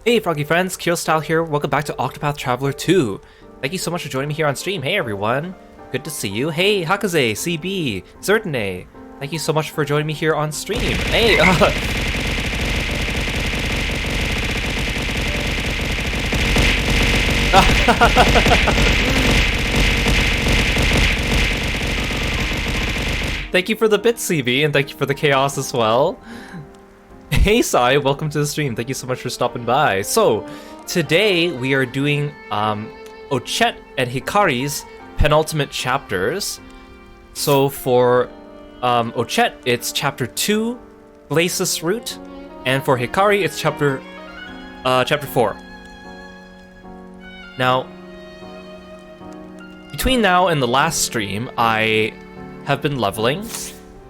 Hey Froggy friends, Kirostyle here, welcome back to Octopath Traveler 2. Thank you so much for joining me here on stream. Hey everyone, good to see you. Hey Hakaze, CB, Zertane, thank you so much for joining me here on stream. Hey, thank you for the bits, CB, and thank you for the chaos as well. Hey Sai, welcome to the stream. Thank you so much for stopping by. So, today we are doing Ochette and Hikari's penultimate chapters. So for Ochette, it's chapter 2, Glacis Route, and for Hikari, it's chapter 4. Now, between now and the last stream, I have been leveling,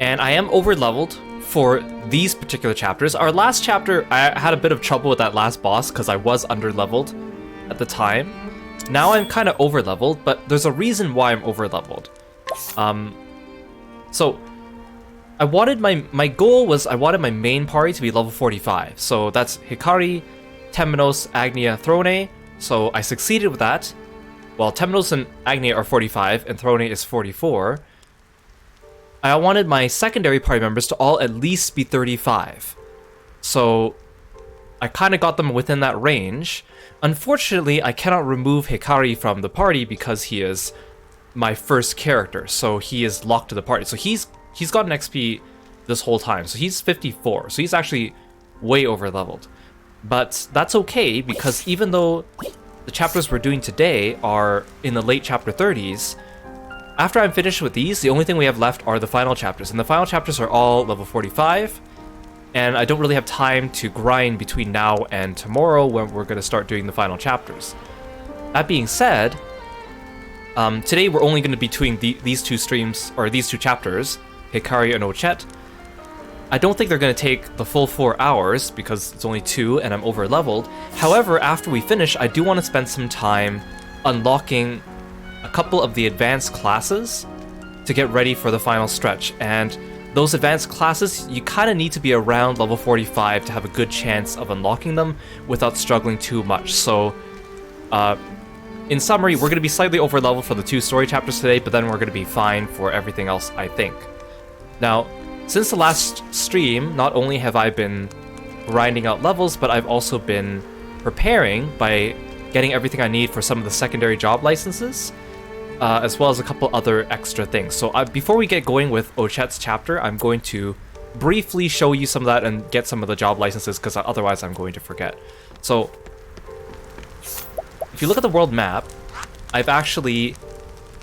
and I am over-leveled for these particular chapters. Our last chapter, I had a bit of trouble with that last boss because I was under-leveled at the time. Now I'm kind of over-leveled, but there's a reason why I'm over-leveled. So, I wanted my goal was I wanted my main party to be level 45. So that's Hikari, Temenos, Agnia, Throne. So I succeeded with that. While Temenos and Agnia are 45 and Throne is 44. I wanted my secondary party members to all at least be 35. So I kind of got them within that range. Unfortunately, I cannot remove Hikari from the party because he is my first character. So he is locked to the party. So he's gotten XP this whole time. So he's 54. So he's actually way over leveled. But that's okay because even though the chapters we're doing today are in the late chapter 30s, after I'm finished with these, the only thing we have left are the final chapters. And the final chapters are all level 45. And I don't really have time to grind between now and tomorrow when we're going to start doing the final chapters. That being said, today we're only going to be doing these two streams, or these two chapters, Hikari and Ochette. I don't think they're going to take the full 4 hours because it's only 2 and I'm over leveled. However, after we finish, I do want to spend some time unlocking a couple of the advanced classes to get ready for the final stretch. And those advanced classes, you kind of need to be around level 45 to have a good chance of unlocking them without struggling too much. So, in summary, we're going to be slightly over leveled for the 2 story chapters today, but then we're going to be fine for everything else, I think. Now, since the last stream, not only have I been grinding out levels, but I've also been preparing by getting everything I need for some of the secondary job licenses, as well as a couple other extra things. So before we get going with Ochette's chapter, I'm going to briefly show you some of that and get some of the job licenses, because otherwise I'm going to forget. So, if you look at the world map, I've actually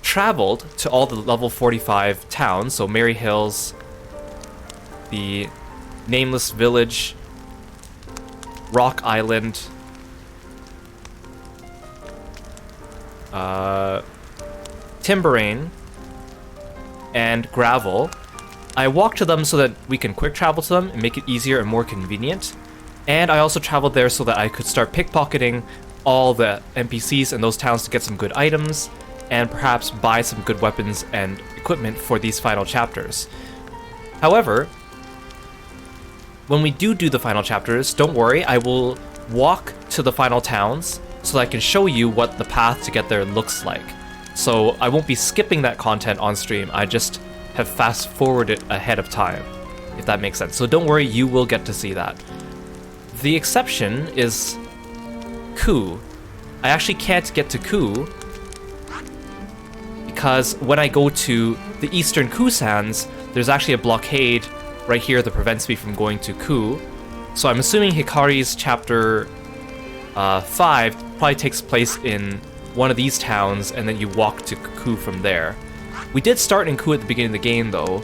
traveled to all the level 45 towns, so Mary Hills, the Nameless Village, Rock Island, Timberane, and Gravel. I walk to them so that we can quick travel to them and make it easier and more convenient. And I also traveled there so that I could start pickpocketing all the NPCs in those towns to get some good items and perhaps buy some good weapons and equipment for these final chapters. However, when we do the final chapters, don't worry, I will walk to the final towns so that I can show you what the path to get there looks like. So I won't be skipping that content on stream, I just have fast-forwarded ahead of time, if that makes sense. So don't worry, you will get to see that. The exception is Ku. I actually can't get to Ku because when I go to the eastern Ku Sands, there's actually a blockade right here that prevents me from going to Ku. So I'm assuming Hikari's chapter 5 probably takes place in one of these towns, and then you walk to Ku from there. We did start in Ku at the beginning of the game, though,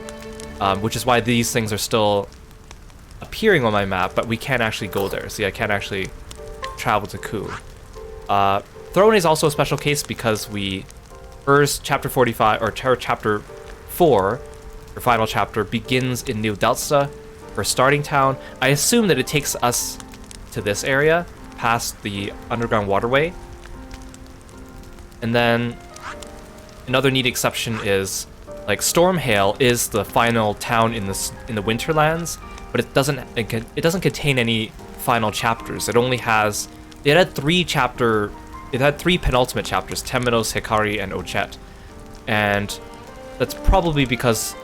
which is why these things are still appearing on my map, but we can't actually go there. See, I can't actually travel to Ku. Throne is also a special case because first chapter 45, or chapter 4, or final chapter, begins in New Delta for starting town. I assume that it takes us to this area, past the underground waterway. And then another neat exception is, like, Stormhail is the final town in the Winterlands, but it doesn't contain any final chapters. It had three penultimate chapters, Temenos, Hikari, and Ochette. And that's probably because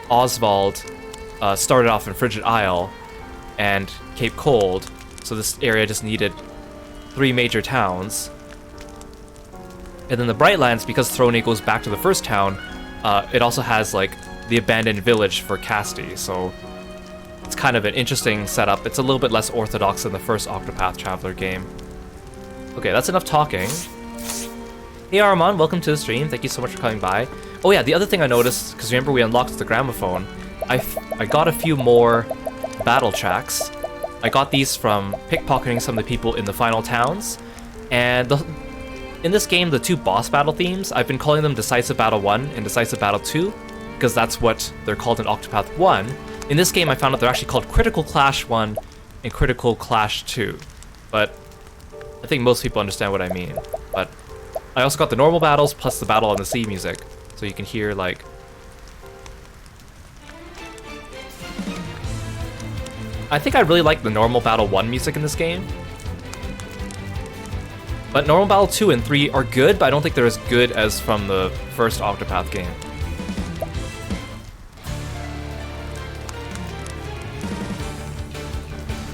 Oswald started off in Frigid Isle and Cape Cold, so this area just needed 3 major towns. And then the Brightlands, because Throne goes back to the first town, it also has like the abandoned village for Casti, so it's kind of an interesting setup. It's a little bit less orthodox than the first Octopath Traveler game. Okay, that's enough talking. Hey Armand, welcome to the stream. Thank you so much for coming by. Oh yeah, the other thing I noticed, because remember we unlocked the gramophone, I got a few more battle tracks. I got these from pickpocketing some of the people in the final towns, and in this game, the 2 boss battle themes, I've been calling them Decisive Battle 1 and Decisive Battle 2, because that's what they're called in Octopath 1. In this game, I found out they're actually called Critical Clash 1 and Critical Clash 2, but I think most people understand what I mean. But I also got the normal battles plus the Battle on the Sea music, so you can hear like... I think I really like the normal Battle 1 music in this game. But normal Battle 2 and 3 are good, but I don't think they're as good as from the first Octopath game.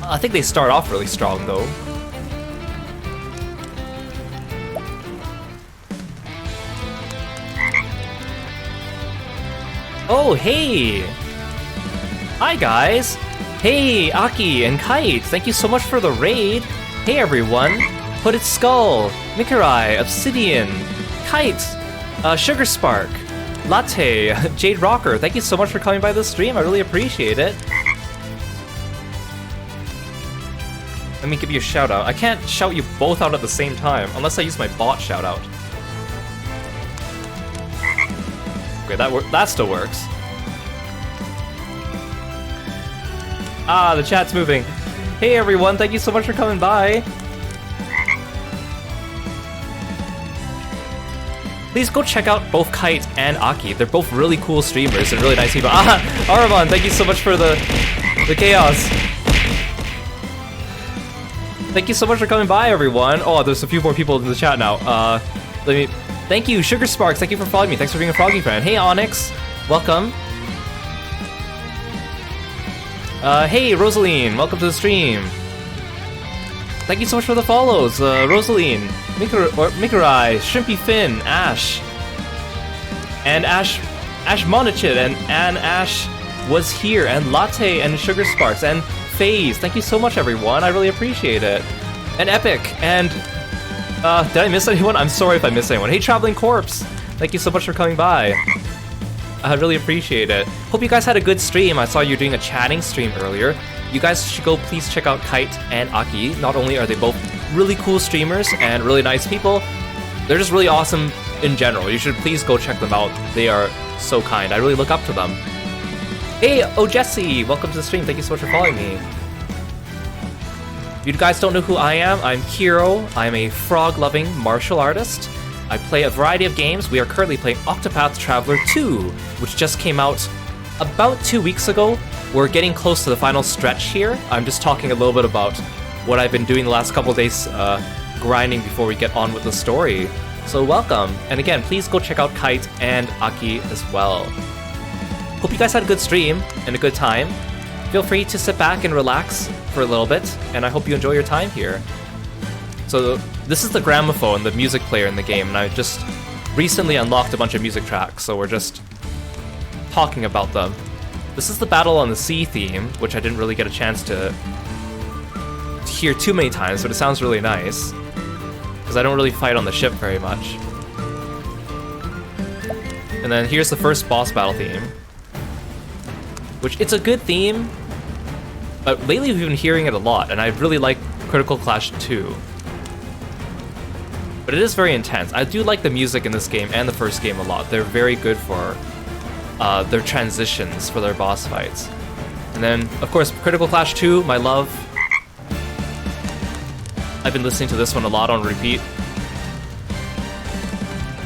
I think they start off really strong though. Oh, hey! Hi, guys! Hey, Aki and Kite, thank you so much for the raid! Hey, everyone! Hooded Skull, Mikurai, Obsidian, Kite, Sugar Spark, Latte, Jade Rocker, thank you so much for coming by the stream, I really appreciate it. Let me give you a shout out. I can't shout you both out at the same time, unless I use my bot shout out. Okay, that still works. Ah, the chat's moving. Hey everyone, thank you so much for coming by. Please go check out both Kite and Aki. They're both really cool streamers and really nice people. Ah, Araman, thank you so much for the chaos. Thank you so much for coming by, everyone. Oh, there's a few more people in the chat now. Thank you, Sugar Sparks. Thank you for following me. Thanks for being a Froggy fan. Hey, Onyx. Welcome. Hey, Rosaline. Welcome to the stream. Thank you so much for the follows. Rosaline, Mikurai, Shrimpy Finn, Ash. And Ash Monachid, and Ash was here, and Latte, and Sugar Sparks, and FaZe. Thank you so much, everyone. I really appreciate it. And Epic, and did I miss anyone? I'm sorry if I missed anyone. Hey, Traveling Corpse. Thank you so much for coming by. I really appreciate it. Hope you guys had a good stream. I saw you doing a chatting stream earlier. You guys should go please check out Kite and Aki. Not only are they both really cool streamers and really nice people, they're just really awesome in general. You should please go check them out. They are so kind. I really look up to them. Hey, oh Jesse, welcome to the stream. Thank you so much for following me. If you guys don't know who I am, I'm Kiro. I'm a frog-loving martial artist. I play a variety of games. We are currently playing Octopath Traveler II, which just came out about 2 weeks ago. We're getting close to the final stretch here. I'm just talking a little bit about what I've been doing the last couple of days, grinding before we get on with the story. So welcome. And again, please go check out Kite and Aki as well. Hope you guys had a good stream and a good time. Feel free to sit back and relax for a little bit, and I hope you enjoy your time here. So this is the gramophone, the music player in the game, and I just recently unlocked a bunch of music tracks, so we're just talking about them. This is the Battle on the Sea theme, which I didn't really get a chance to hear too many times, but it sounds really nice, because I don't really fight on the ship very much. And then here's the first boss battle theme, which it's a good theme, but lately we've been hearing it a lot, and I really like Critical Clash 2. But it is very intense. I do like the music in this game and the first game a lot. They're very good for their transitions for their boss fights. And then, of course, Critical Clash 2, my love. I've been listening to this one a lot on repeat.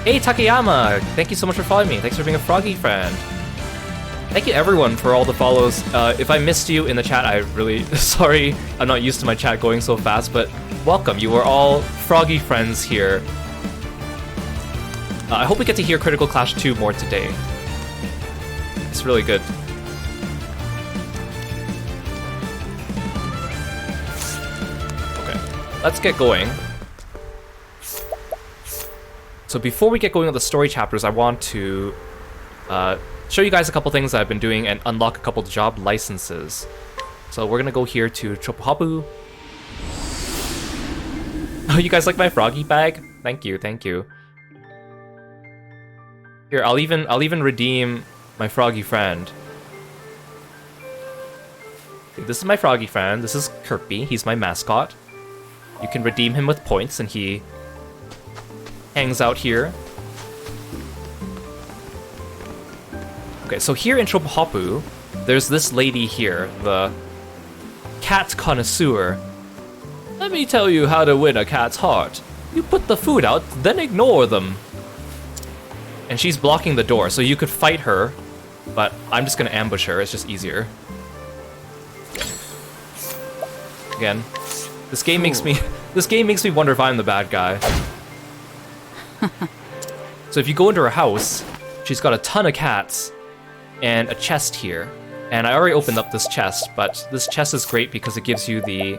Hey, Takayama! Thank you so much for following me. Thanks for being a Froggy friend. Thank you everyone for all the follows. If I missed you in the chat, I'm really sorry. I'm not used to my chat going so fast, but welcome. You are all froggy friends here. I hope we get to hear Critical Clash 2 more today. It's really good. Okay, let's get going. So before we get going with the story chapters, I want to show you guys a couple things that I've been doing and unlock a couple job licenses. So we're gonna go here to Chopohabu. Oh, you guys like my froggy bag? Thank you, thank you. Here, I'll even redeem my froggy friend. This is my froggy friend. This is Kirby. He's my mascot. You can redeem him with points, and he hangs out here. Okay, so here in Chopohabu, there's this lady here, the cat connoisseur. Let me tell you how to win a cat's heart. You put the food out, then ignore them. And she's blocking the door, so you could fight her, but I'm just gonna ambush her, it's just easier. Again, this game makes me wonder if I'm the bad guy. So if you go into her house, she's got a ton of cats and a chest here. And I already opened up this chest, but this chest is great because it gives you the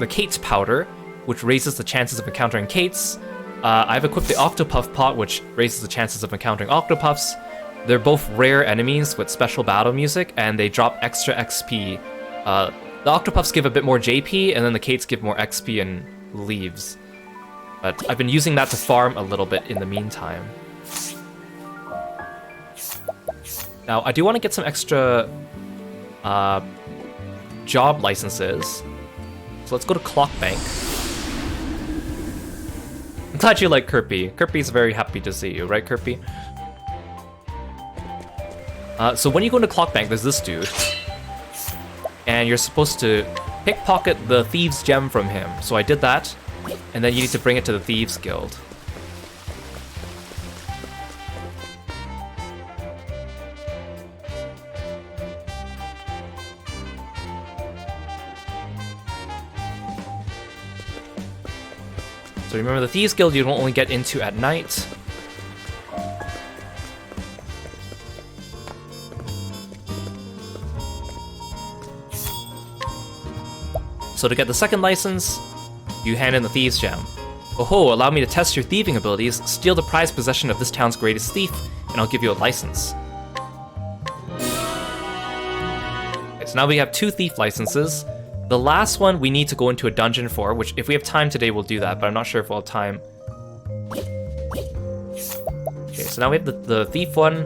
Kate's powder, which raises the chances of encountering Kates. I've equipped the Octopuff pot, which raises the chances of encountering Octopuffs. They're both rare enemies with special battle music, and they drop extra XP. The Octopuffs give a bit more JP, and then the Kates give more XP and leaves. But I've been using that to farm a little bit in the meantime. Now, I do want to get some extra job licenses. So let's go to Clock Bank. I'm glad you like Kirby. Kirby's very happy to see you, right, Kirby? So when you go into Clock Bank, there's this dude. And you're supposed to pickpocket the Thieves' Gem from him. So I did that, and then you need to bring it to the Thieves Guild. So remember, the Thieves Guild you don't only get into at night. So to get the second license, you hand in the Thieves' Gem. Oh ho, allow me to test your thieving abilities, steal the prized possession of this town's greatest thief, and I'll give you a license. Okay, so now we have 2 thief licenses. The last one we need to go into a dungeon for, which if we have time today we'll do that, but I'm not sure if we'll have time. Okay, so now we have the thief one.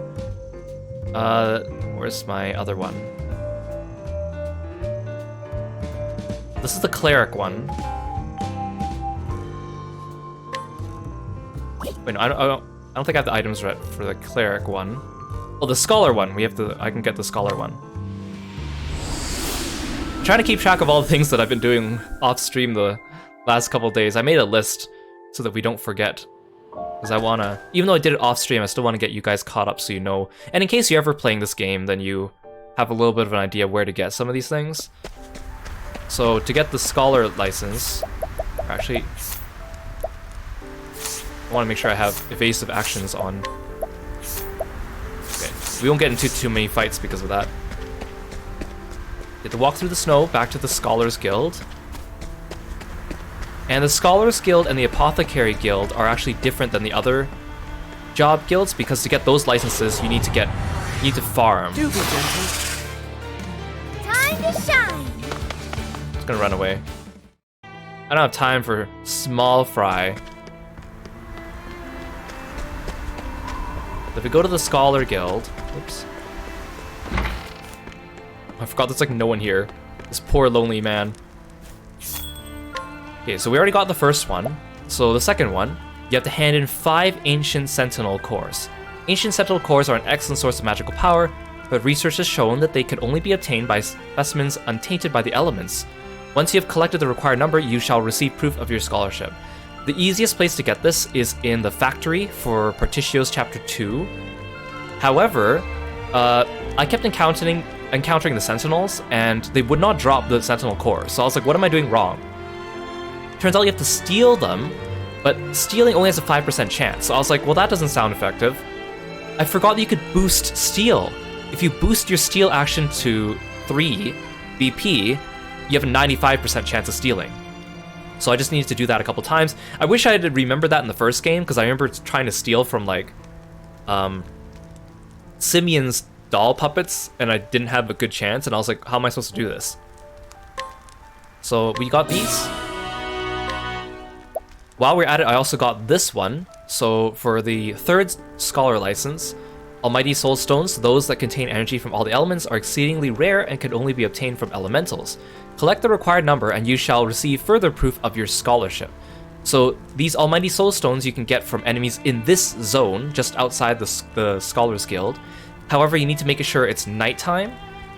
Where's my other one? This is the cleric one. Wait, no, I don't think I have the items right for the cleric one. Oh, the scholar one. I can get the scholar one. I'm trying to keep track of all the things that I've been doing off stream the last couple days. I made a list so that we don't forget. Because I wanna, even though I did it off stream, I still want to get you guys caught up so you know. And in case you're ever playing this game, then you have a little bit of an idea where to get some of these things. So to get the scholar license, actually, I want to make sure I have evasive actions on. Okay, we won't get into too many fights because of that. You have to walk through the snow back to the Scholars Guild. And the Scholars Guild and the Apothecary Guild are actually different than the other job guilds because to get those licenses you need to farm. Do be gentle. Time to shine. It's gonna run away. I don't have time for small fry. If we go to the Scholar Guild, oops. I forgot there's like no one here. This poor lonely man. Okay, so we already got the first one. So the second one, you have to hand in 5 Ancient Sentinel cores. Ancient Sentinel cores are an excellent source of magical power, but research has shown that they can only be obtained by specimens untainted by the elements. Once you have collected the required number, you shall receive proof of your scholarship. The easiest place to get this is in the factory for Partitio's Chapter 2. However, I kept encountering the Sentinels, and they would not drop the Sentinel core. So I was like, what am I doing wrong? Turns out you have to steal them, but stealing only has a 5% chance. So I was like, well, that doesn't sound effective. I forgot that you could boost steal. If you boost your steal action to 3 BP, you have a 95% chance of stealing. So I just needed to do that a couple times. I wish I had remembered that in the first game, because I remember trying to steal from, like, Simeon's doll puppets, and I didn't have a good chance, and I was like, how am I supposed to do this? So we got these. While we're at it, I also got this one. So for the 3rd Scholar license, Almighty Soul Stones, those that contain energy from all the elements, are exceedingly rare and can only be obtained from elementals. Collect the required number and you shall receive further proof of your scholarship. So these Almighty Soul Stones you can get from enemies in this zone, just outside the Scholars Guild. However, you need to make sure it's nighttime.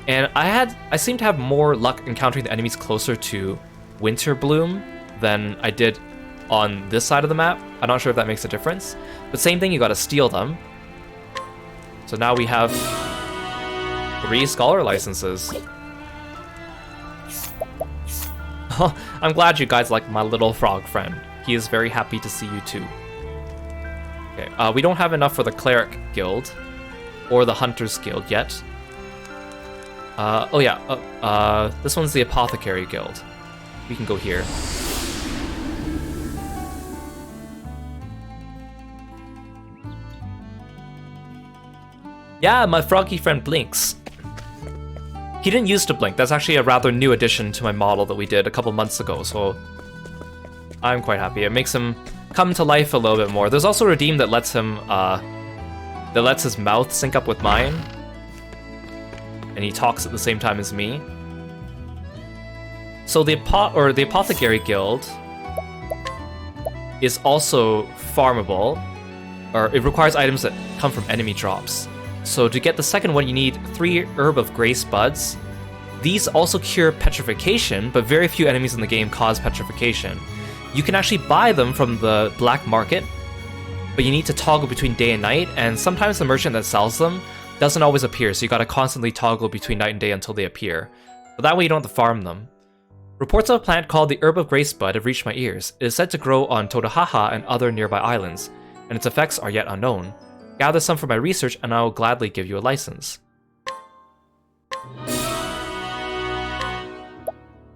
And I seem to have more luck encountering the enemies closer to Winter Bloom than I did on this side of the map. I'm not sure if that makes a difference. But same thing, you gotta steal them. So now we have 3 Scholar licenses. I'm glad you guys like my little frog friend. He is very happy to see you too. Okay, we don't have enough for the Cleric Guild or the Hunters Guild yet. Oh yeah, this one's the Apothecary Guild. We can go here. Yeah, my froggy friend blinks. He didn't used to blink. That's actually a rather new addition to my model that we did a couple months ago, so I'm quite happy. It makes him come to life a little bit more. There's also a redeem that lets him, that lets his mouth sync up with mine, and he talks at the same time as me. So the Apothecary Guild is also farmable, or it requires items that come from enemy drops. So to get the second one, you need 3 Herb of Grace Buds. These also cure petrification, but very few enemies in the game cause petrification. You can actually buy them from the black market, but you need to toggle between day and night, and sometimes the merchant that sells them doesn't always appear, so you gotta constantly toggle between night and day until they appear. But that way you don't have to farm them. Reports of a plant called the Herb of Grace Bud have reached my ears. It is said to grow on Todohaha and other nearby islands, and its effects are yet unknown. Gather some for my research, and I will gladly give you a license.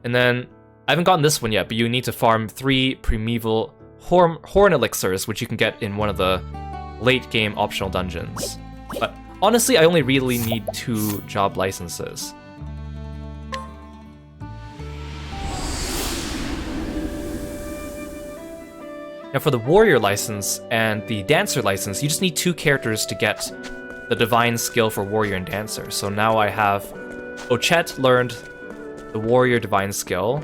And then, I haven't gotten this one yet, but you need to farm 3 primeval horn elixirs, which you can get in one of the late game optional dungeons. But honestly, I only really need 2 job licenses. Now for the Warrior license and the Dancer license, you just need 2 characters to get the Divine skill for Warrior and Dancer. So now I have Ochette learned the Warrior Divine skill,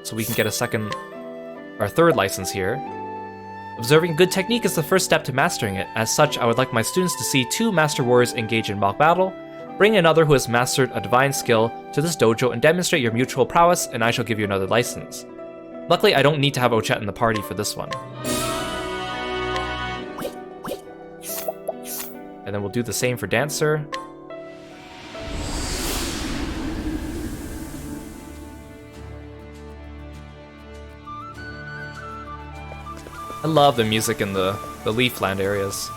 so we can get a 3rd license here. Observing good technique is the first step to mastering it. As such, I would like my students to see 2 Master Warriors engage in mock battle. Bring another who has mastered a Divine skill to this dojo and demonstrate your mutual prowess, and I shall give you another license. Luckily, I don't need to have Ochette in the party for this one. And then we'll do the same for Dancer. I love the music in the Leafland areas.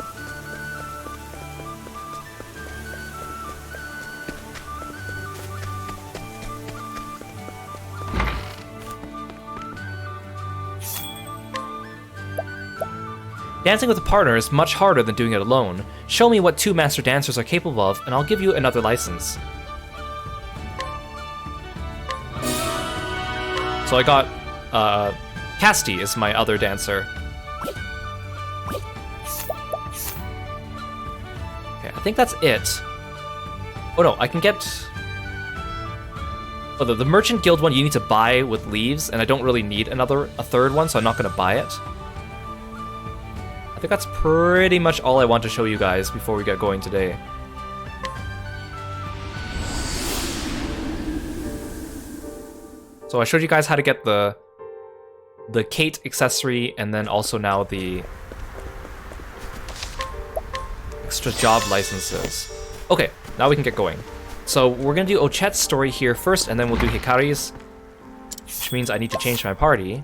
Dancing with a partner is much harder than doing it alone. Show me what 2 master dancers are capable of, and I'll give you another license. So I got, Casti is my other dancer. Okay, I think that's it. Oh no, I can get... Oh, the Merchant Guild one you need to buy with leaves, and I don't really need a 3rd one, so I'm not gonna buy it. I think that's pretty much all I want to show you guys before we get going today. So I showed you guys how to get the Kate accessory, and then also now the extra job licenses. Okay, now we can get going. So we're gonna do Ochet's story here first, and then we'll do Hikari's, which means I need to change my party.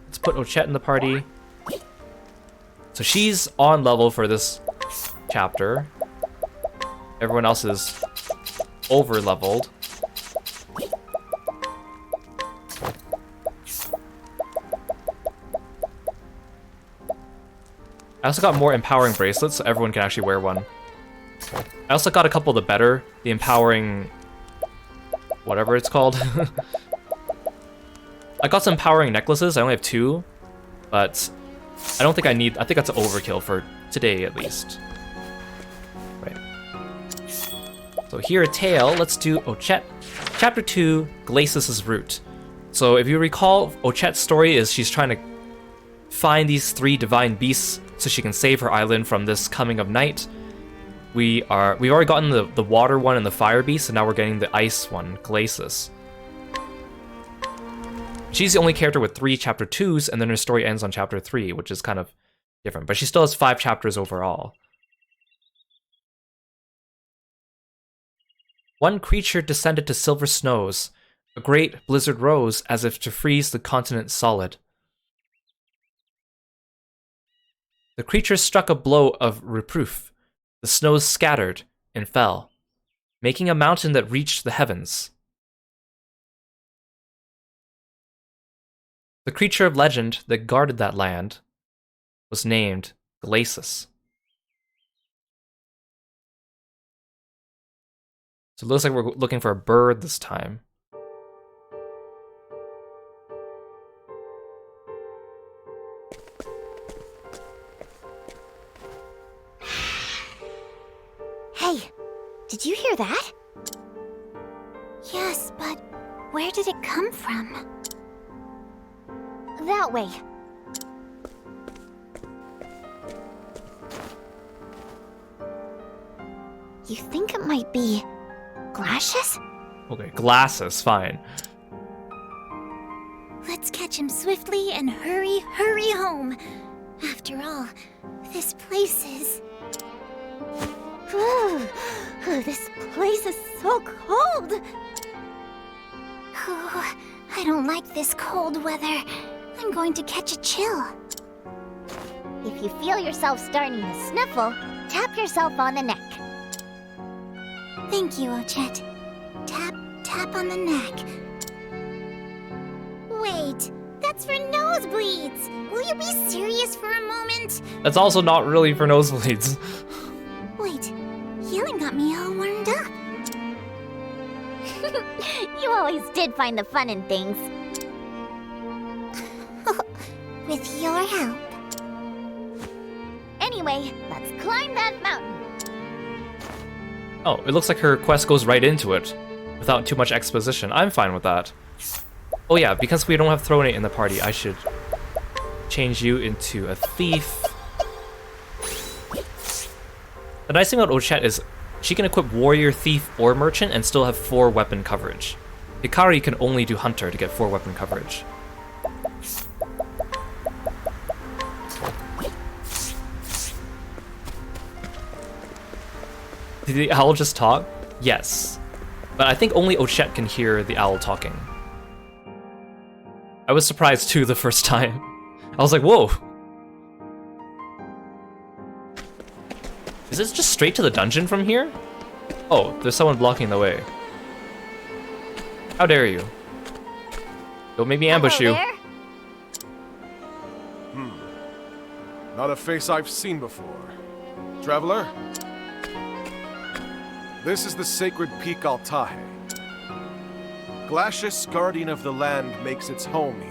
Let's put Ochet in the party. So she's on level for this chapter. Everyone else is over leveled. I also got more empowering bracelets, so everyone can actually wear one. I also got a couple of the better, the empowering... whatever it's called. I got some empowering necklaces, I only have 2. But I don't think I need... I think that's overkill for today, at least. Right. So here at Tail, let's do Ochet. Chapter 2, Glacis' Route. So if you recall, Ochet's story is she's trying to find these 3 divine beasts so she can save her island from this coming of night. We've already gotten the water one and the fire beast, and now we're getting the ice one, Glacis. She's the only character with 3 chapter 2s, and then her story ends on chapter 3, which is kind of different. But she still has 5 chapters overall. One creature descended to silver snows. A great blizzard rose as if to freeze the continent solid. The creature struck a blow of reproof. The snows scattered and fell, making a mountain that reached the heavens. The creature of legend that guarded that land was named Glacis. So it looks like we're looking for a bird this time. Hey, did you hear that? Yes, but where did it come from? That way. You think it might be Glacis? Okay, glasses, fine. Let's catch him swiftly and hurry home. After all, this place is... Ooh, this place is so cold! Ooh, I don't like this cold weather. I'm going to catch a chill. If you feel yourself starting to sniffle, tap yourself on the neck. Thank you, Ochet. Tap on the neck. Wait, that's for nosebleeds! Will you be serious for a moment? That's also not really for nosebleeds. Wait, healing got me all warmed up. You always did find the fun in things. With your help. Anyway, let's climb that mountain. Oh, it looks like her quest goes right into it, without too much exposition. I'm fine with that. Oh yeah, because we don't have Throne in the party, I should change you into a thief. The nice thing about Ochet is she can equip Warrior, Thief, or Merchant and still have 4 weapon coverage. Hikari can only do Hunter to get 4 weapon coverage. Did the owl just talk? Yes. But I think only Ochet can hear the owl talking. I was surprised too the first time. I was like, whoa. Is this just straight to the dungeon from here? Oh, there's someone blocking the way. How dare you? Don't make me ambush you. There. Not a face I've seen before. Traveler? This is the sacred peak Altahe. Glacis, guardian of the land, makes its home here.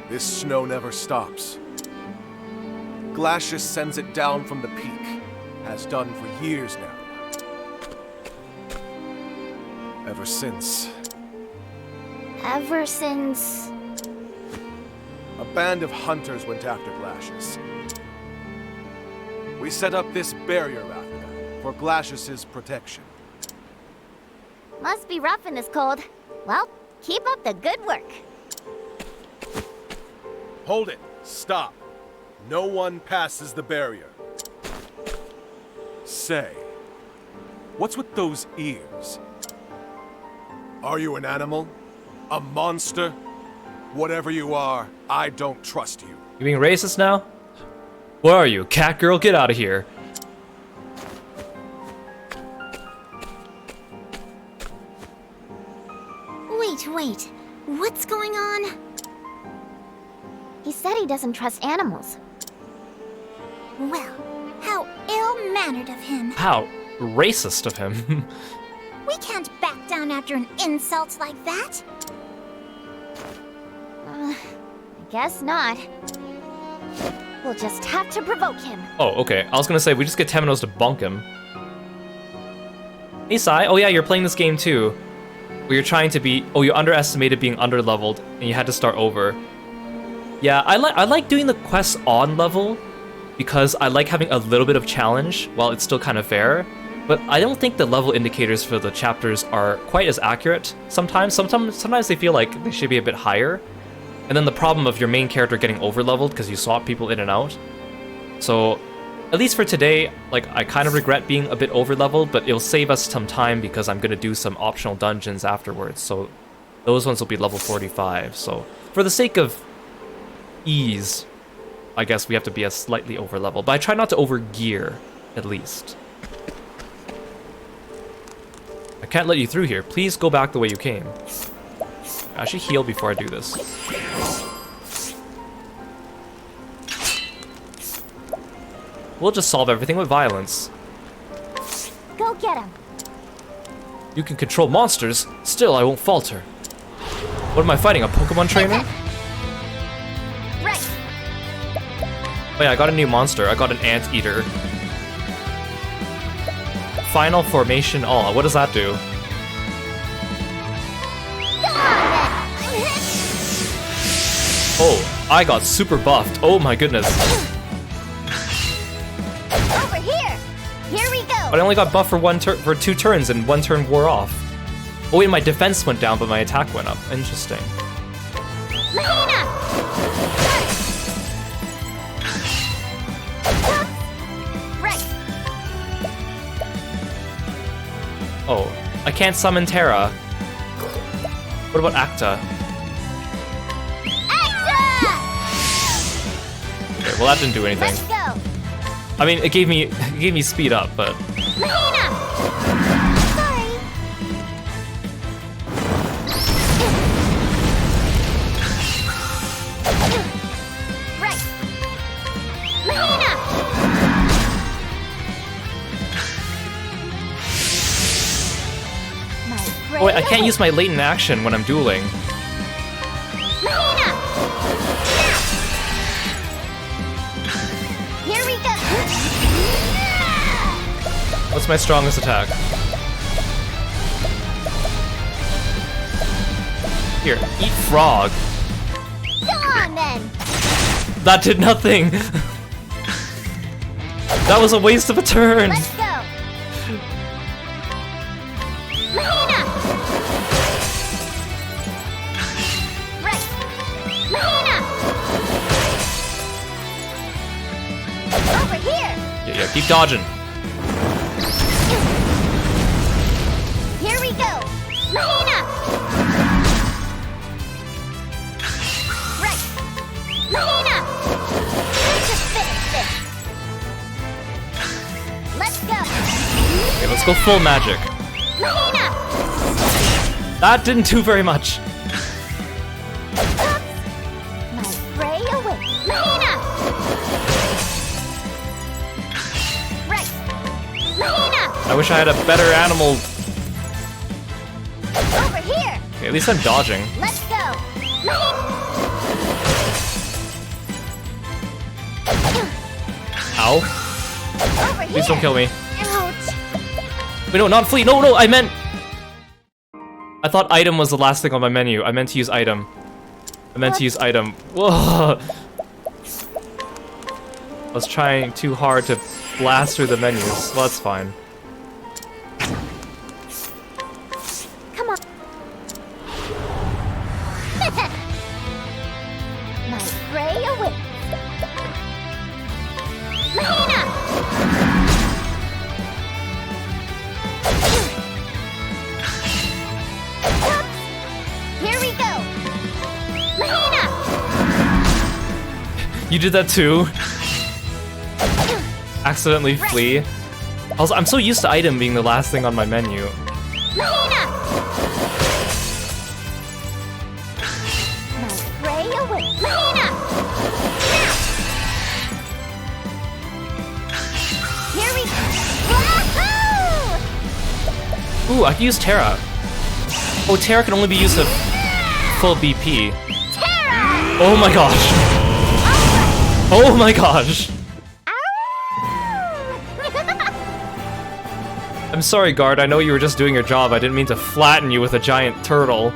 This snow never stops. Glacis sends it down from the peak, has done for years now. Ever since a band of hunters went after Glacis. We set up this barrier after them for Glacis' protection. Must be rough in this cold. Well, keep up the good work. Hold it! Stop. No one passes the barrier. Say, what's with those ears? Are you an animal? A monster? Whatever you are, I don't trust you. You being racist now? Where are you? Cat girl, get out of here. Wait. What's going on? He said he doesn't trust animals. Well, how ill-mannered of him. How racist of him. We can't back down after an insult like that. I guess not. We'll just have to provoke him. Oh, okay. I was gonna say, we just get Temenos to bonk him. Hey, Sai. Oh yeah, you're playing this game too. Where you're trying to be... Oh, you underestimated being underleveled, and you had to start over. Yeah, I like doing the quests on level, because I like having a little bit of challenge, while it's still kind of fair. But I don't think the level indicators for the chapters are quite as accurate sometimes. Sometimes they feel like they should be a bit higher. And then the problem of your main character getting overleveled because you swap people in and out. So, at least for today, like, I kind of regret being a bit overleveled, but it'll save us some time because I'm gonna do some optional dungeons afterwards. So, those ones will be level 45. So, for the sake of ease, I guess we have to be a slightly overleveled. But I try not to overgear, at least. I can't let you through here. Please go back the way you came. I should heal before I do this. We'll just solve everything with violence. Go get him. You can control monsters, still I won't falter. What am I fighting, a Pokemon trainer? Right. Oh yeah, I got a new monster. I got an anteater. Final formation all. What does that do? Oh, I got super buffed. Oh my goodness. Over here. Here we go. But I only got buffed for 2 turns and 1 turn wore off. Oh wait, my defense went down, but my attack went up. Interesting. Mahina. Right. Oh, I can't summon Terra. What about Acta? Okay, well that didn't do anything. Let's go. I mean, it gave me speed up, but Mahina. Sorry. Right. Mahina. My oh wait, I can't use my latent action when I'm dueling. Mahina. Here we go. What's my strongest attack? Here, eat frog. Go on then. That did nothing. That was a waste of a turn. Let's go. Mahina. Right. Mahina. Over here. Yeah, keep dodging. Here we go. Mahina. Right. Mahina. Let's just finish this. Let's go. Okay, let's go full magic. Mahina. That didn't do very much. My prey away. Mahina. Right. Mahina. I wish I had a better animal. Over here. Okay, at least I'm dodging. Let's go. Mahina. Ow. Over here. Please don't kill me. Ouch. Wait, no, not flee. No, I meant... I thought item was the last thing on my menu. I meant to use item. Whoa. I was trying too hard to blast through the menus. Well, that's fine. Come on. My prey away. Here we go! Mahina! You did that too? Accidentally flee. I'm so used to item being the last thing on my menu. Mahina! My prey awaits! Mahina! Here we go! Wahoo! Ooh, I can use Terra. Oh, Terra can only be used at full BP. Terra! Oh my gosh. Oh my gosh. I'm sorry, guard. I know you were just doing your job. I didn't mean to flatten you with a giant turtle.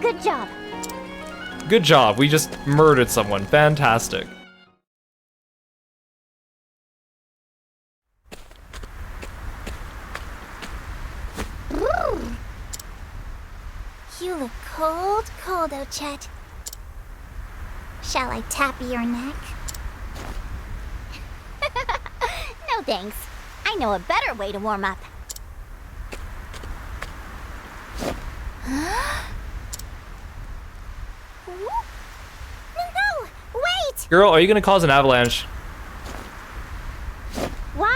Good job. Good job. We just murdered someone. Fantastic. You look cold, Ochet. Shall I tap your neck? No thanks. I know a better way to warm up. No, wait! Girl, are you gonna cause an avalanche? Wow!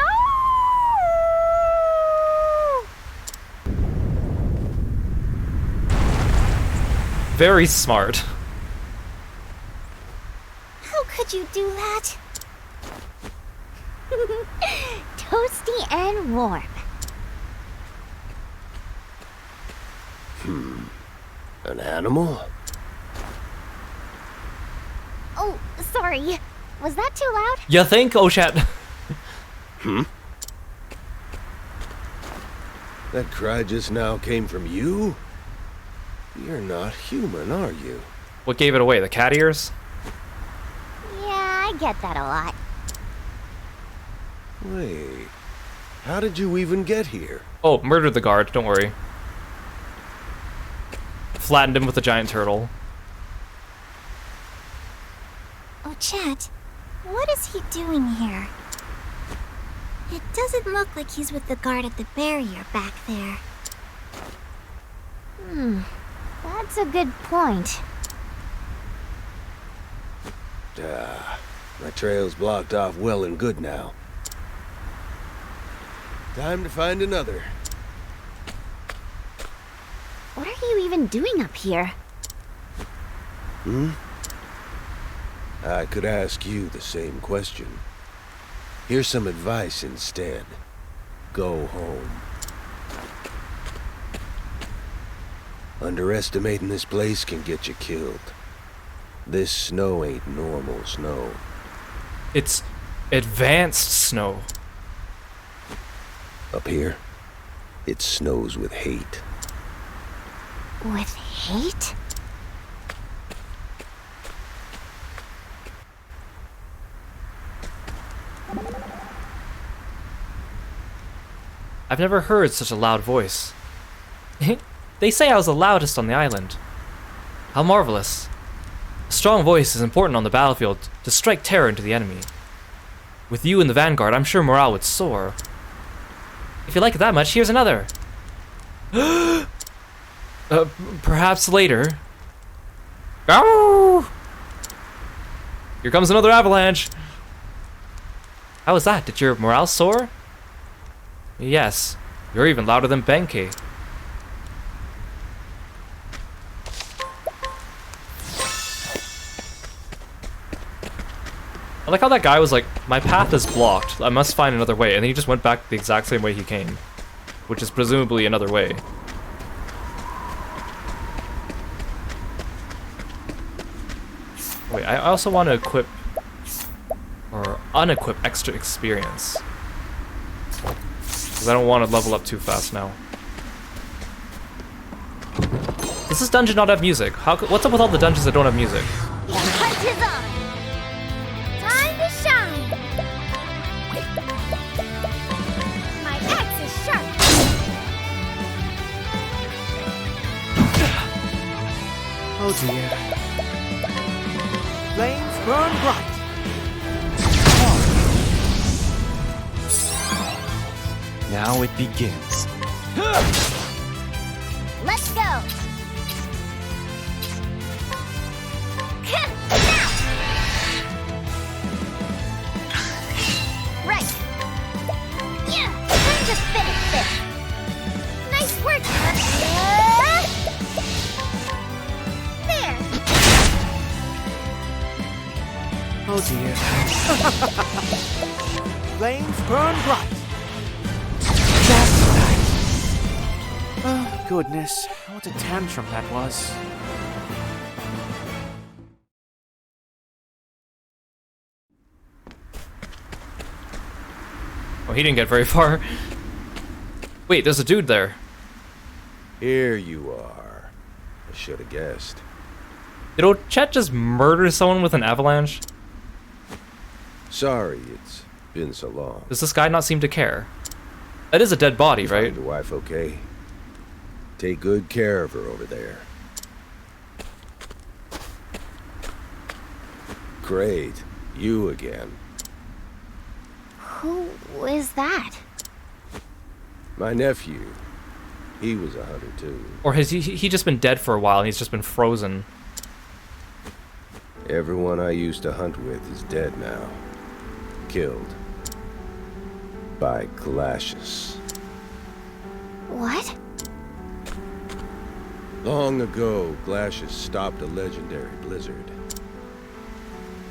Very smart. How could you do that? Toasty and warm. An animal? Oh, sorry. Was that too loud? You think, Ochet? That cry just now came from you? You're not human, are you? What gave it away? The cat ears? Yeah, I get that a lot. Wait, how did you even get here? Oh, murdered the guard. Don't worry. Flattened him with a giant turtle. Oh, Chet, what is he doing here? It doesn't look like he's with the guard at the barrier back there. That's a good point. My trail's blocked off well and good now. Time to find another. What are you even doing up here? I could ask you the same question. Here's some advice instead. Go home. Underestimating this place can get you killed. This snow ain't normal snow. It's advanced snow. Up here, it snows with hate. With hate? I've never heard such a loud voice. They say I was the loudest on the island. How marvelous. A strong voice is important on the battlefield to strike terror into the enemy. With you in the vanguard, I'm sure morale would soar. If you like it that much, here's another. Perhaps later. Ow! Here comes another avalanche. How was that? Did your morale soar? Yes. You're even louder than Benkei. I like how that guy was like, my path is blocked, I must find another way, and then he just went back the exact same way he came. Which is presumably another way. Wait, I also want to equip, or unequip extra experience. Because I don't want to level up too fast now. Does this dungeon not have music? What's up with all the dungeons that don't have music? The hunt is on! Time to shine! My axe is sharp! Oh dear. Flames burn bright. Now it begins. Let's go! Right! Yeah! Time to finish this! Nice work! There! Oh dear. Flames burn bright. Just nice. Oh, goodness. What a tantrum that was. Oh, he didn't get very far. Wait, there's a dude there. Here you are. I should have guessed. Did Chet just murder someone with an avalanche? Sorry, it's been so long. Does this guy not seem to care? That is a dead body, right? Find your wife okay? Take good care of her over there. Great. You again. Who is that? My nephew. He was a hunter too. Or has he just been dead for a while and he's just been frozen? Everyone I used to hunt with is dead now. Killed. By Glacius. What? Long ago, Glacius stopped a legendary blizzard.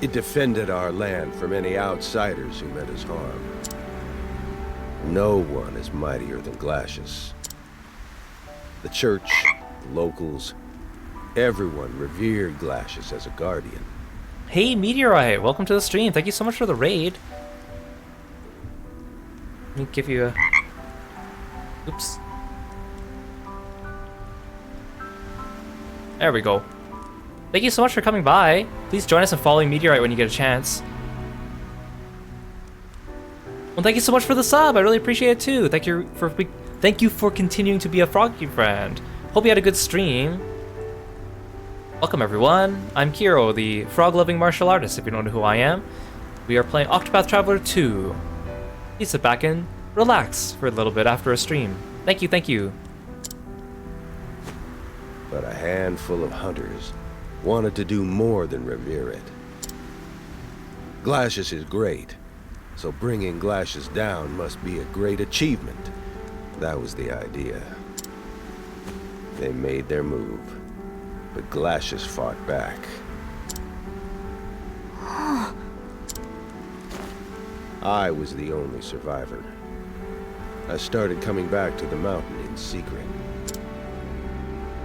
It defended our land from any outsiders who meant us harm. No one is mightier than Glacius. The church, the locals, everyone revered Glacius as a guardian. Hey, Meteorite, welcome to the stream. Thank you so much for the raid. Let me give you a... Oops. There we go. Thank you so much for coming by. Please join us in following Meteorite when you get a chance. Well, thank you so much for the sub. I really appreciate it too. Thank you for continuing to be a Froggy friend. Hope you had a good stream. Welcome everyone. I'm Kiro, the frog-loving martial artist, if you don't know who I am. We are playing Octopath Traveler 2. Please sit back and relax for a little bit after a stream. Thank you, thank you. But a handful of hunters wanted to do more than revere it. Glacius is great, so bringing Glacius down must be a great achievement. That was the idea. They made their move, but Glacius fought back. I was the only survivor. I started coming back to the mountain in secret,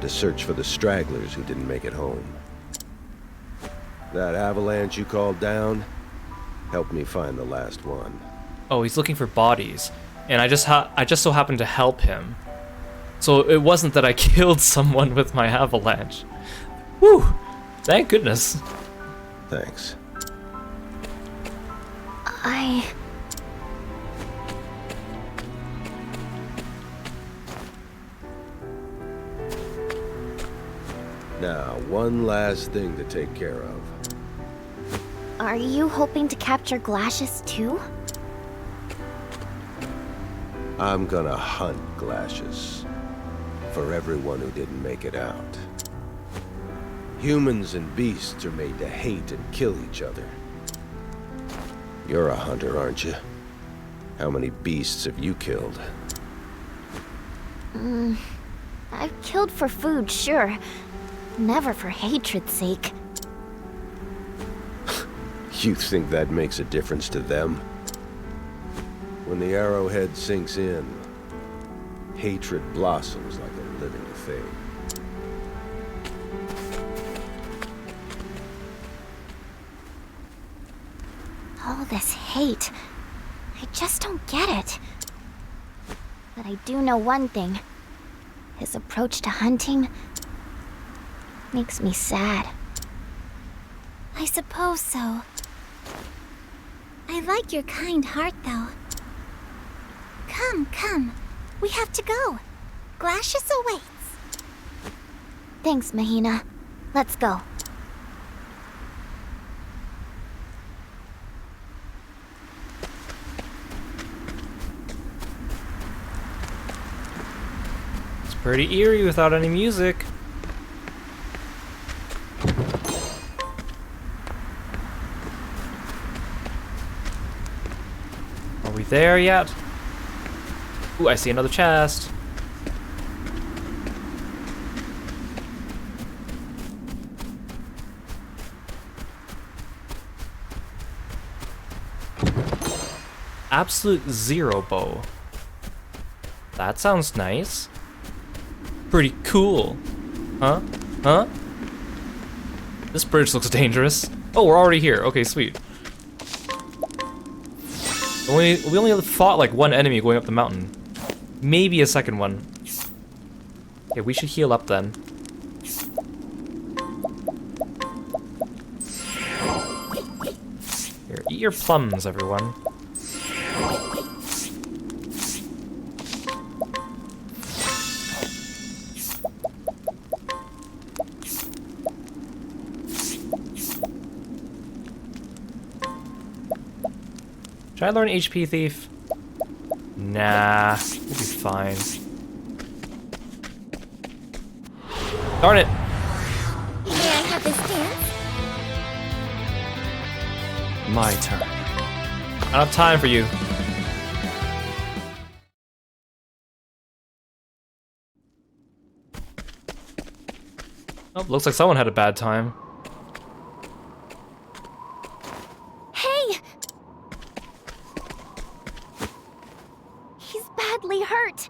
to search for the stragglers who didn't make it home. That avalanche you called down helped me find the last one. Oh, he's looking for bodies, and I just so happened to help him. So it wasn't that I killed someone with my avalanche. Whew! Thank goodness. Thanks. Now, one last thing to take care of. Are you hoping to capture Glacius too? I'm gonna hunt Glacius for everyone who didn't make it out. Humans and beasts are made to hate and kill each other. You're a hunter, aren't you? How many beasts have you killed? I've killed for food, sure. Never for hatred's sake. You think that makes a difference to them? When the arrowhead sinks in, hatred blossoms like a living thing. All this hate. I just don't get it. But I do know one thing. His approach to hunting makes me sad. I suppose so. I like your kind heart, though. Come. We have to go. Glacius awaits. Thanks, Mahina. Let's go. Pretty eerie without any music. Are we there yet? Ooh, I see another chest. Absolute zero bow. That sounds nice. Pretty cool. Huh? Huh? This bridge looks dangerous. Oh, we're already here. Okay, sweet. We only fought like one enemy going up the mountain. Maybe a second one. Okay, we should heal up then. Here, eat your plums, everyone. Should I learn HP Thief? Nah, we'll be fine. Darn it! May I have this dance? My turn. I don't have time for you. Oh, looks like someone had a bad time. Hey! He's badly hurt.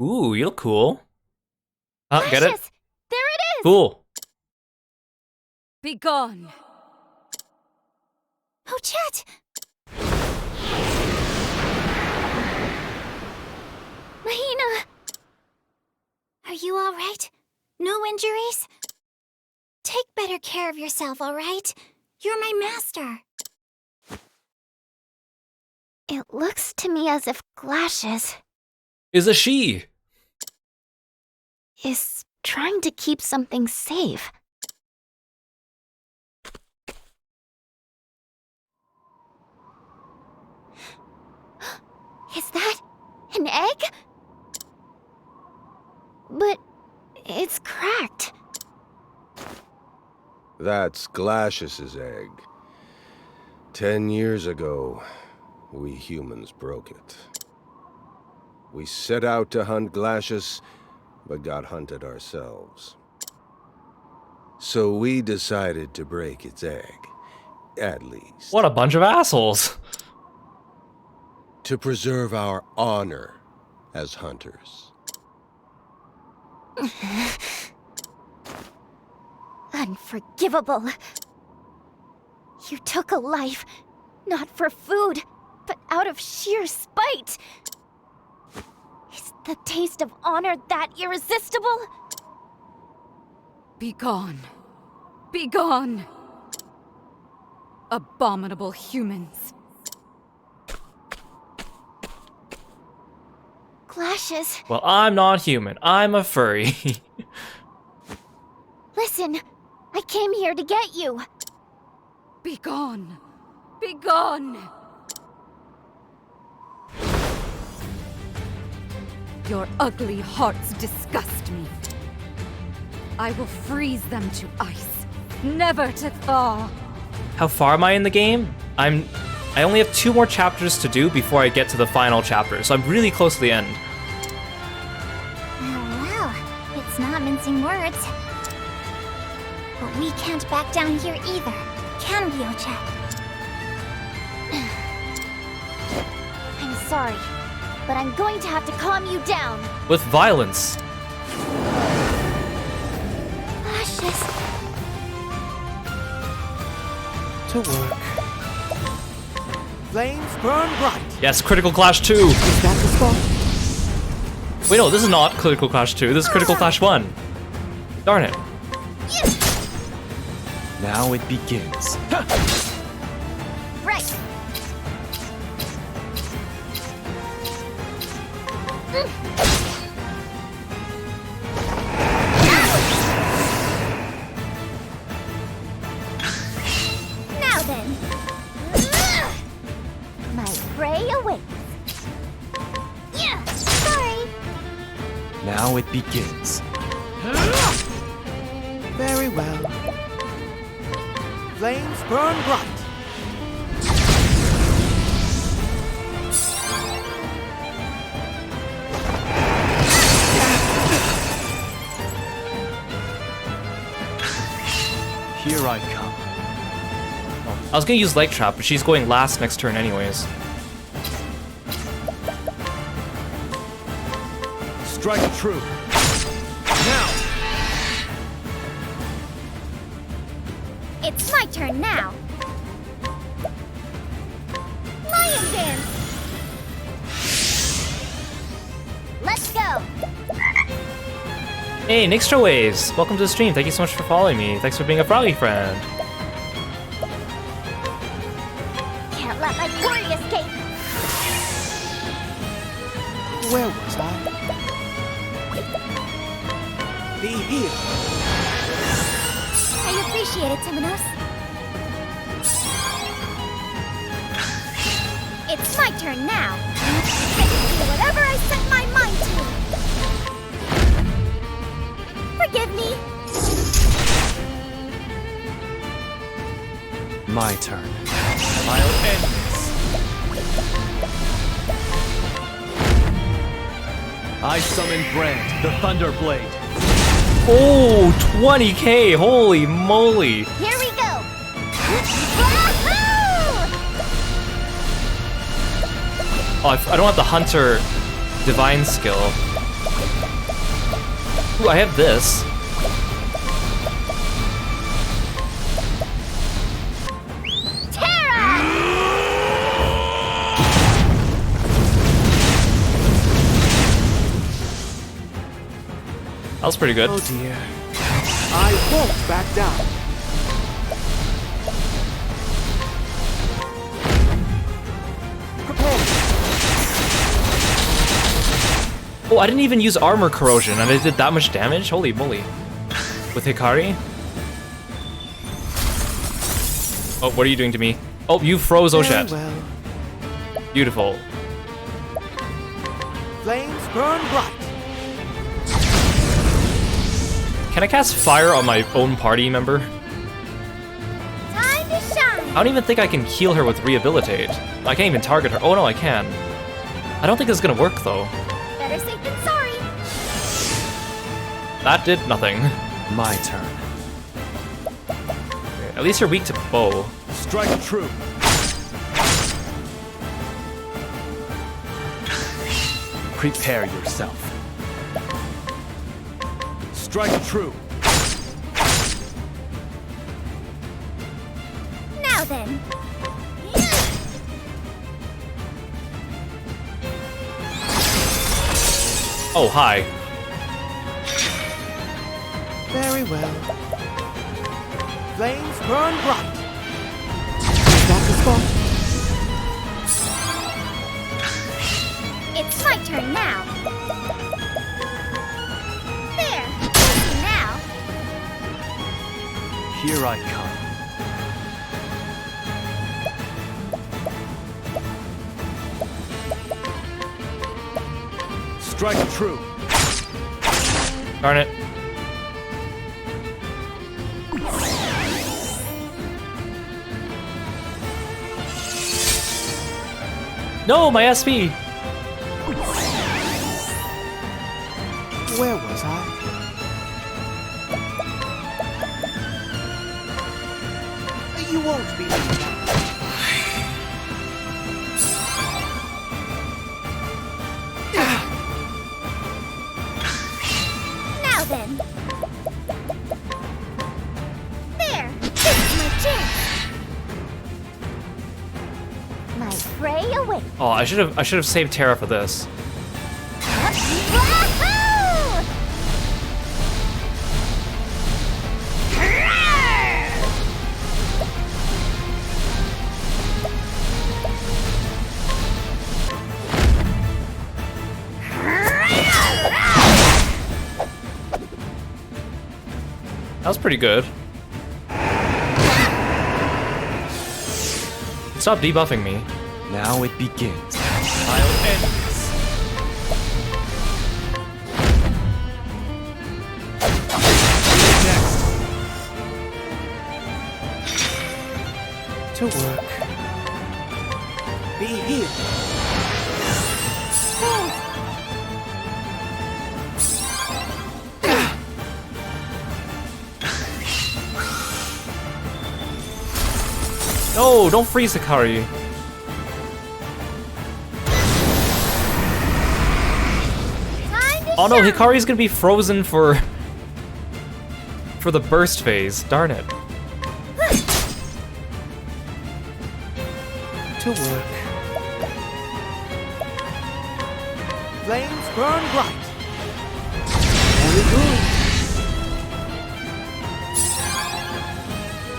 Ooh, you look cool. Get it? Precious! There it is! Cool. Be gone. Oh, Chet! Mahina! Are you alright? No injuries? Take better care of yourself, alright? You're my master. It looks to me as if Glacius Is a she. is trying to keep something safe. Is that an egg? But it's cracked. That's Glacius's egg. 10 years ago, we humans broke it. We set out to hunt Glacius, but got hunted ourselves. So we decided to break its egg, at least. What a bunch of assholes. To preserve our honor as hunters. Unforgivable. You took a life, not for food, but out of sheer spite. Is the taste of honor that irresistible? Be gone. Be gone. Abominable humans. Glacius, Well, I'm not human. I'm a furry. listen. I came here to get you. Be gone. Be gone. Your ugly hearts disgust me. I will freeze them to ice, never to thaw. How far am I in the game? I only have 2 more chapters to do before I get to the final chapter, so I'm really close to the end. Well, it's not mincing words. But we can't back down here either, can we, Ochak? I'm sorry, but I'm going to have to calm you down. With violence. Glacius, To work. Flames burn bright. Yes, Critical Clash 2. Is that the spot? Wait, no, this is not Critical Clash 2. This is Critical Clash 1. Darn it. Now it begins. right. Now it begins. Very well. Flames burn bright. Here I come. I was gonna use Leg Trap, but she's going last next turn anyways. Strike true. Now! It's my turn now. Lion dance. Let's go. Hey, Nixtra Waves! Welcome to the stream. Thank you so much for following me. Thanks for being a froggy friend. Can't let my glory escape. Where was I? Be here. I appreciate it, Temenos. It's my turn now. I can do whatever I set my mind to. Forgive me. My turn. I'll end this. I summon Brand, the Thunder Blade. Oh, 20k! Holy moly! Here we go. Wahoo! Oh, I don't have the Hunter Divine skill. Ooh, I have this. That was pretty good. Oh dear. I won't back down. Prepare. Oh, I didn't even use armor corrosion and it did that much damage? Holy moly. With Hikari? Oh, what are you doing to me? Oh, you froze Oshet. Well. Beautiful. Flames burn bright. Can I cast fire on my own party member? Time to shine. I don't even think I can heal her with rehabilitate. I can't even target her. Oh no, I can. I don't think this is gonna work though. Better safe than sorry. That did nothing. My turn. Okay, at least you're weak to bow. Strike true. Prepare yourself. Strike true. Now then. Oh, hi. Very well. Flames burn bright. Is that the spot? It's my turn now. There. Easy now. Here I come. Strike true. Darn it. No, my SP! Where was I? You won't be. Now then. There. This is my chance. My prey awaits. Oh, I should have saved Terra for this. Wahoo! That was pretty good. Stop debuffing me. Now it begins. I'll end this. To work. Be here. No, don't freeze Hikari. Oh no, Hikari's gonna be frozen for the burst phase. Darn it. To work. Flames burn bright. Very good.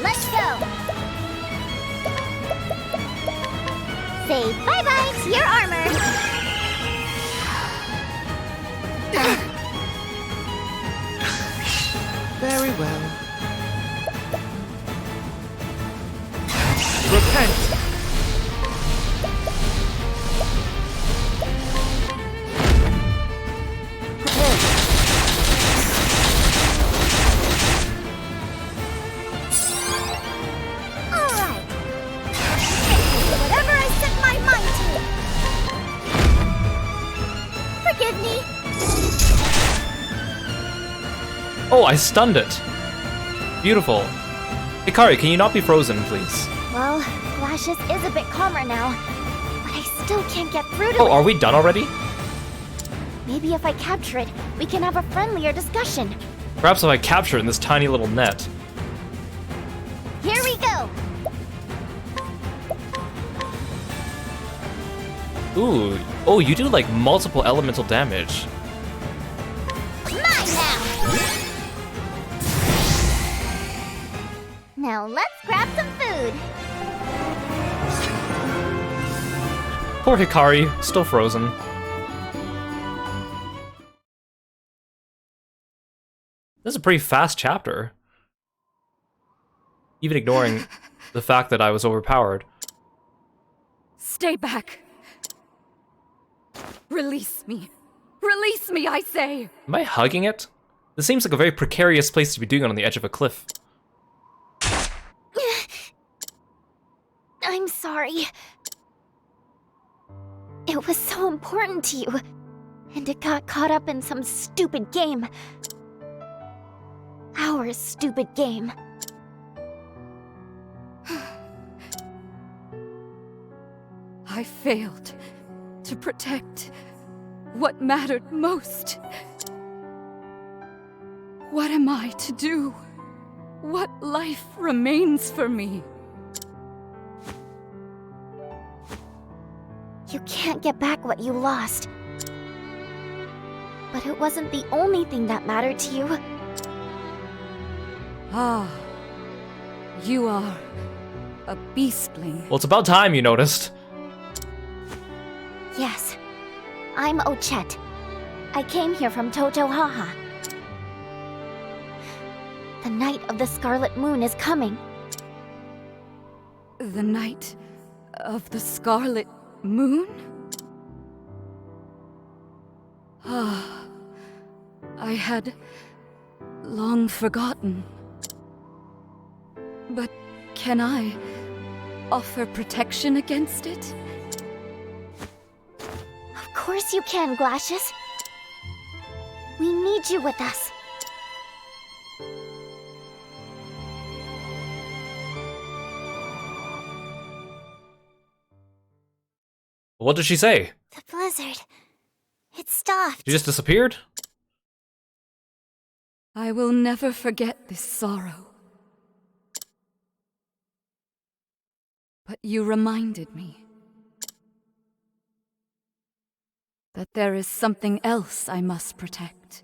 Let's go! Say bye-bye to your armor! Very well. Repent. Alright. Whatever I set my mind to. Forgive me. Oh, I stunned it. Beautiful. Hikari, can you not be frozen, please? Well, Lashes is a bit calmer now, but I still can't get through to Oh, it. are we done already? Maybe if I capture it, we can have a friendlier discussion. Perhaps if I capture it in this tiny little net. Here we go! Ooh. Oh, you do like multiple elemental damage. Mine now! Now let's grab some food. Poor Hikari, still frozen. This is a pretty fast chapter. Even ignoring the fact that I was overpowered. Stay back. Release me. Release me, I say. Am I hugging it? This seems like a very precarious place to be doing it on the edge of a cliff. I'm sorry. It was so important to you, and it got caught up in some stupid game. Our stupid game. I failed to protect what mattered most. What am I to do? What life remains for me? You can't get back what you lost. But it wasn't the only thing that mattered to you. Ah, you are a beastling. Well, it's about time you noticed. Yes, I'm Ochette. I came here from Totohaha. The night of the Scarlet Moon is coming. The night of the Scarlet Moon? Ah, I had long forgotten. But can I offer protection against it? Of course you can, Glacius. We need you with us. What did she say? The blizzard. It stopped. She just disappeared? I will never forget this sorrow. But you reminded me that there is something else I must protect.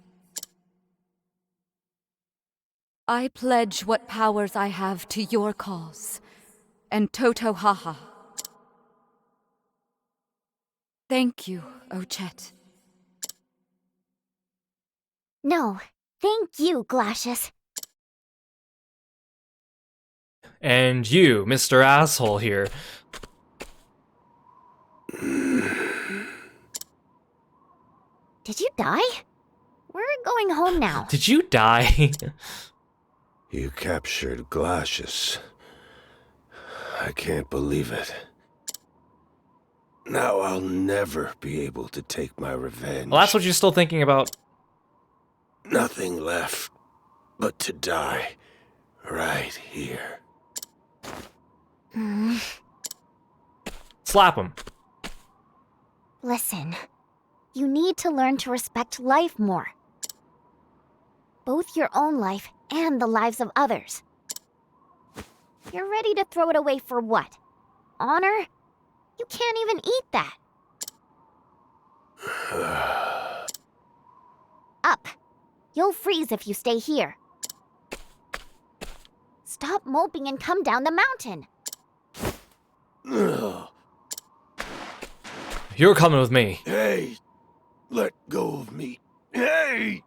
I pledge what powers I have to your cause and Totohaha. Thank you, Ochette. No, thank you, Glacius. And you, Mr. Asshole here. Did you die? We're going home now. Did you die? You captured Glacius. I can't believe it. Now I'll never be able to take my revenge. Well, that's what you're still thinking about. Nothing left but to die right here. Slap him. Listen, you need to learn to respect life more. Both your own life and the lives of others. You're ready to throw it away for what? Honor? You can't even eat that. Up. You'll freeze if you stay here. Stop moping and come down the mountain. You're coming with me. Hey, let go of me. Hey!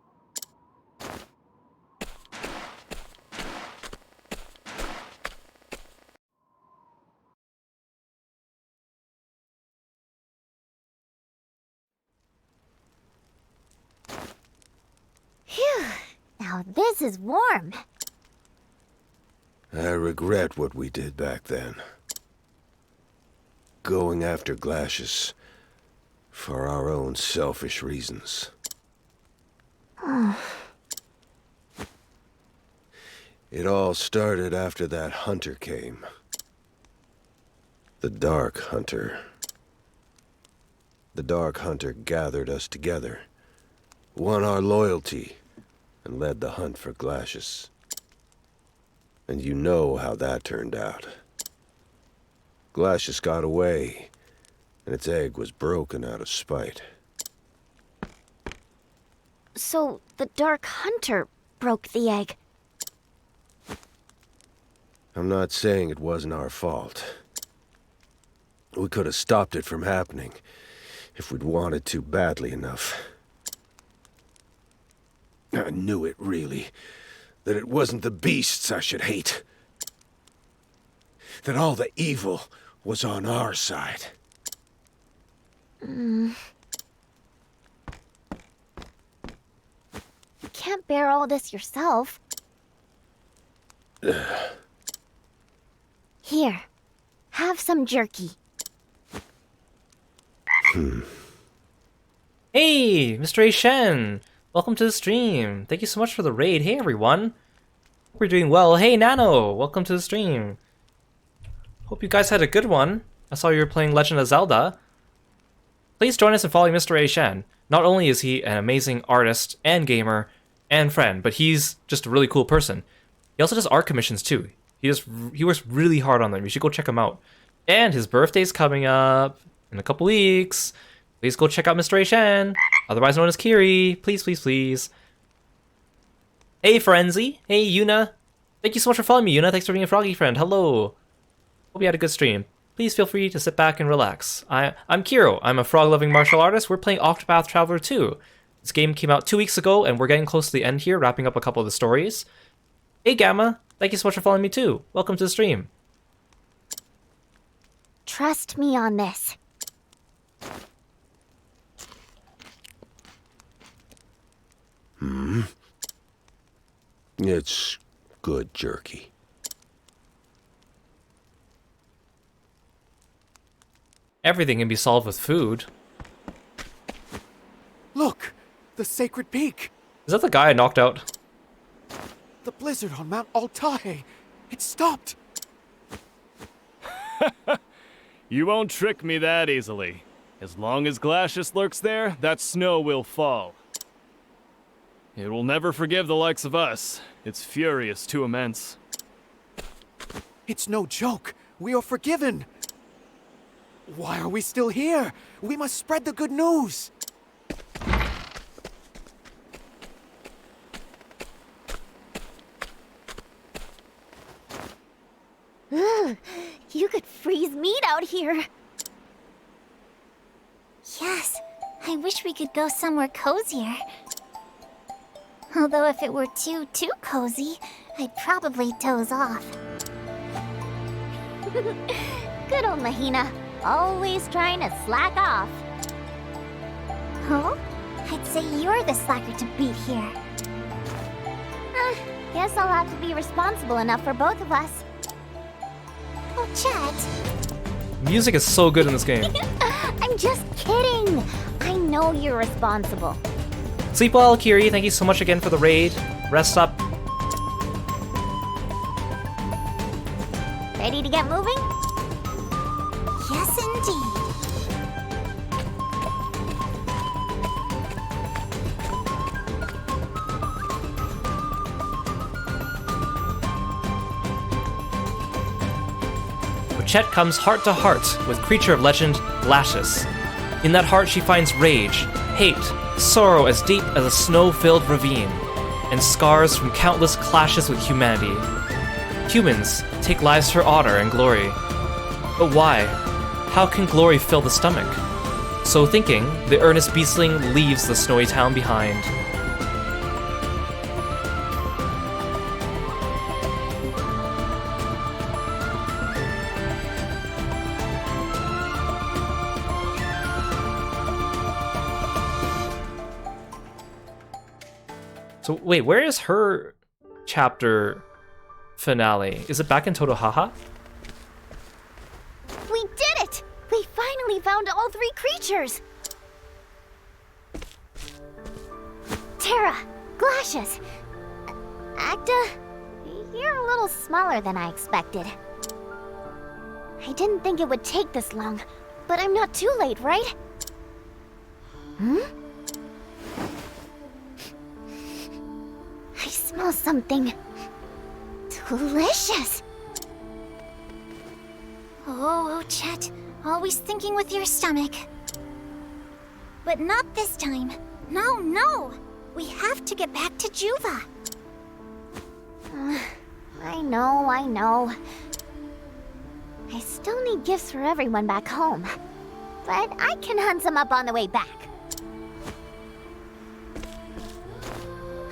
Phew. Now this is warm. I regret what we did back then. Going after Glacius for our own selfish reasons. It all started after that hunter came. The Dark Hunter. The Dark Hunter gathered us together, won our loyalty, and led the hunt for Glacius. And you know how that turned out. Glacius got away, and its egg was broken out of spite. So the Dark Hunter broke the egg. I'm not saying it wasn't our fault. We could have stopped it from happening if we'd wanted to badly enough. I knew it, really. That it wasn't the beasts I should hate. That all the evil was on our side. You can't bear all this yourself. Here, have some jerky. Hey, Mr. A. Shen! Welcome to the stream. Thank you so much for the raid. Hey, everyone. Hope you're doing well. Hey, Nano! Welcome to the stream. Hope you guys had a good one. I saw you were playing Legend of Zelda. Please join us in following Mr. A. Shen. Not only is he an amazing artist and gamer and friend, but he's just a really cool person. He also does art commissions, too. He works really hard on them. You should go check him out. And his birthday's coming up in a couple weeks. Please go check out Mr. A. Shen, otherwise known as Kiri. Please, please, please. Hey, Frenzy. Hey, Yuna. Thank you so much for following me, Yuna. Thanks for being a froggy friend. Hello. Hope you had a good stream. Please feel free to sit back and relax. I'm Kiro. I'm a frog-loving martial artist. We're playing Octopath Traveler 2. This game came out 2 weeks ago, and we're getting close to the end here, wrapping up a couple of the stories. Hey, Gamma. Thank you so much for following me, too. Welcome to the stream. Trust me on this. It's good jerky. Everything can be solved with food. Look! The Sacred Peak! Is that the guy I knocked out? The blizzard on Mount Altair! It stopped! You won't trick me that easily. As long as Glacius lurks there, that snow will fall. It will never forgive the likes of us. Its fury is too immense. It's no joke. We are forgiven. Why are we still here? We must spread the good news. Ugh, you could freeze meat out here. Yes, I wish we could go somewhere cozier. Although if it were too cozy, I'd probably doze off. Good old Mahina, always trying to slack off. Huh? I'd say you're the slacker to beat here. Guess I'll have to be responsible enough for both of us. Oh, Chet. Music is so good in this game. I'm just kidding. I know you're responsible. Sleep well, Kiri. Thank you so much again for the raid. Rest up. Ready to get moving? Yes, indeed. Chet comes heart to heart with creature of legend, Lashes. In that heart she finds rage, hate, sorrow as deep as a snow-filled ravine, and scars from countless clashes with humanity. Humans take lives for honor and glory. But why? How can glory fill the stomach? So thinking, the earnest beastling leaves the snowy town behind. So wait, where is her chapter finale? Is it back in Totohaha? We did it! We finally found all 3 creatures! Terra, Glacius, Acta, you're a little smaller than I expected. I didn't think it would take this long, but I'm not too late, right? Hmm? I smell something delicious. Oh, Chet, always thinking with your stomach. But not this time. No, no! We have to get back to Juva. I know. I still need gifts for everyone back home. But I can hunt some up on the way back.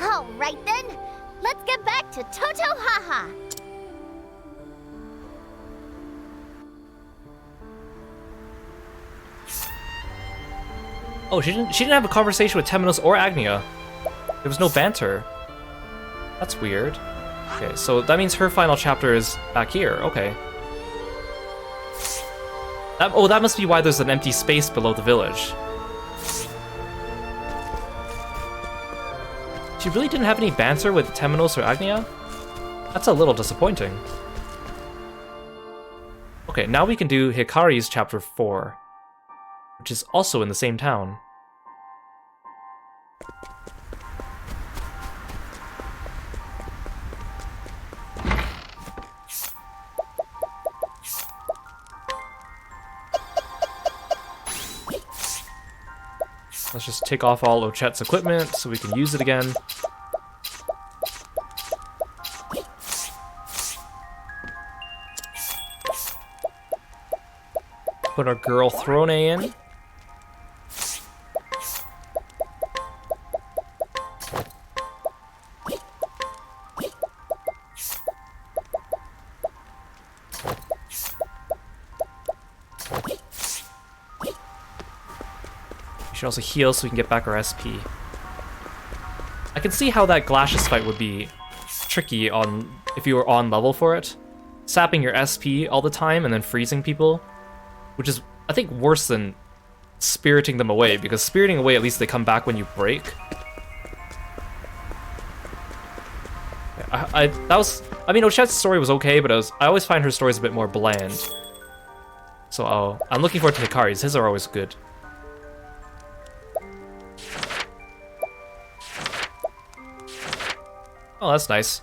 Alright then, let's get back to Totohaha! Oh, she didn't have a conversation with Temenos or Agnia. There was no banter. That's weird. Okay, so that means her final chapter is back here. Okay. That must be why there's an empty space below the village. She really didn't have any banter with Temenos or Agnia? That's a little disappointing. Okay, now we can do Hikari's chapter 4, which is also in the same town. Let's just take off all Ochet's equipment so we can use it again. Put our girl Throne in. We should also heal so we can get back our SP. I can see how that Glacius fight would be tricky if you were on level for it. Sapping your SP all the time and then freezing people. Which is, I think, worse than spiriting them away, because spiriting away, at least they come back when you break. I mean, Ochet's story was okay, but I always find her stories a bit more bland. So I'm looking forward to Hikari's. His are always good. Oh, that's nice.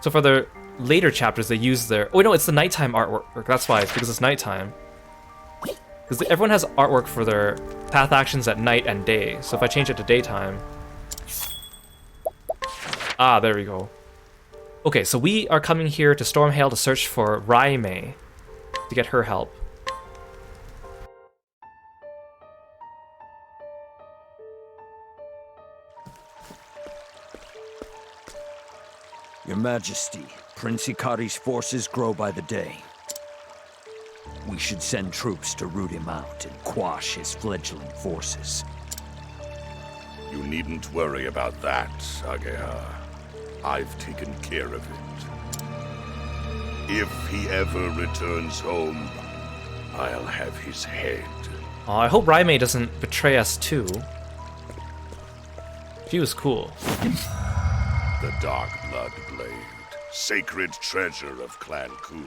So for the later chapters, they use their... Oh, no, it's the nighttime artwork. That's why, it's because it's nighttime. Because everyone has artwork for their path actions at night and day. So if I change it to daytime... Ah, there we go. Okay, so we are coming here to Stormhail to search for Raimei to get her help. Your Majesty, Prince Hikari's forces grow by the day. We should send troops to root him out and quash his fledgling forces. You needn't worry about that, Ageha. I've taken care of it. If he ever returns home, I'll have his head. Oh, I hope Raimei doesn't betray us too. She was cool. The Dark Blood Blade, sacred treasure of Clan Ku.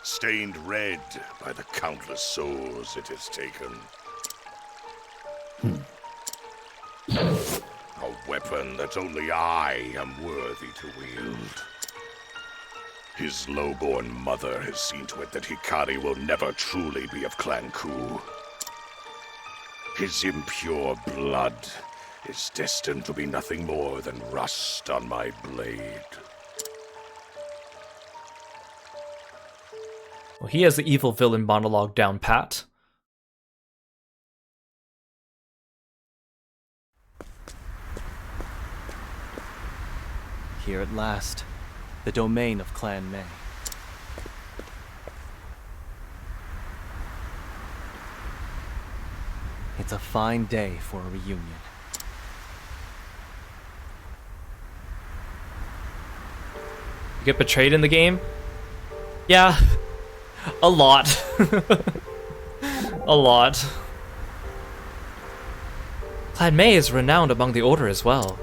Stained red by the countless souls it has taken. A weapon that only I am worthy to wield. His low-born mother has seen to it that Hikari will never truly be of Clan Ku. His impure blood is destined to be nothing more than rust on my blade. Well, he has the evil villain monologue down pat. Here at last, the domain of Clan Mei. It's a fine day for a reunion. You get betrayed in the game? Yeah, a lot. A lot. Clan Mei is renowned among the Order as well.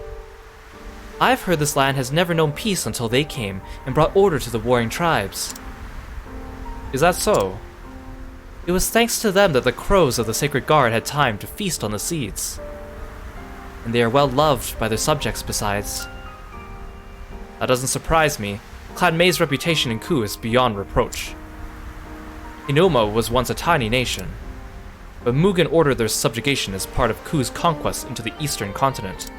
I've heard this land has never known peace until they came and brought order to the warring tribes. Is that so? It was thanks to them that the crows of the Sacred Guard had time to feast on the seeds. And they are well loved by their subjects besides. That doesn't surprise me. Clan Mei's reputation in Ku is beyond reproach. Inoma was once a tiny nation, but Mugen ordered their subjugation as part of Ku's conquest into the eastern continent.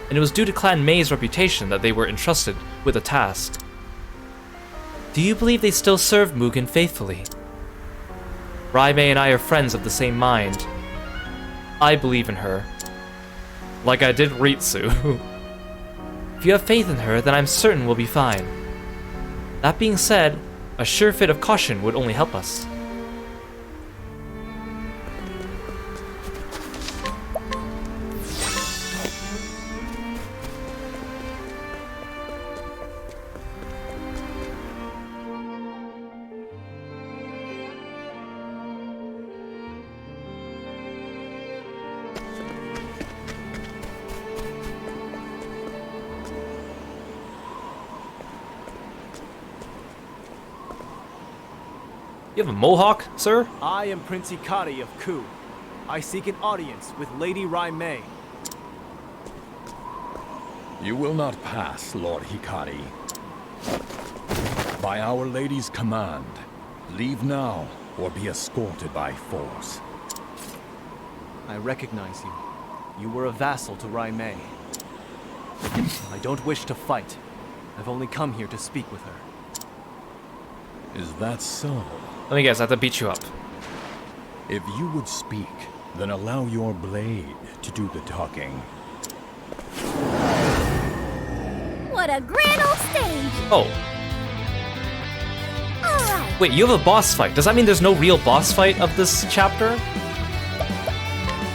And it was due to Clan Mei's reputation that they were entrusted with the task. Do you believe they still serve Mugen faithfully? Raimei and I are friends of the same mind. I believe in her. Like I did Ritsu. If you have faith in her, then I'm certain we'll be fine. That being said, a sure fit of caution would only help us. You have a mohawk, sir? I am Prince Hikari of Ku. I seek an audience with Lady Raimei. You will not pass, Lord Hikari. By Our Lady's command, leave now or be escorted by force. I recognize you. You were a vassal to Raimei. I don't wish to fight. I've only come here to speak with her. Is that so? Let me guess, I have to beat you up. If you would speak, then allow your blade to do the talking. What a grand old stage! Oh. Alright, Wait, you have a boss fight. Does that mean there's no real boss fight of this chapter?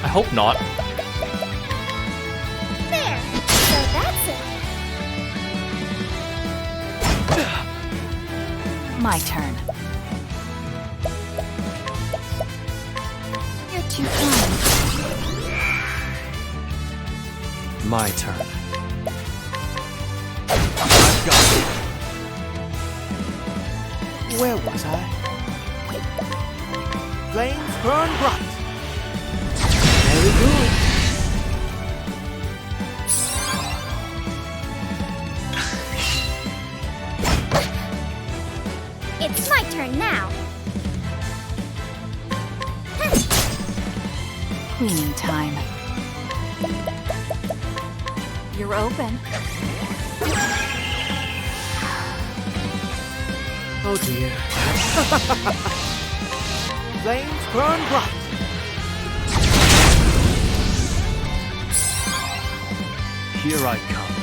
I hope not. there! So that's it. My turn. You're too kind. My turn. I've got it. Where was I? Flames burn bright. Very good. It's my turn now. Cleaning time. You're open. Oh dear. Flames burn bright. Here I come.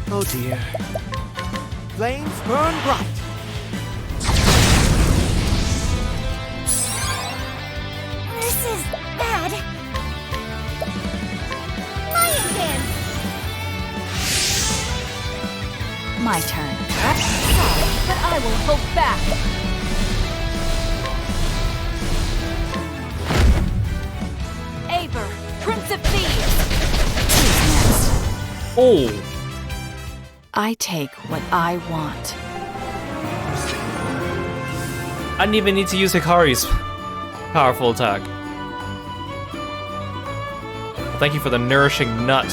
Oh dear. flames burn bright. This is bad. Lion dance! My turn. Sorry, but I will hold back. Aver, Prince of Thieves! Oh! I take what I want. I didn't even need to use Hikari's powerful attack. Well, thank you for the nourishing nut.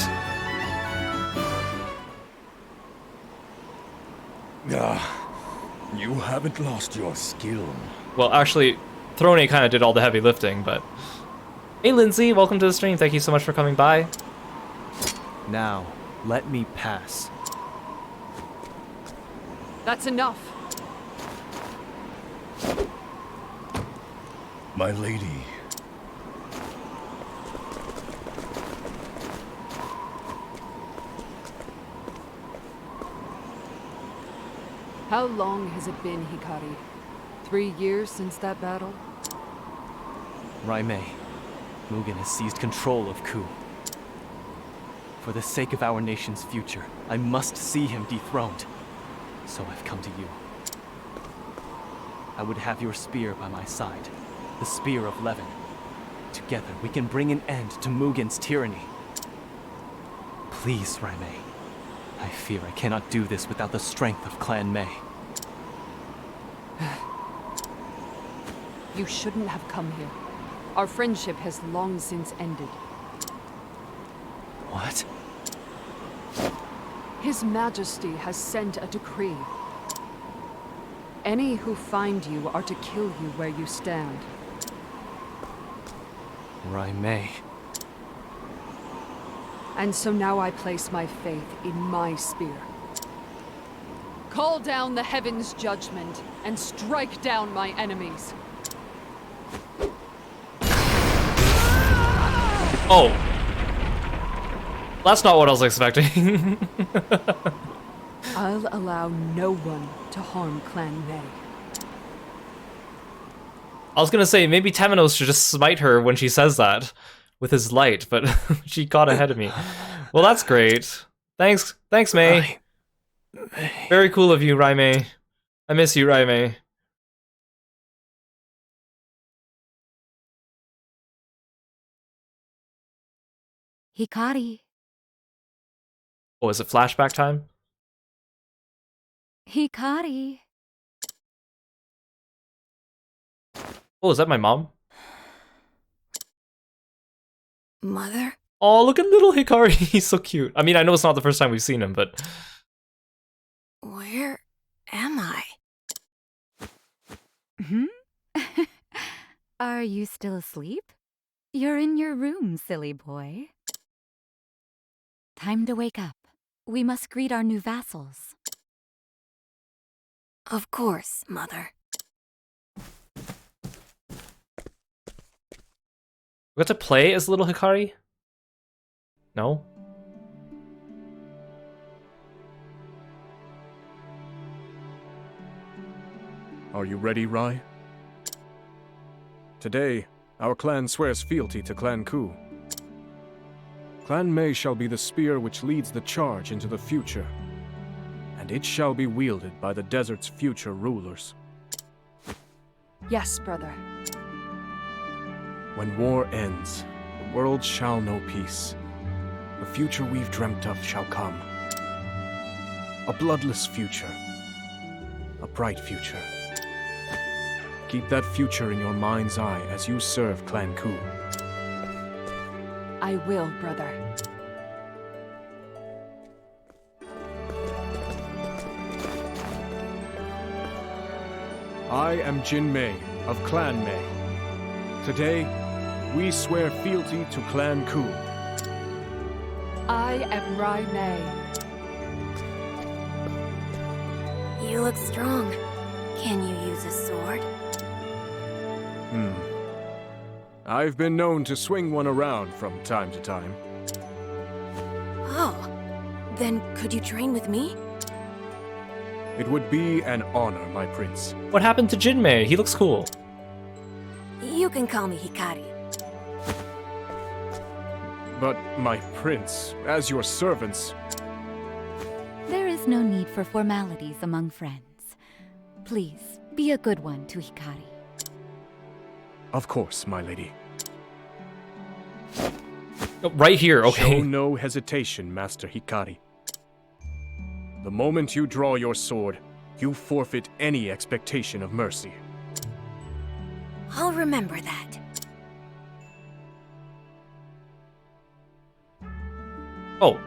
You haven't lost your skill. Well, actually, Throne kind of did all the heavy lifting, but... Hey, Lindsay, welcome to the stream. Thank you so much for coming by. Now, let me pass. That's enough. My lady. How long has it been, Hikari? 3 years since that battle? Raimei, Mugen has seized control of Ku. For the sake of our nation's future, I must see him dethroned. So I've come to you. I would have your spear by my side, the spear of Levin. Together we can bring an end to Mugen's tyranny. Please, Raimei. I fear I cannot do this without the strength of Clan Mei. You shouldn't have come here. Our friendship has long since ended. What? His Majesty has sent a decree. Any who find you are to kill you where you stand. Raimei. And so now I place my faith in my spear. Call down the heaven's judgment and strike down my enemies. Oh. That's not what I was expecting. I'll allow no one to harm Clan Mei. I was gonna say, maybe Temenos should just smite her when she says that with his light, but she got ahead of me. Well, that's great. Thanks, Mei. Very cool of you, Raimei. I miss you, Raimei. Hikari. Oh, is it flashback time? Hikari. Oh, is that my mom? Mother? Oh, look at little Hikari. He's so cute. I mean, I know it's not the first time we've seen him, but... Where am I? Hmm? Are you still asleep? You're in your room, silly boy. Time to wake up. We must greet our new vassals. Of course, Mother. We got to play as little Hikari? No? Are you ready, Rai? Today, our clan swears fealty to Clan Ku. Clan Mei shall be the spear which leads the charge into the future, and it shall be wielded by the desert's future rulers. Yes, brother. When war ends, the world shall know peace. The future we've dreamt of shall come. A bloodless future. A bright future. Keep that future in your mind's eye as you serve Clan Ku. I will, brother. I am Jin Mei of Clan Mei. Today, we swear fealty to Clan Ku. I am Rai Mei. You look strong. Can you use a sword? I've been known to swing one around from time to time. Oh, then could you train with me? It would be an honor, my prince. What happened to Jinmei? He looks cool. You can call me Hikari. But, my prince, as your servants... There is no need for formalities among friends. Please, be a good one to Hikari. Of course, my lady. Oh, right here, okay. Show no hesitation, Master Hikari. The moment you draw your sword, you forfeit any expectation of mercy. I'll remember that. Oh.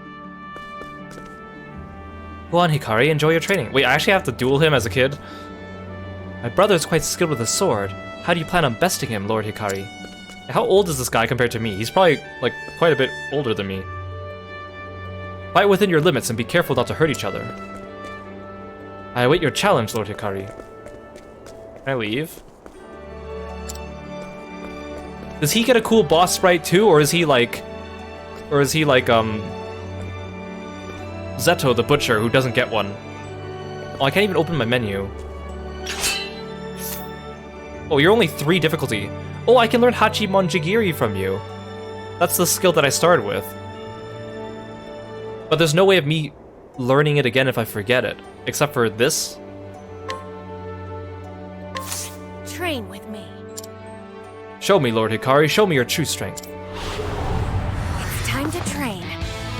Go on, Hikari, enjoy your training. Wait, I actually have to duel him as a kid? My brother is quite skilled with a sword. How do you plan on besting him, Lord Hikari? How old is this guy compared to me? He's probably, like, quite a bit older than me. Fight within your limits and be careful not to hurt each other. I await your challenge, Lord Hikari. Can I leave? Does he get a cool boss sprite too, or is he like... Zeto the Butcher, who doesn't get one? Oh, I can't even open my menu. Oh, you're only 3 difficulty. Oh, I can learn Hachi Monjigiri from you. That's the skill that I started with. But there's no way of me learning it again if I forget it. Except for this. Train with me. Show me, Lord Hikari. Show me your true strength. It's time to train.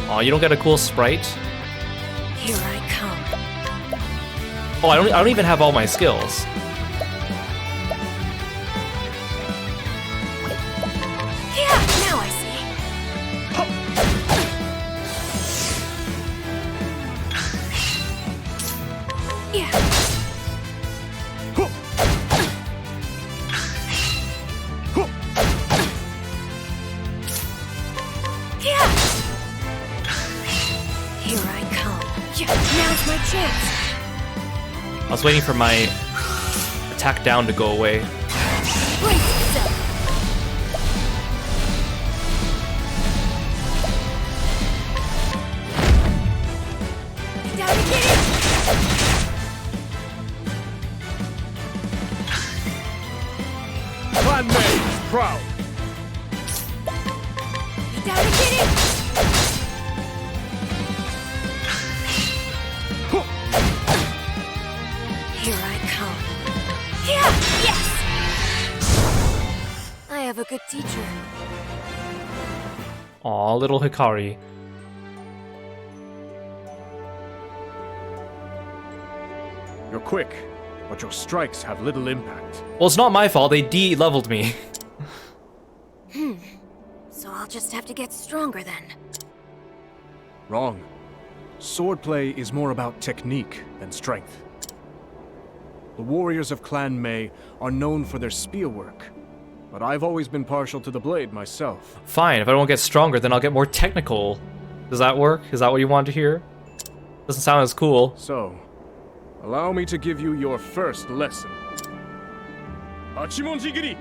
Aw, you don't get a cool sprite? Here I come. Oh, I don't even have all my skills. Yeah, now I see. Yeah. Yeah. Here I come. Yeah, now's my chance. I was waiting for my attack down to go away. Brace yourself. Gotta get it. Clan May is proud. You gotta get it. Here I come. Yeah, yes. I have a good teacher. Aw, little Hikari. You're quick, but your strikes have little impact. Well, it's not my fault. They de-leveled me. So I'll just have to get stronger then. Wrong. Swordplay is more about technique than strength. The warriors of Clan May are known for their spearwork, but I've always been partial to the blade myself. Fine, if I don't get stronger, then I'll get more technical. Does that work? Is that what you want to hear? Doesn't sound as cool. So, allow me to give you your first lesson. Hachimonjigiri!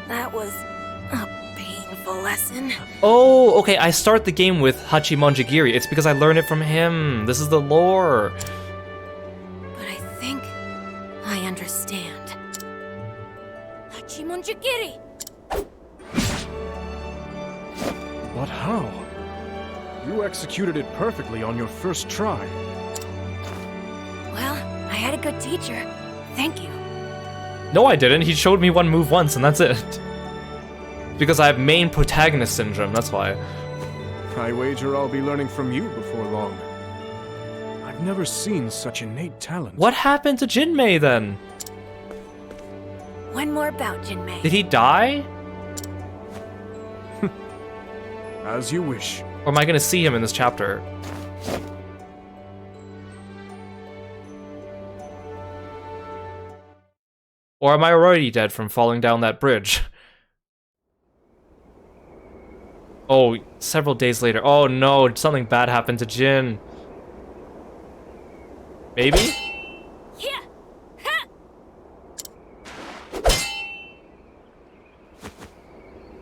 That was a painful lesson. Oh, okay, I start the game with Hachi Monjigiri. It's because I learned it from him. This is the lore. But I think I understand. Hachimonjigiri! But how? You executed it perfectly on your first try. Well, I had a good teacher. Thank you. No, I didn't. He showed me one move once, and that's it. Because I have main protagonist syndrome, that's why. I wager I'll be learning from you before long. I've never seen such innate talent. What happened to Jinmei, then? One more bout, Jinmei. Did he die? As you wish. Or am I gonna see him in this chapter? Or am I already dead from falling down that bridge? Oh, several days later. Oh no, something bad happened to Jin. Maybe? Yeah.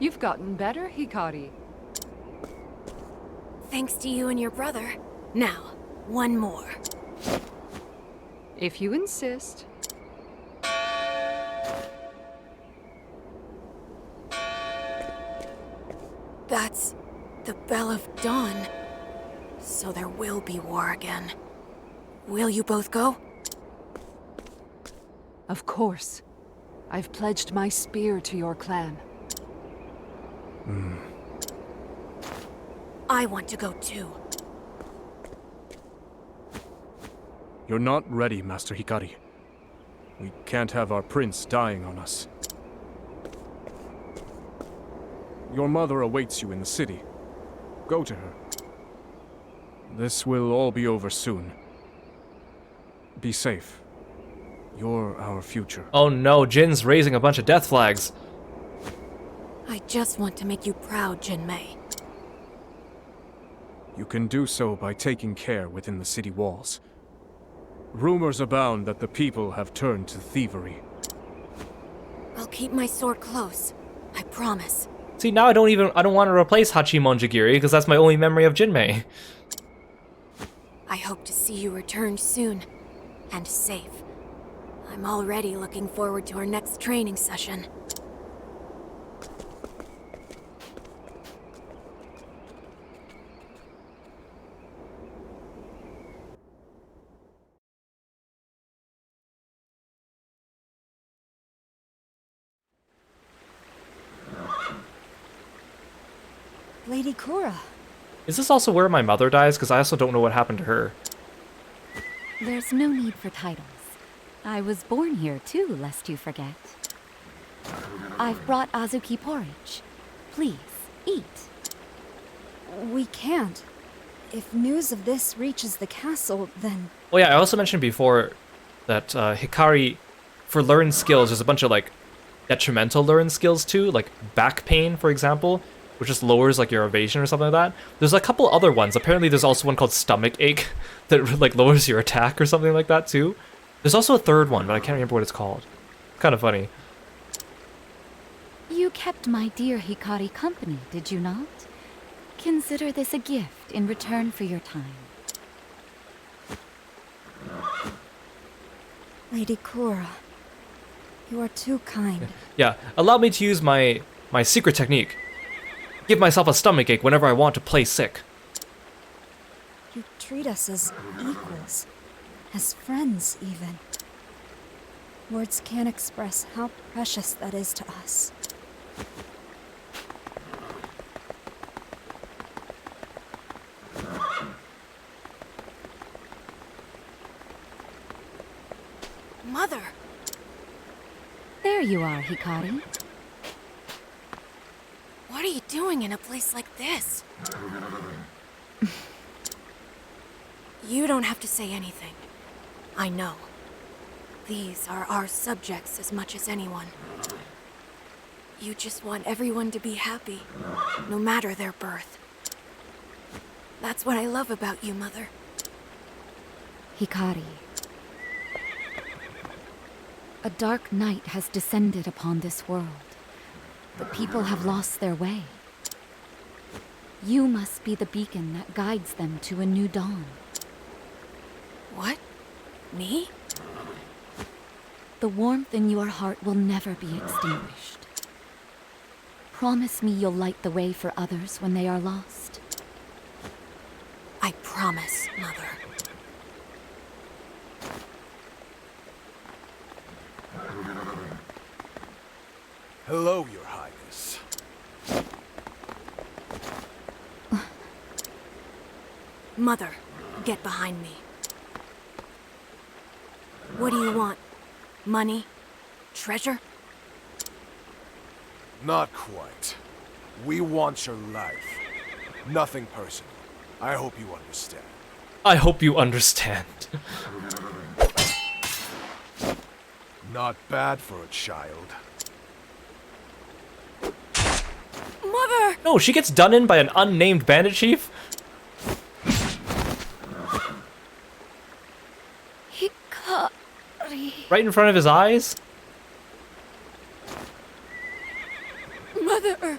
You've gotten better, Hikari. Thanks to you and your brother. Now, one more. If you insist. That's the Bell of Dawn. So there will be war again. Will you both go? Of course. I've pledged my spear to your clan. I want to go too. You're not ready, Master Hikari. We can't have our prince dying on us. Your mother awaits you in the city. Go to her. This will all be over soon. Be safe. You're our future. Oh no, Jin's raising a bunch of death flags. I just want to make you proud, Jinmei. You can do so by taking care within the city walls. Rumors abound that the people have turned to thievery. I'll keep my sword close. I promise. See, now I don't want to replace Hachimon Jigiri because that's my only memory of Jinmei. I hope to see you returned soon. And safe. I'm already looking forward to our next training session. Lady Kura. Is this also where my mother dies? Because I also don't know what happened to her. There's no need for titles. I was born here too, lest you forget. I've brought Azuki porridge. Please, eat. We can't. If news of this reaches the castle, then... Oh yeah, I also mentioned before that Hikari, for learned skills, there's a bunch of like detrimental learned skills too, like back pain, for example, which just lowers like your evasion or something like that. There's a couple other ones. Apparently there's also one called stomach ache that like lowers your attack or something like that too. There's also a third one, but I can't remember what it's called. Kind of funny. You kept my dear Hikari company, did you not? Consider this a gift in return for your time. Lady Kura, you are too kind. Yeah, allow me to use my secret technique. Give myself a stomach ache whenever I want to play sick. You treat us as equals. As friends, even. Words can't express how precious that is to us. Mother! There you are, Hikari. What are you doing in a place like this? You don't have to say anything. I know. These are our subjects as much as anyone. You just want everyone to be happy, no matter their birth. That's what I love about you, Mother. Hikari. A dark night has descended upon this world. The people have lost their way. You must be the beacon that guides them to a new dawn. What? Me? The warmth in your heart will never be extinguished. Promise me you'll light the way for others when they are lost. I promise, Mother. Hello, Your Highness. Mother, get behind me. What do you want? Money? Treasure? Not quite. We want your life. Nothing personal. I hope you understand. I hope you understand. Not bad for a child. Mother! No, she gets done in by an unnamed bandit chief? Hikari. Right in front of his eyes? Mother!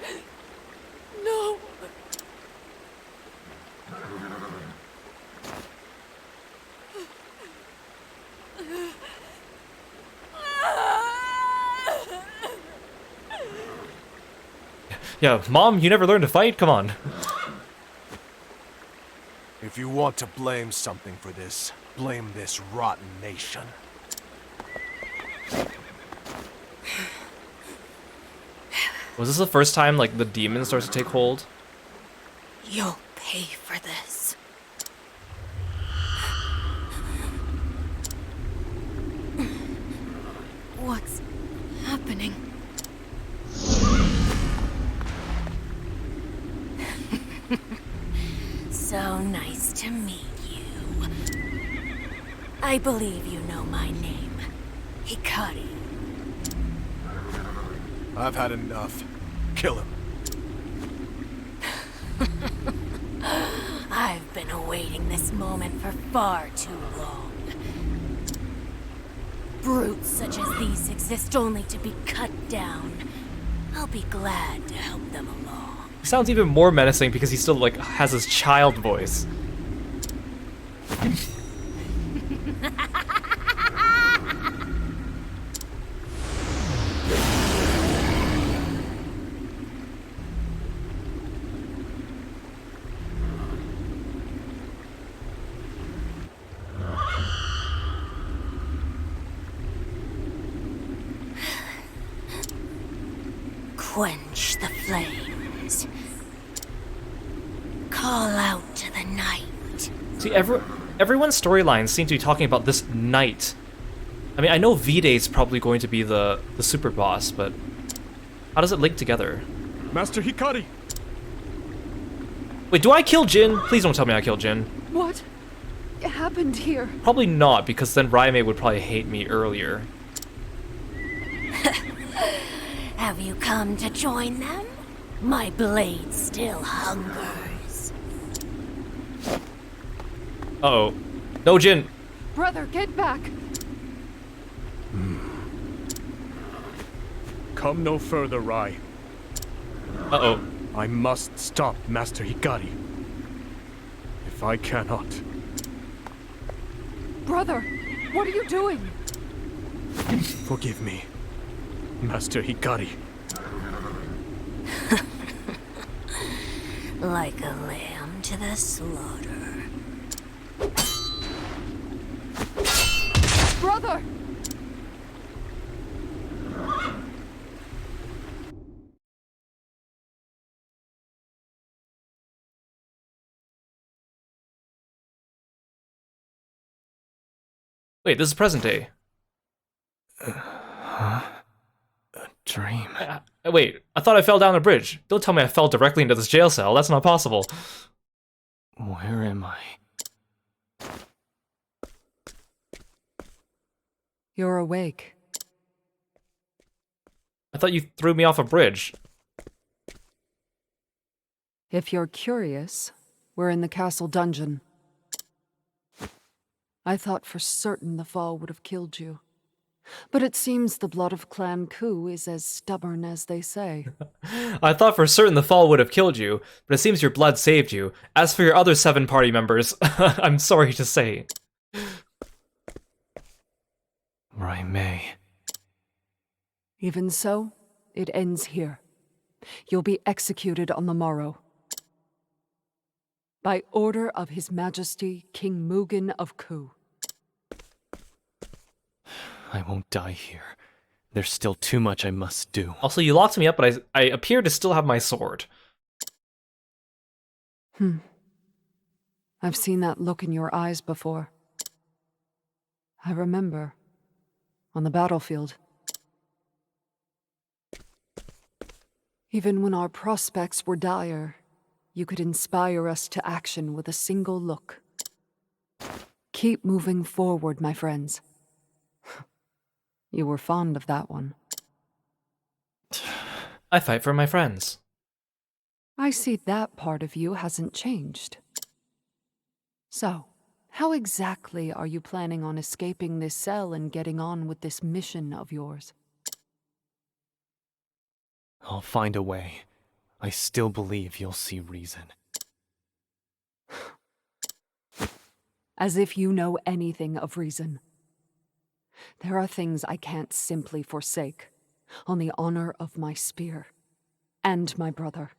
No! Yeah, Mom, you never learned to fight? Come on. If you want to blame something for this, blame this rotten nation. Was this the first time, like, the demon starts to take hold? You'll pay for this. What's happening? So nice to meet you. I believe you know my name. Hikari. I've had enough. Kill him. I've been awaiting this moment for far too long. Brutes such as these exist only to be cut down. I'll be glad to help them along. He sounds even more menacing because he still, like, has his child voice. Quench the flames. Call out to the night. See, everyone's storylines seem to be talking about this night. I mean, I know V-Day's probably going to be the super boss, but how does it link together? Master Hikari! Wait, do I kill Jin? Please don't tell me I killed Jin. What happened here? Probably not, because then Raime would probably hate me earlier. Have you come to join them? My blade still hungers. Uh-oh. No, Jin! Brother, get back! Come no further, Rai. Uh-oh. I must stop Master Hikari. If I cannot... Brother, what are you doing? Forgive me, Master Hikari. Like a lamb to the slaughter. Brother! Wait, this is present day. Huh? A dream. Wait, I thought I fell down a bridge. Don't tell me I fell directly into this jail cell. That's not possible. Where am I? You're awake. I thought you threw me off a bridge. If you're curious, we're in the castle dungeon. I thought for certain the fall would have killed you. But it seems the blood of Clan Ku is as stubborn as they say. I thought for certain the fall would have killed you, but it seems your blood saved you. As for your other 7 party members, I'm sorry to say. Raime. Even so, it ends here. You'll be executed on the morrow. By order of His Majesty, King Mugen of Ku. I won't die here. There's still too much I must do. Also, you locked me up, but I appear to still have my sword. I've seen that look in your eyes before. I remember. On the battlefield. Even when our prospects were dire, you could inspire us to action with a single look. Keep moving forward, my friends. You were fond of that one. I fight for my friends. I see that part of you hasn't changed. So, how exactly are you planning on escaping this cell and getting on with this mission of yours? I'll find a way. I still believe you'll see reason. As if you know anything of reason. There are things I can't simply forsake, on the honor of my spear. and my brother.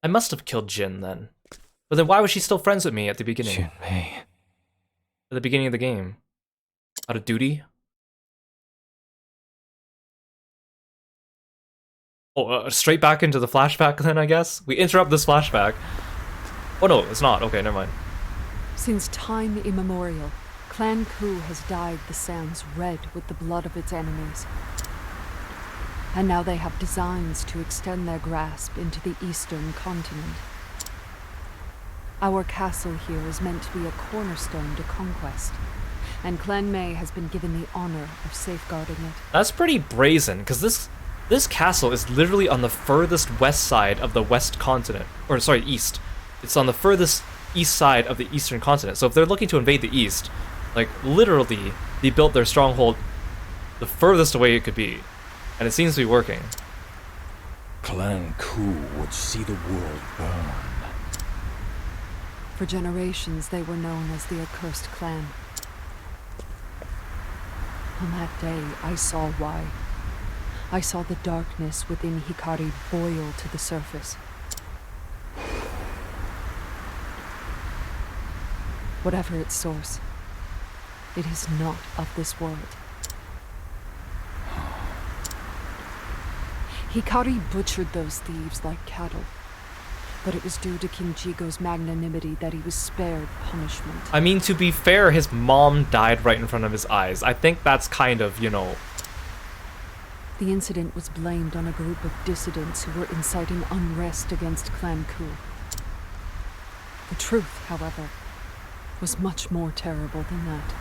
I must have killed Jin then. But then why was she still friends with me at the beginning? Jinmei. At the beginning of the game? Out of duty? Oh, straight back into the flashback then, I guess? We interrupt this flashback. Oh no, it's not. Okay, never mind. Since time immemorial, Clan Ku has dyed the sands red with the blood of its enemies. And now they have designs to extend their grasp into the eastern continent. Our castle here is meant to be a cornerstone to conquest, and Clan Mei has been given the honor of safeguarding it. That's pretty brazen, because this castle is literally on the furthest west side of the west continent. Or, sorry, east. It's on the furthest east side of the eastern continent. So if they're looking to invade the east, like, literally, they built their stronghold the furthest away it could be. And it seems to be working. Clan Ku would see the world burn. For generations, they were known as the Accursed Clan. On that day, I saw why. I saw the darkness within Hikari boil to the surface. Whatever its source, it is not of this world. Hikari butchered those thieves like cattle, but it was due to King Jigo's magnanimity that he was spared punishment. I mean, to be fair, his mom died right in front of his eyes. I think that's kind of, you know... The incident was blamed on a group of dissidents who were inciting unrest against Clan Ku. The truth, however, was much more terrible than that.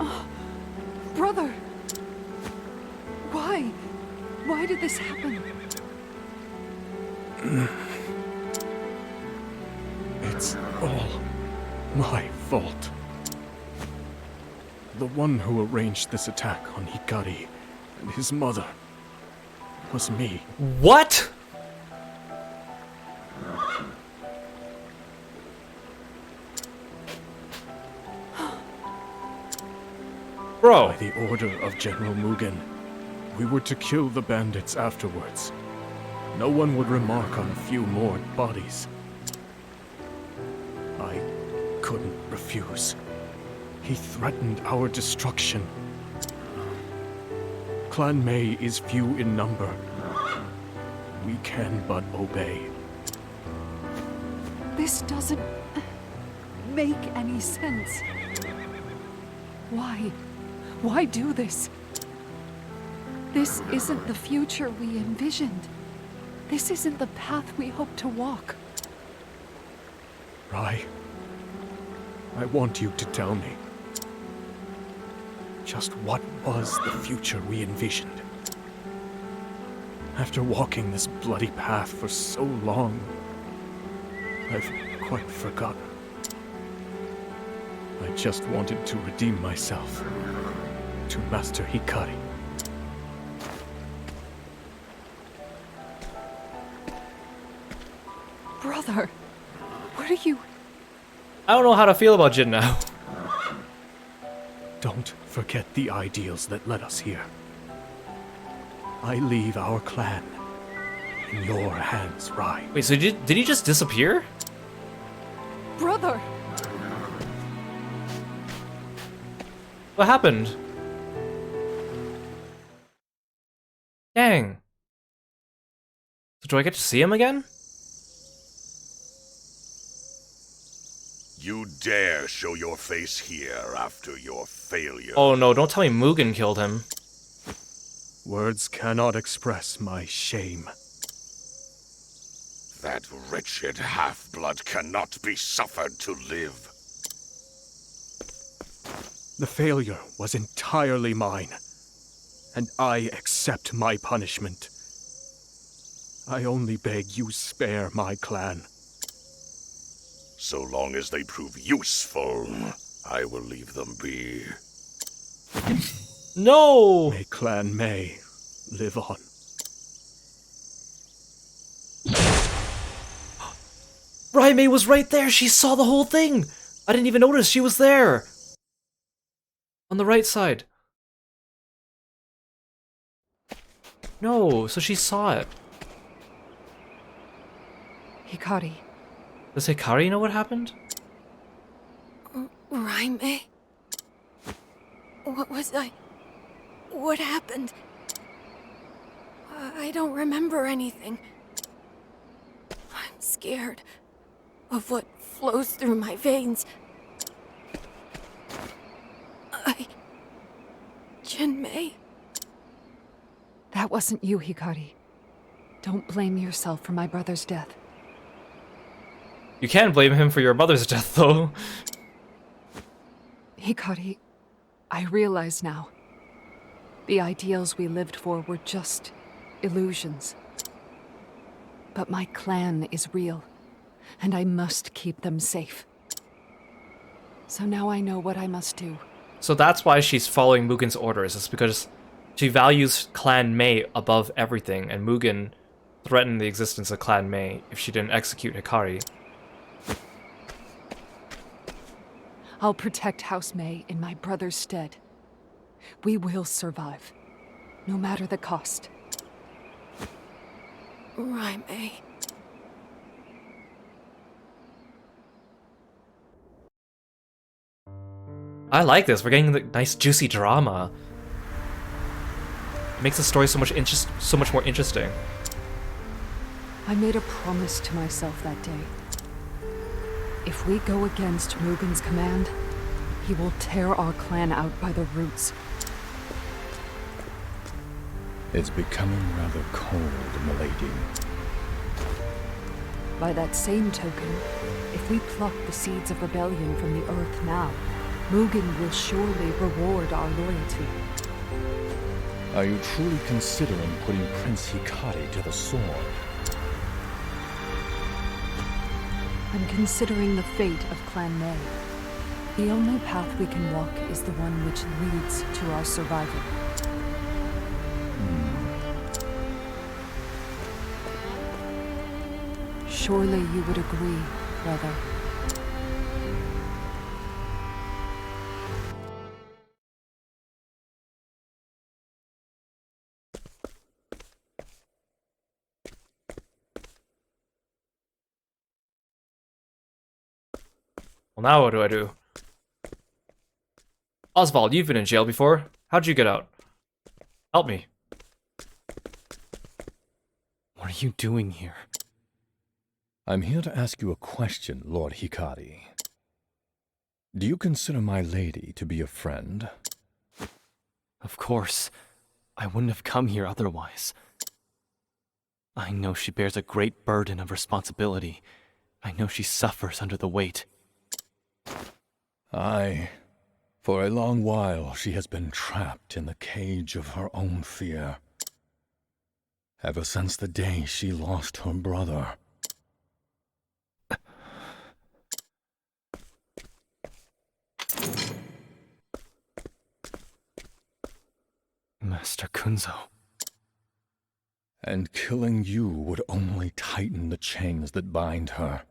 Oh, brother! Why? Why did this happen? It's all my fault. The one who arranged this attack on Hikari and his mother was me. What?! Bro! By the order of General Mugen, we were to kill the bandits afterwards. No one would remark on a few more bodies. I couldn't refuse. He threatened our destruction. Clan Mei is few in number. We can but obey. This doesn't make any sense. Why? Why do this? This isn't the future we envisioned. This isn't the path we hoped to walk. Rai, I want you to tell me. Just what was the future we envisioned? After walking this bloody path for so long, I've quite forgotten. I just wanted to redeem myself to Master Hikari. Brother, what are you... I don't know how to feel about Jin now. Don't forget the ideals that led us here. I leave our clan in your hands, Rai. Wait, so did he just disappear? Brother! What happened? Dang. So do I get to see him again? You dare show your face here after your failure. Oh no, don't tell me Mugen killed him. Words cannot express my shame. That wretched half-blood cannot be suffered to live. The failure was entirely mine, and I accept my punishment. I only beg you spare my clan. So long as they prove useful, I will leave them be. No! May Clan Mei live on. Raimei was right there! She saw the whole thing! I didn't even notice she was there! On the right side. No, so she saw it. Hikari. Does Hikari know what happened? Raimei? What happened? I don't remember anything. I'm scared of what flows through my veins. Jinmei? That wasn't you, Hikari. Don't blame yourself for my brother's death. You can blame him for your mother's death, though. Hikari, I realize now. The ideals we lived for were just illusions. But my clan is real, and I must keep them safe. So now I know what I must do. So that's why she's following Mugen's orders, is because she values Clan Mei above everything, and Mugen threatened the existence of Clan Mei if she didn't execute Hikari. I'll protect House Mei in my brother's stead. We will survive, no matter the cost. Raimei. I like this. We're getting the nice juicy drama. It makes the story so much more interesting. I made a promise to myself that day. If we go against Mugen's command, he will tear our clan out by the roots. It's becoming rather cold, milady. By that same token, if we pluck the seeds of rebellion from the earth now, Mugen will surely reward our loyalty. Are you truly considering putting Prince Hikari to the sword? I'm considering the fate of Clan Mei. The only path we can walk is the one which leads to our survival. Surely you would agree, brother. Well, now what do I do? Oswald, you've been in jail before. How'd you get out? Help me. What are you doing here? I'm here to ask you a question, Lord Hikari. Do you consider my lady to be a friend? Of course. I wouldn't have come here otherwise. I know she bears a great burden of responsibility. I know she suffers under the weight. Aye. For a long while, she has been trapped in the cage of her own fear. Ever since the day she lost her brother. Master Kunzo. And killing you would only tighten the chains that bind her.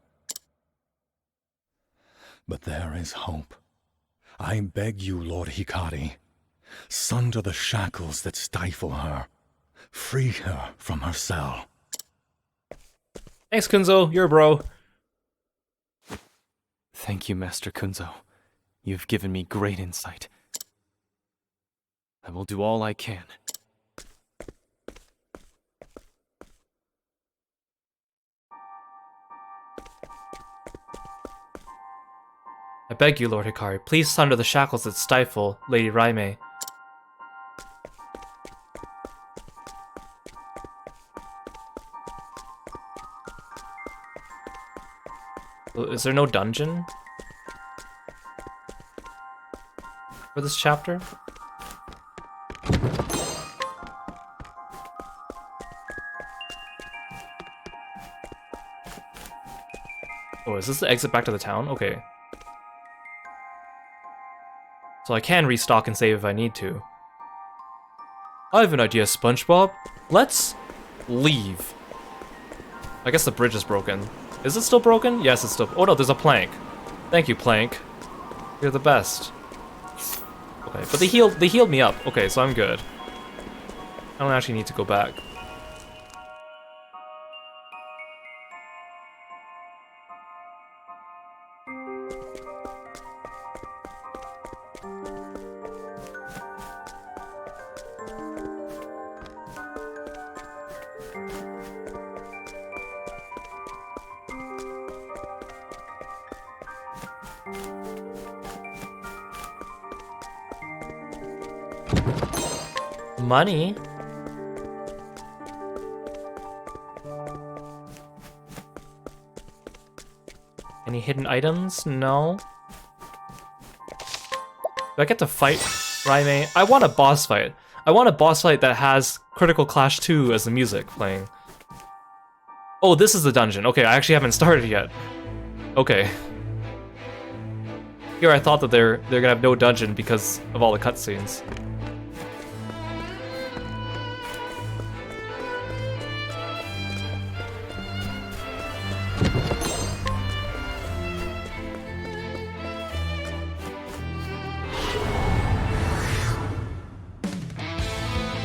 But there is hope. I beg you, Lord Hikari, sunder the shackles that stifle her. Free her from her cell. Thanks, Kunzo. You're a bro. Thank you, Master Kunzo. You've given me great insight. I will do all I can. I beg you, Lord Hikari, please sunder the shackles that stifle Lady Raimei. Is there no dungeon for this chapter? Oh, is this the exit back to the town? Okay. So I can restock and save if I need to. I have an idea, SpongeBob. Let's leave. I guess the bridge is broken. Is it still broken? Yes, it's still... Oh no, there's a plank. Thank you, plank. You're the best. Okay, but they healed me up. Okay, so I'm good. I don't actually need to go back. Money? Any hidden items? No. Do I get to fight Raime? I want a boss fight. I want a boss fight that has Critical Clash 2 as the music playing. Oh, this is the dungeon. Okay, I actually haven't started yet. Okay. Here I thought that they're gonna have no dungeon because of all the cutscenes.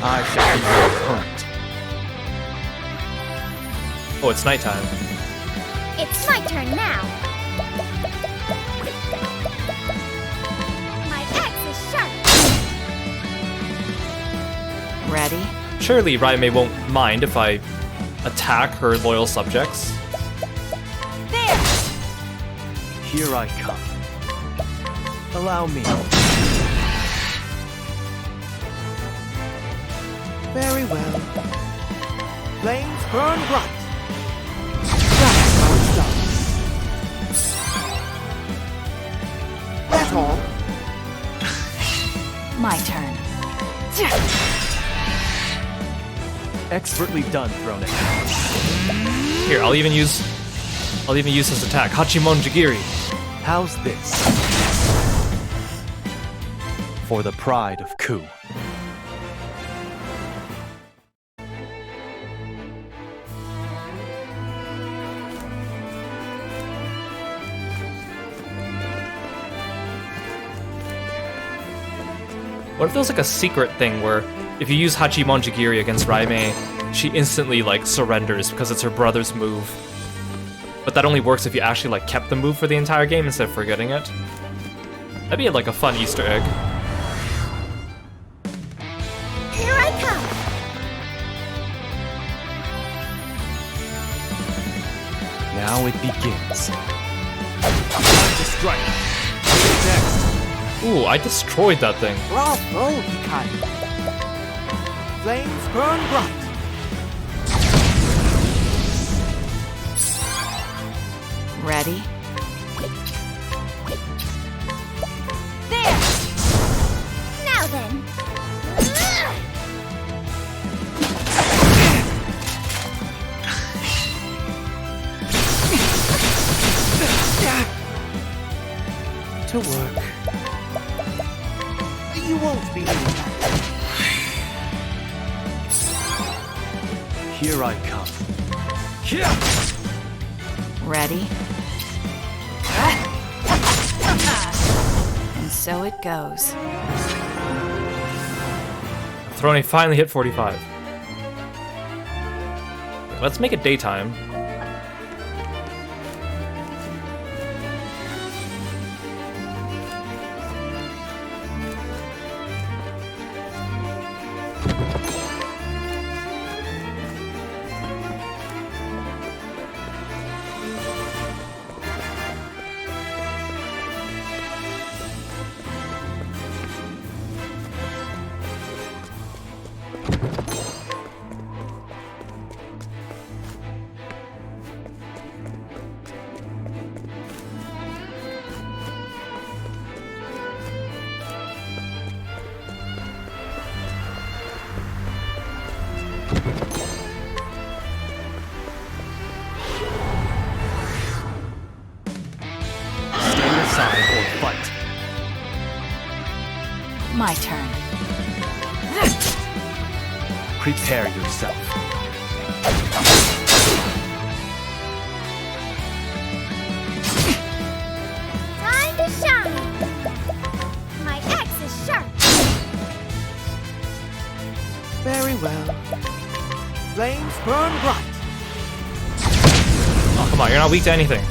I shall be your hunt. Oh, it's nighttime. It's my turn now. My axe is sharp. Ready? Surely Raime won't mind if I attack her loyal subjects. There! Here I come. Allow me. Very well. Flames burn bright. That's how it's done. That's all. My turn. Expertly done, Throne. Here, I'll even use his attack, Hachimon Jigiri. How's this? For the pride of Ku. What if there was like a secret thing where if you use Hachimon Jigiri against Raime, she instantly like surrenders because it's her brother's move. But that only works if you actually like kept the move for the entire game instead of forgetting it. That'd be like a fun Easter egg. Here I come. Now it begins. Time to strike. Who's next? Ooh, I destroyed that thing. Bravo, Hikari. Flames burn bright. Ready? There. Now then. To work. You won't be needing that. Here I come. Ready? And so it goes. Throne finally hit 45. Let's make it daytime. My turn. Prepare yourself. well. Flames burn bright. Oh, come on, you're not weak to anything.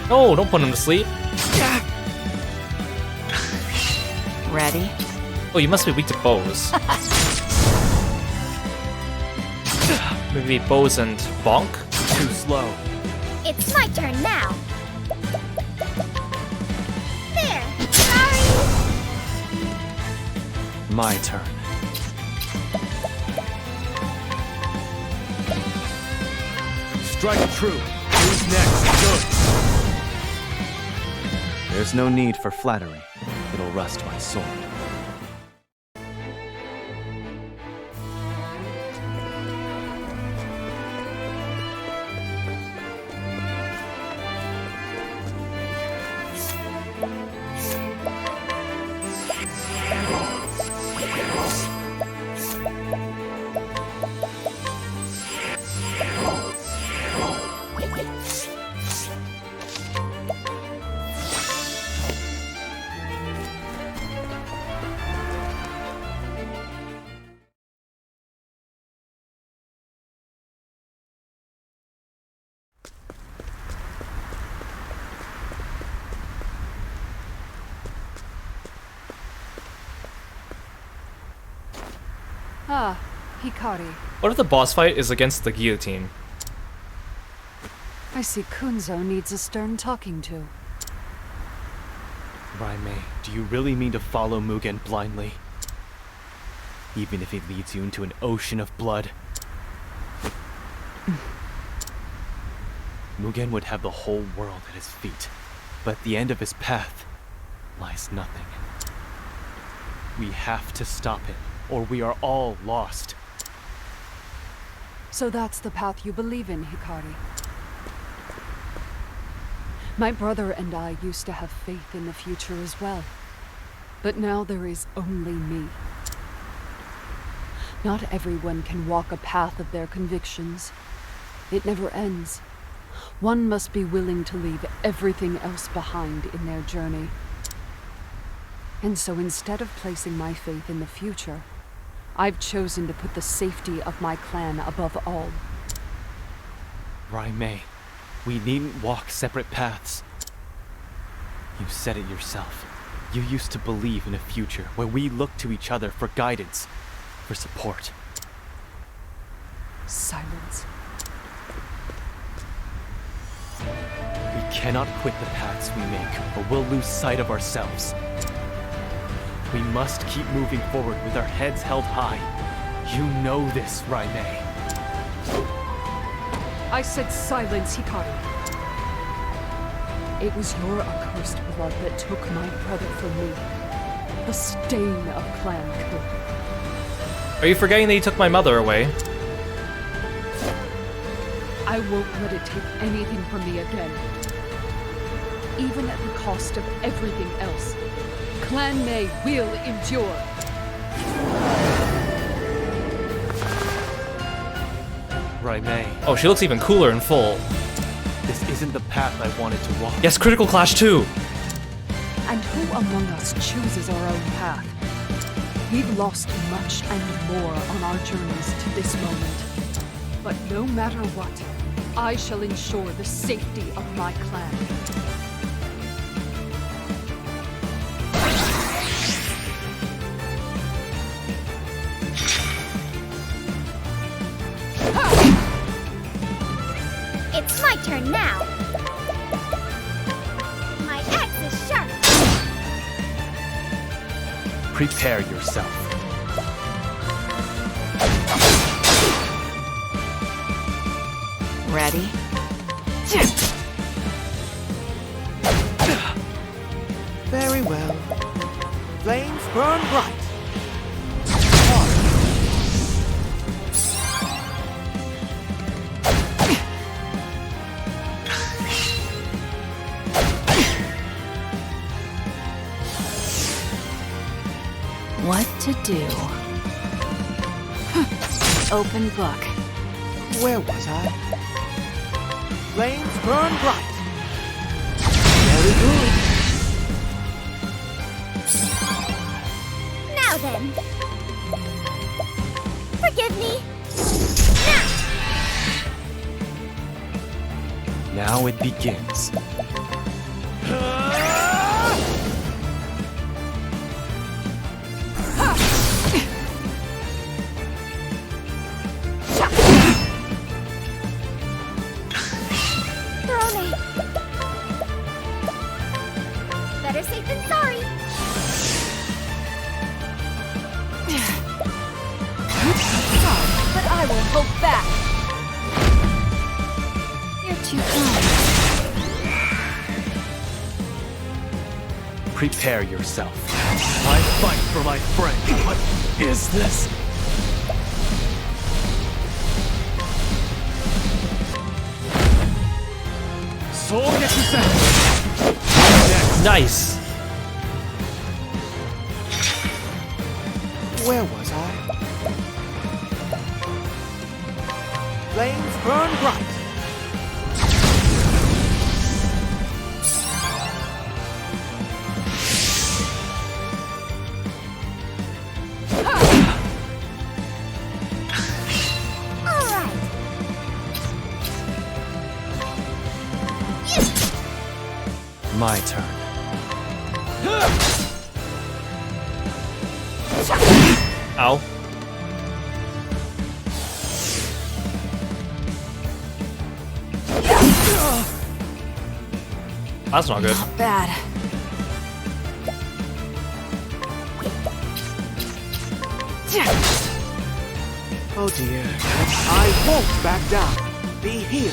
No, don't put him to sleep. Ready? Oh, you must be weak to bows. Maybe bows and bonk? Too slow. It's my turn now. There. Sorry. My turn. Strike true. Who's next? Good. There's no need for flattery. It'll rust my sword. Ah, Hikari. What if the boss fight is against the guillotine? I see Kunzo needs a stern talking to. Raimei, do you really mean to follow Mugen blindly? Even if it leads you into an ocean of blood? Mugen would have the whole world at his feet, but at the end of his path lies nothing. We have to stop it, or we are all lost. So that's the path you believe in, Hikari. My brother and I used to have faith in the future as well. But now there is only me. Not everyone can walk a path of their convictions. It never ends. One must be willing to leave everything else behind in their journey. And so instead of placing my faith in the future, I've chosen to put the safety of my clan above all. Raimei, we needn't walk separate paths. You said it yourself. You used to believe in a future where we look to each other for guidance, for support. Silence. We cannot quit the paths we make, or we'll lose sight of ourselves. We must keep moving forward with our heads held high. You know this, Raimei. I said silence, Hikari. It was your accursed blood that took my brother from me. The stain of Clan Ku. Are you forgetting that you took my mother away? I won't let it take anything from me again. Even at the cost of everything else. Clan Mei will endure. Raimei. Oh, she looks even cooler in full. This isn't the path I wanted to walk. Yes, Critical Clash 2! And who among us chooses our own path? We've lost much and more on our journeys to this moment. But no matter what, I shall ensure the safety of my clan. It's my turn now. My axe is sharp. Prepare yourself. Ready? Very well. Flames burn bright. What to do? Open book. Where was I? Flames burn bright. Very good. Now then. Forgive me. Now it begins. Better safe than sorry. But I won't hold back. You're too kind. Prepare yourself. I fight for my friend. What is this? Nice. Where was I? Flames burn bright. My turn. Ow. That's not good. Not bad. Oh dear. I won't back down. Be healed.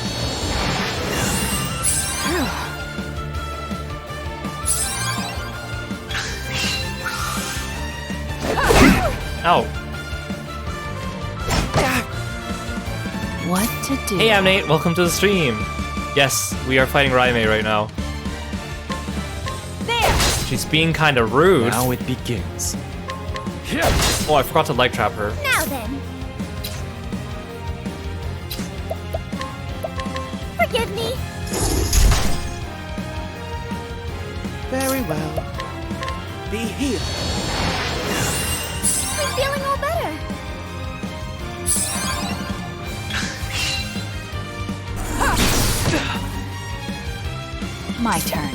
Ow. What to do? Hey, I'm Nate. Welcome to the stream. Yes, we are fighting Raime right now. There. She's being kind of rude. Now it begins. Oh, I forgot to leg trap her. Now then. Forgive me. Very well. Be healed. I'm feeling all better. My turn.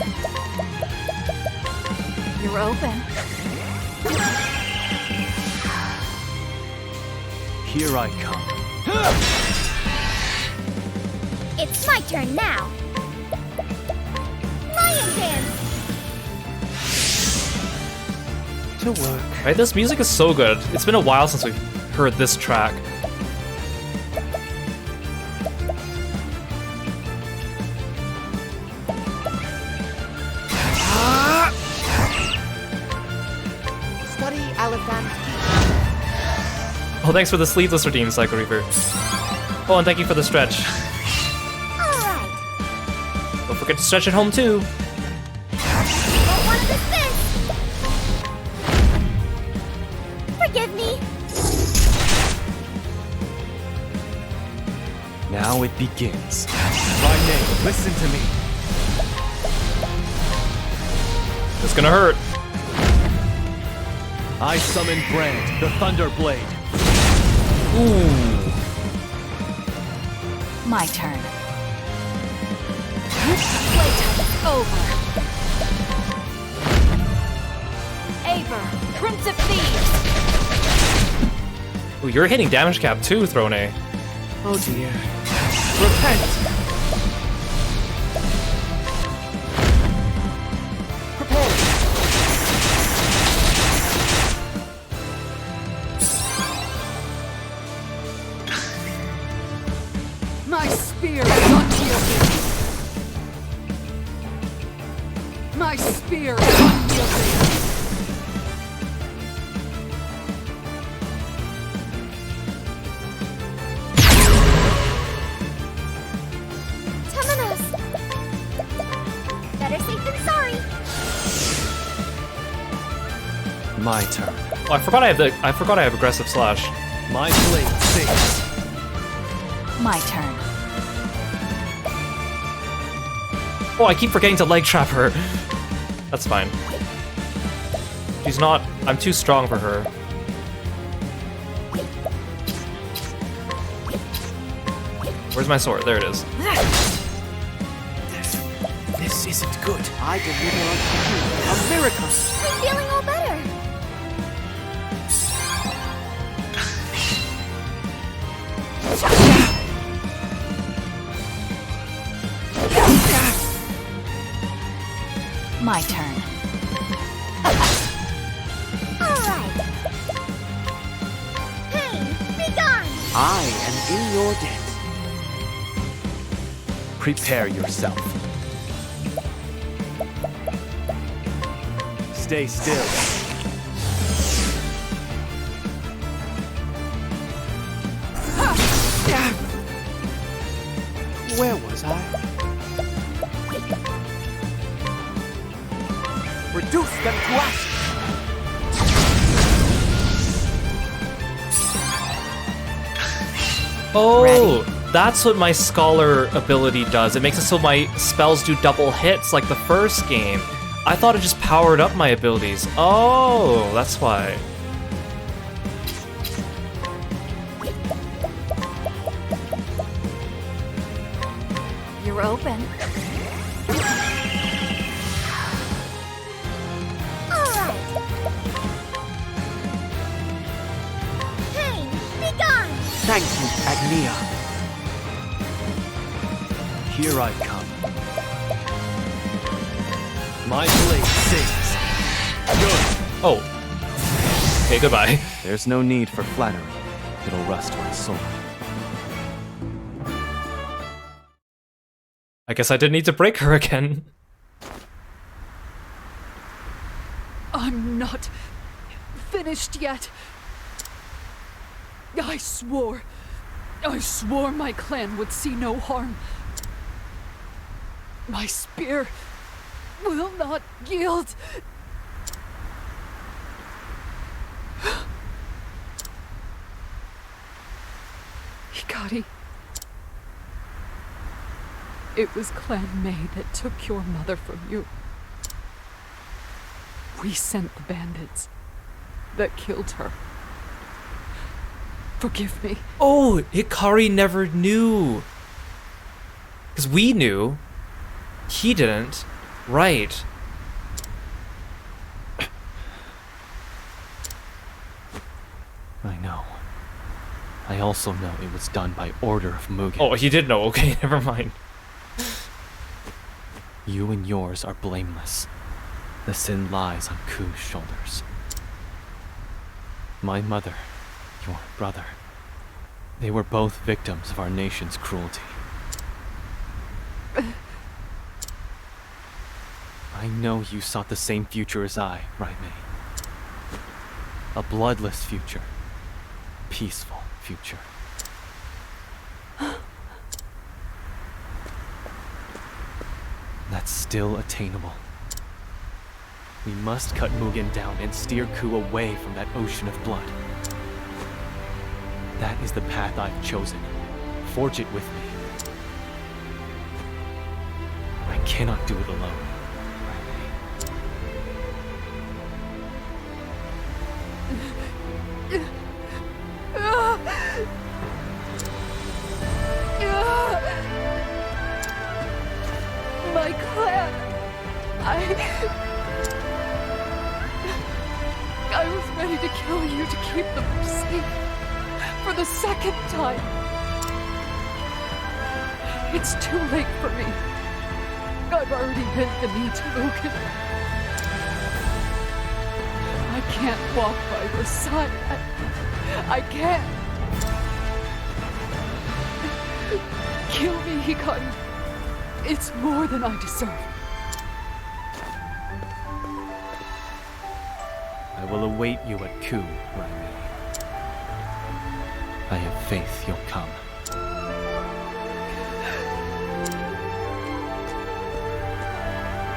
You're open. Here I come. It's my turn now. Lion dance. To work. Right, this music is so good. It's been a while since we've heard this track. Study elephant. Oh, thanks for the sleeveless redeem, Psycho Reaper. Oh, and thank you for the stretch. Alright. Don't forget to stretch at home, too. Don't want to desist. Forgive me. Now it begins. My name, listen to me. It's gonna hurt. I summon Brand, the Thunder Blade. Ooh. My turn. Playtime is over. Aver, Prince of Thieves. Ooh, you're hitting damage cap too, Throne. Oh dear. Repent. Prepare. My spear is unyielding. My spear is unyielding. Temenos. Better safe than sorry. My turn. Oh, I forgot I have aggressive slash. My blade sings. My turn. Oh, I keep forgetting to leg trap her. That's fine. She's not. I'm too strong for her. Where's my sword? There it is. This isn't good. I deliver unto you a miracle. I'm feeling all better. My turn. Alright. Pain, be gone! I am in your debt. Prepare yourself. Stay still. Where was I? Reduce them to ash. Oh, that's what my Scholar ability does. It makes it so my spells do double hits like the first game. I thought it just powered up my abilities. Oh, that's why. You're open. Alright. Pain, be gone! Thank you, Agnia. Here I come. My blade sings. Good. Oh. Okay, goodbye. There's no need for flattery. It'll rust my sword. I guess I didn't need to break her again. I'm not finished yet. I swore my clan would see no harm. My spear will not yield. Hikari, it was Clan May that took your mother from you. We sent the bandits that killed her. Forgive me. Oh, Hikari never knew. Because we knew. He didn't. Right. I know. I also know it was done by order of Mugen. Oh, he did know. Okay, never mind. You and yours are blameless. The sin lies on Ku's shoulders. My mother, your brother, they were both victims of our nation's cruelty. I know you sought the same future as I, Raimei. A bloodless future. Peaceful future. That's still attainable. We must cut Mugen down and steer Ku away from that ocean of blood. That is the path I've chosen. Forge it with me. I cannot do it alone. My clan. I was ready to kill you to keep them safe. For the second time. It's too late for me. I've already bent the knee to Mugen. I can't walk by your side. I can't. Kill me, Hikari. It's more than I deserve. I will await you at Ku, Raimei. I have faith you'll come.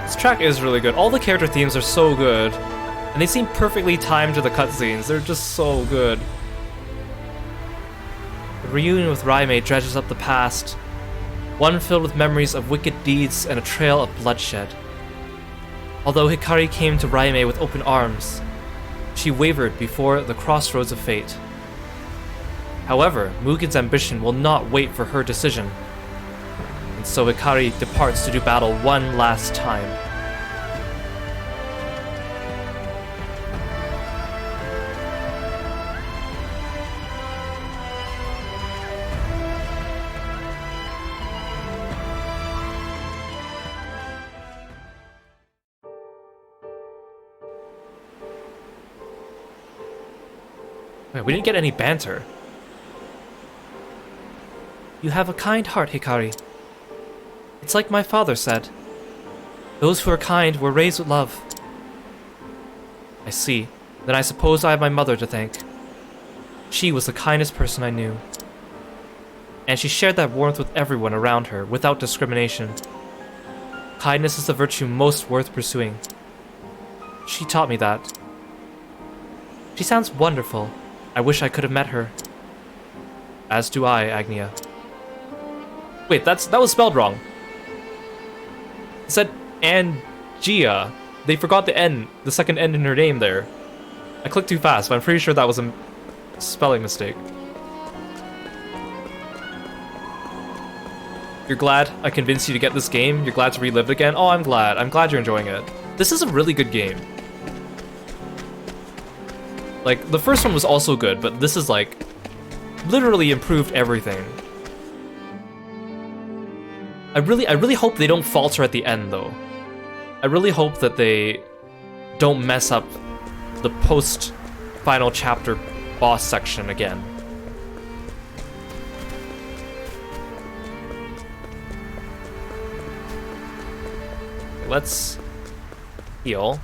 This track is really good. All the character themes are so good. And they seem perfectly timed to the cutscenes. They're just so good. The reunion with Raimei dredges up the past. One filled with memories of wicked deeds and a trail of bloodshed. Although Hikari came to Raimei with open arms, she wavered before the crossroads of fate. However, Mugen's ambition will not wait for her decision. And so Hikari departs to do battle one last time. Wait, we didn't get any banter. You have a kind heart, Hikari. It's like my father said. Those who are kind were raised with love. I see. Then I suppose I have my mother to thank. She was the kindest person I knew. And she shared that warmth with everyone around her, without discrimination. Kindness is the virtue most worth pursuing. She taught me that. She sounds wonderful. I wish I could have met her. As do I, Agnia. Wait, that was spelled wrong. It said Angia. They forgot the N, the second N in her name there. I clicked too fast, but I'm pretty sure that was a spelling mistake. You're glad I convinced you to get this game? You're glad to relive it again? Oh, I'm glad. I'm glad you're enjoying it. This is a really good game. Like, the first one was also good, but this is like literally improved everything. I really hope they don't falter at the end, though. I really hope that they don't mess up the post-final chapter boss section again. Let's heal.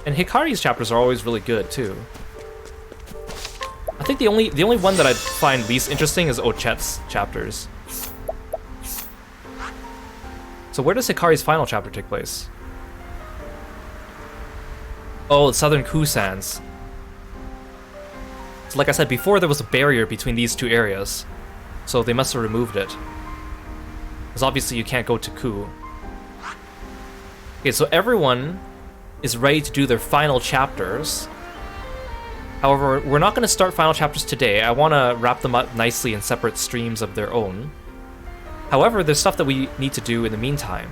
And Hikari's chapters are always really good too. I think the only one that I find least interesting is Ochet's chapters. So where does Hikari's final chapter take place? Oh, Southern Kusans. So like I said before, there was a barrier between these two areas, so they must have removed it. Because obviously you can't go to Ku. Okay, so everyone is ready to do their final chapters. However, we're not going to start final chapters today. I want to wrap them up nicely in separate streams of their own. However, there's stuff that we need to do in the meantime.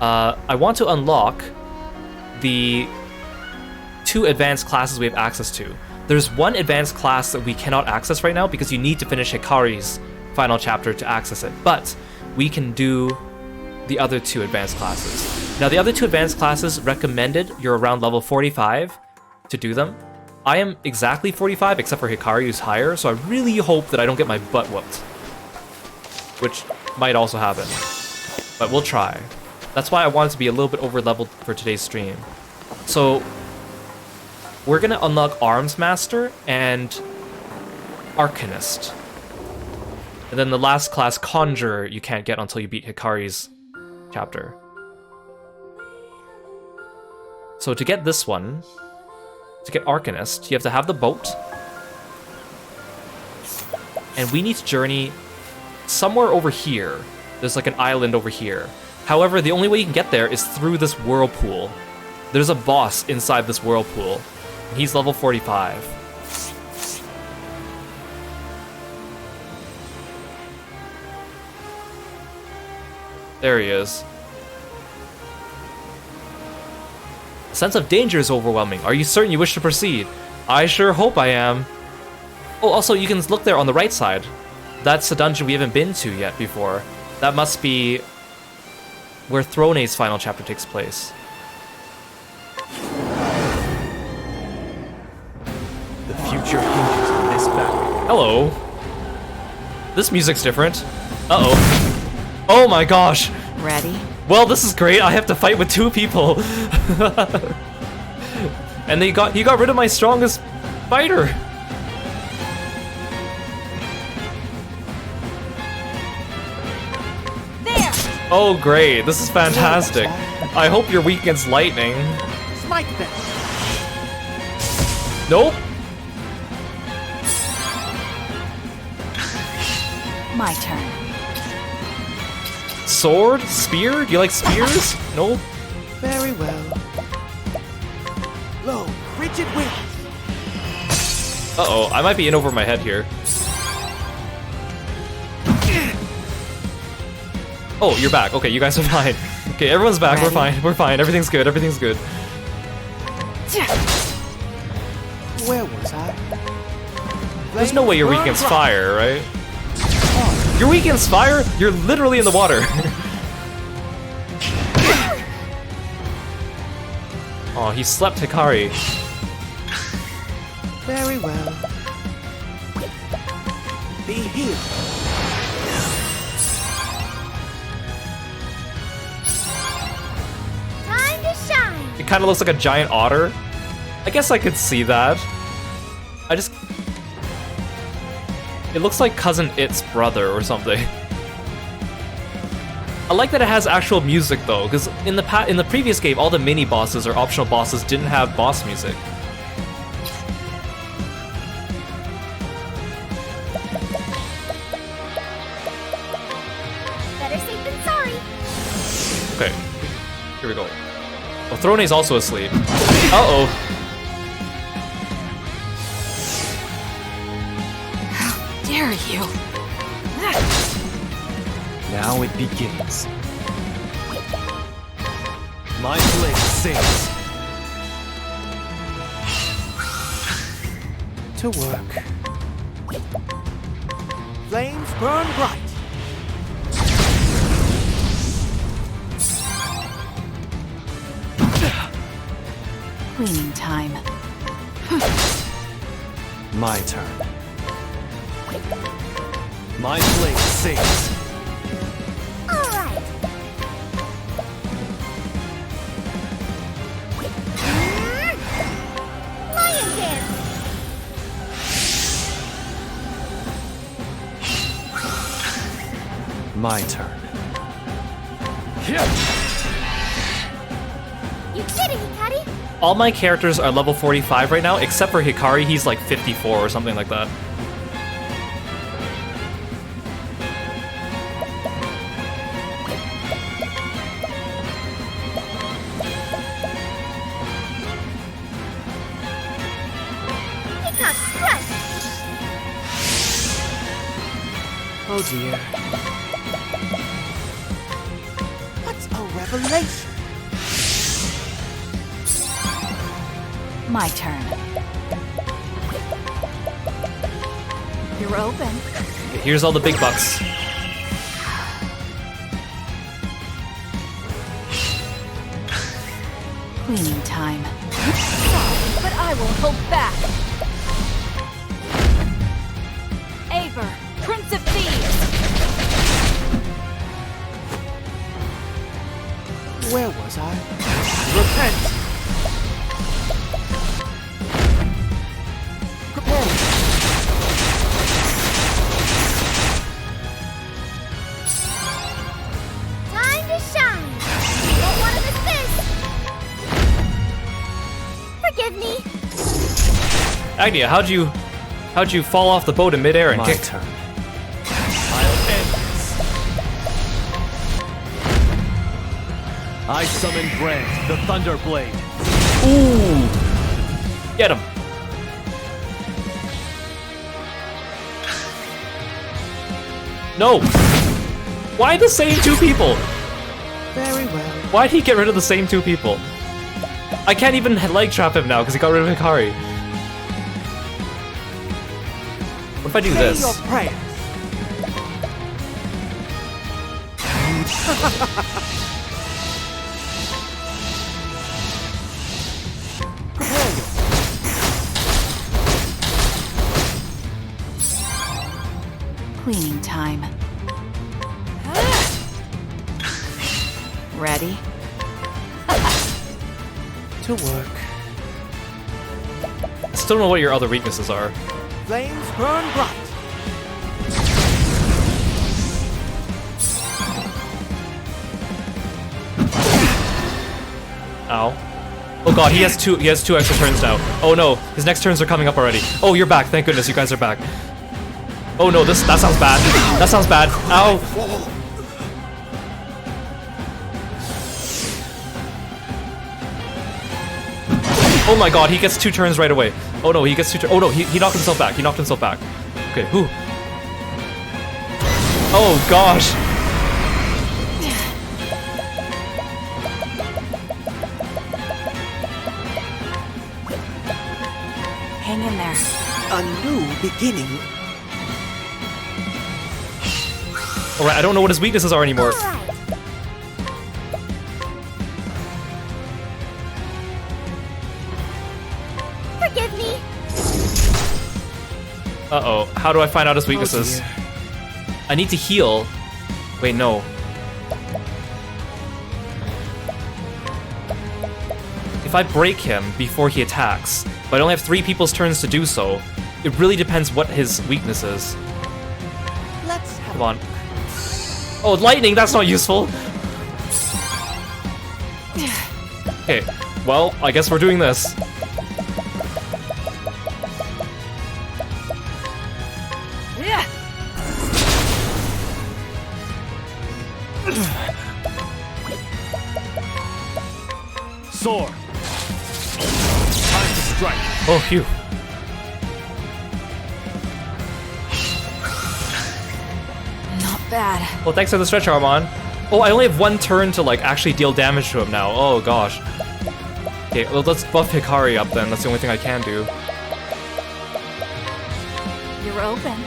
I want to unlock the 2 advanced classes we have access to. There's one advanced class that we cannot access right now because you need to finish Hikari's final chapter to access it. But we can do the other 2 advanced classes. Now, the other 2 advanced classes recommended you're around level 45 to do them. I am exactly 45, except for Hikari, who's higher, so I really hope that I don't get my butt whooped. Which might also happen. But we'll try. That's why I wanted to be a little bit over-leveled for today's stream. So, we're gonna unlock Arms Master and Arcanist. And then the last class, Conjurer, you can't get until you beat Hikari's chapter. So to get this one, to get Arcanist, you have to have the boat. And we need to journey somewhere over here. There's like an island over here. However, the only way you can get there is through this whirlpool. There's a boss inside this whirlpool. And he's level 45. There he is. The sense of danger is overwhelming. Are you certain you wish to proceed? I sure hope I am. Oh, also, you can look there on the right side. That's a dungeon we haven't been to yet before. That must be where Throne's final chapter takes place. The future hinges on this battle. Hello. This music's different. Uh-oh. Oh my gosh. Ready? Well, this is great. I have to fight with 2 people. And he got rid of my strongest fighter. There. Oh, great. This is fantastic. I hope you're weak against lightning. Smite them. Nope. My turn. Sword? Spear? Do you like spears? No? Very well. Low, rigid wind. Uh-oh, I might be in over my head here. Oh, you're back. Okay, you guys are fine. Okay, everyone's back. We're fine. We're fine. Everything's good. Everything's good. Where was I? There's no way you're weak against fire, right? You're weak against fire? You're literally in the water. Oh, he slept Hikari. Very well. Be healed. Time to shine. It kind of looks like a giant otter. I guess I could see that. It looks like Cousin It's brother or something. I like that it has actual music though, because in the previous game, all the mini bosses or optional bosses didn't have boss music. Better safe than sorry. Okay, here we go. Oh, Throne's also asleep. Uh-oh. Dare you? Now it begins. My blade sings. To work. Flames burn bright. Cleaning time. My turn. My blade sings. Alright. Lion dance. My turn. You did it, Hikari. All my characters are level 45 right now, except for Hikari, he's like 54 or something like that. Oh dear. What's a revelation? My turn. You're open. Here's all the big bucks. Cleaning time. Sorry, but I won't hold back. Aver, Prince of Thieves! Where was I? Repent! Prepare! Time to shine. Don't want to miss this. Forgive me. Agnia, how'd you fall off the boat in midair and My kick? turn. I'll end this. I summon Brand, the Thunder Blade. Ooh! Get him. No! Why the same two people? Very well. Why'd he get rid of the same two people? I can't even leg trap him now because he got rid of Hikari. What if I do this? Your prayers. Prepare yourself. Cleaning time. Ready? To work. Still don't know what your other weaknesses are. Flames burn bright. Ow. Oh god, he has two extra turns now. Oh no, his next turns are coming up already. Oh, you're back. Thank goodness you guys are back. Oh no, that sounds bad. That sounds bad. Ow! Oh my god, he gets 2 turns right away. Oh no, he gets 2 turns. Oh no, he knocked himself back. He knocked himself back. Okay, whew. Oh gosh. Hang in there. A new beginning. Alright, I don't know what his weaknesses are anymore. Forgive me. Uh-oh. How do I find out his weaknesses? I need to heal. Wait, no. If I break him before he attacks, but I only have 3 people's turns to do so, it really depends what his weakness is. Let's have Come on. Oh, lightning! That's not useful! Okay, well, I guess we're doing this. Sword. Time to strike. Oh, phew. Not bad. Well, thanks for the stretch arm on. Oh, I only have 1 turn to, like, actually deal damage to him now. Oh, gosh. Okay, well, let's buff Hikari up then. That's the only thing I can do. You're open.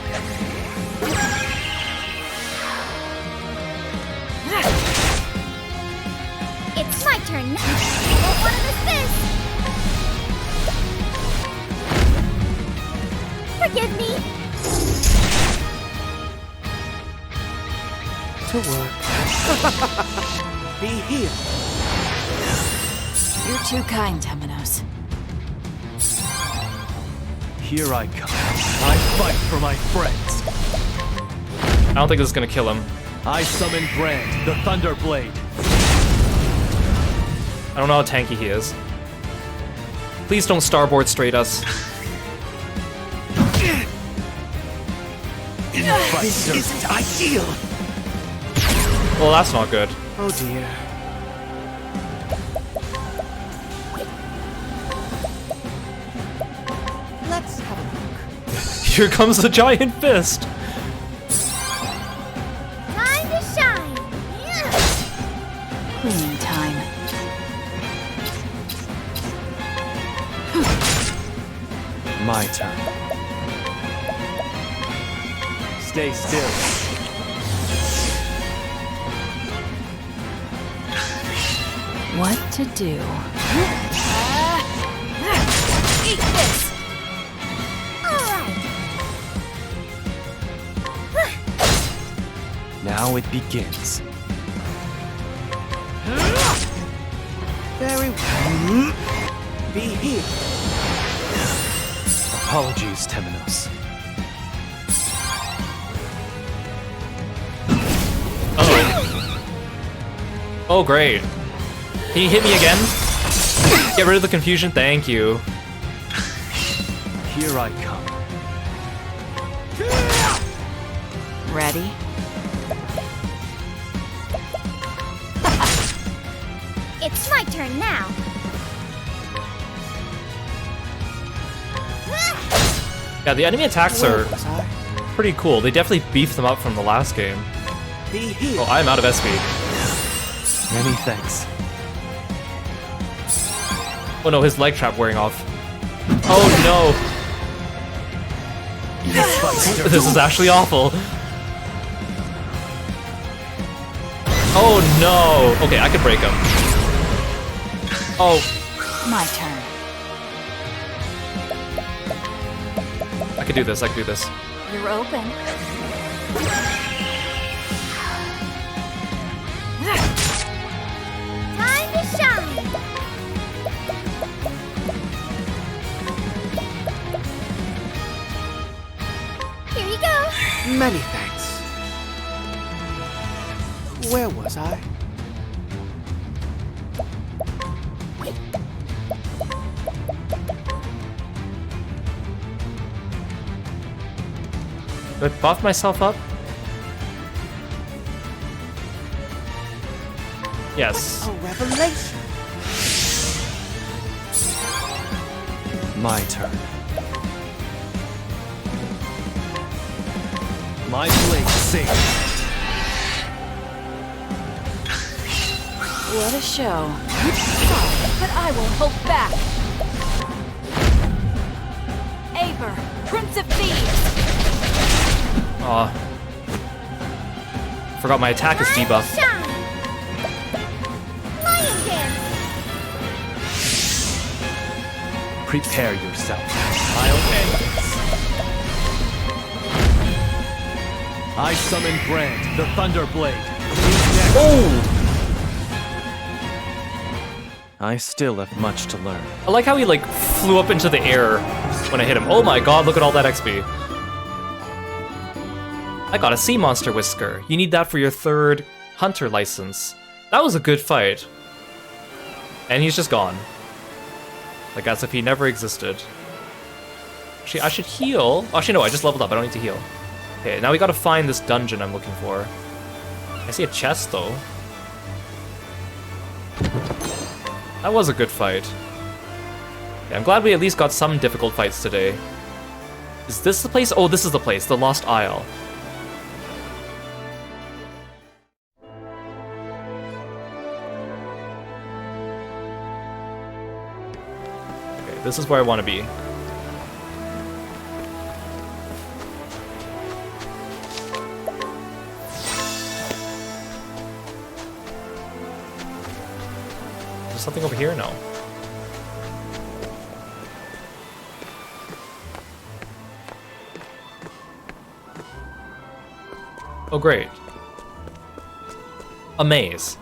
It's my turn now. I don't want to miss this. Forgive me. to work. Be here. You're too kind, Temenos. Here I come. I fight for my friends. I don't think this is gonna kill him. I summon Brand, the Thunder Blade. I don't know how tanky he is. Please don't starboard straight us. This isn't ideal. Well, that's not good. Oh dear. Let's have a look. Here comes the giant fist. Time to shine. Cleaning time. My turn. Stay still. What to do? Eat this! Alright. Now it begins. Very well. Be here. Apologies, Temenos. Oh, great. Can you hit me again? Get rid of the confusion, thank you. Here I come. Ready? It's my turn now. Yeah, the enemy attacks Where are was I? pretty cool. They definitely beefed them up from the last game. Be here. Oh, I'm out of SP. Many thanks. Oh no, his leg trap wearing off. Oh no! This is actually awful. Oh no! Okay, I could break him. Oh, My turn. I could do this, I could do this. You're open. Time to shine. Here you go. Many thanks. Where was I? Do I buff myself up? Yes. A revelation. My turn. My blade sings. What a show. Sorry, but I won't hold back. Aber, Prince of Thieves! Aw. Forgot my attack is debuffed. Prepare yourself. I'll end this. I summon Brand, the Thunderblade. Oh! I still have much to learn. I like how he like flew up into the air when I hit him. Oh my god, look at all that XP. I got a sea monster whisker. You need that for your 3rd hunter license. That was a good fight. And he's just gone. Like as if he never existed. Actually, I should heal. Actually, no, I just leveled up. I don't need to heal. Okay, now we gotta find this dungeon I'm looking for. I see a chest, though. That was a good fight. Okay, I'm glad we at least got some difficult fights today. Is this the place? Oh, this is the place. The Lost Isle. Okay, this is where I want to be. Something over here? No. Oh, great. A maze.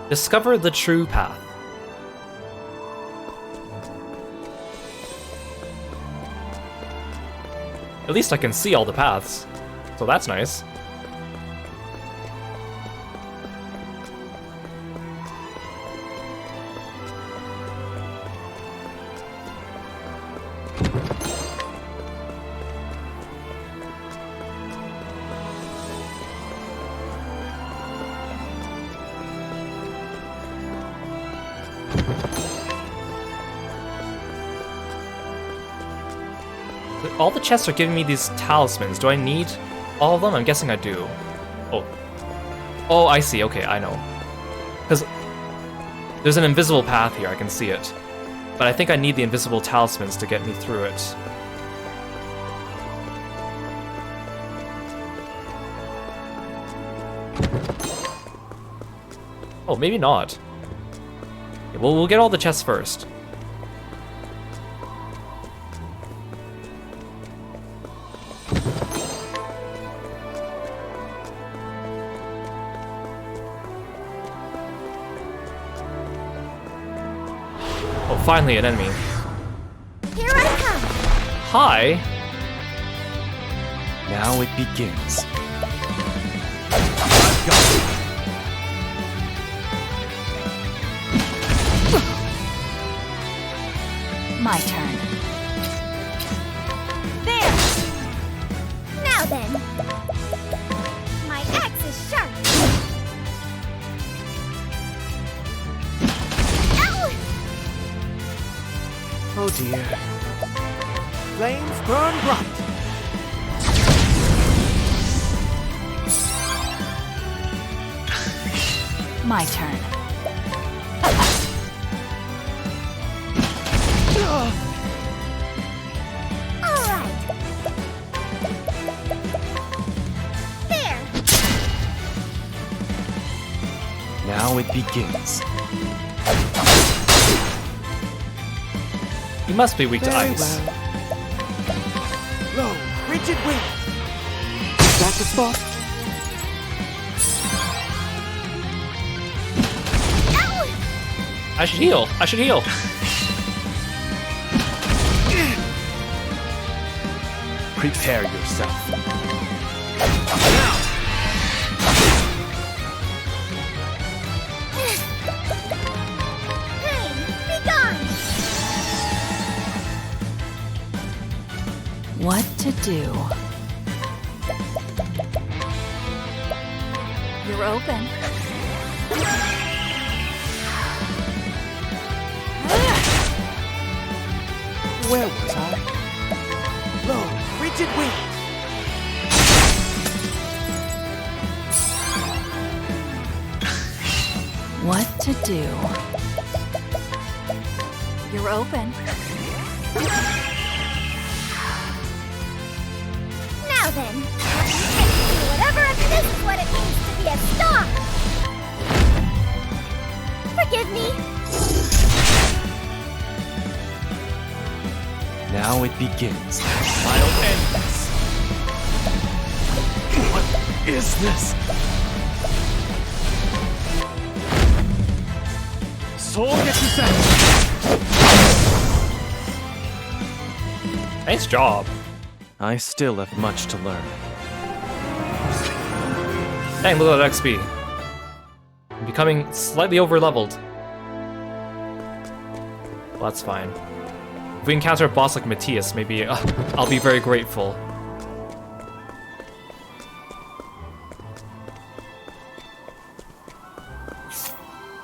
Discover the true path. At least I can see all the paths, so that's nice. All the chests are giving me these talismans. Do I need all of them? I'm guessing I do. Oh. Oh, I see. Okay, I know. Because there's an invisible path here. I can see it. But I think I need the invisible talismans to get me through it. Oh, maybe not. Okay, well, we'll get all the chests first. Finally, an enemy. Here I come. Hi. Now it begins. My turn. There. Now then. My axe is sharp. Oh dear. Flames burn bright. My turn. All right. There. Now it begins. He must be weak to Very ice. well. Low, rigid wind. Is that the spot? I should heal. I should heal. Prepare yourself. Pain, be gone. What to do? You're open. Where was I? Lo, rigid wing! What to do? You're open. Now then, do whatever if this is what it means to be a star! Forgive me. Now it begins. I'll end this. What is this? Soul Nice job. I still have much to learn. Dang, look at that XP. I'm becoming slightly over-leveled. Well, that's fine. If we encounter a boss like Matthias, maybe I'll be very grateful.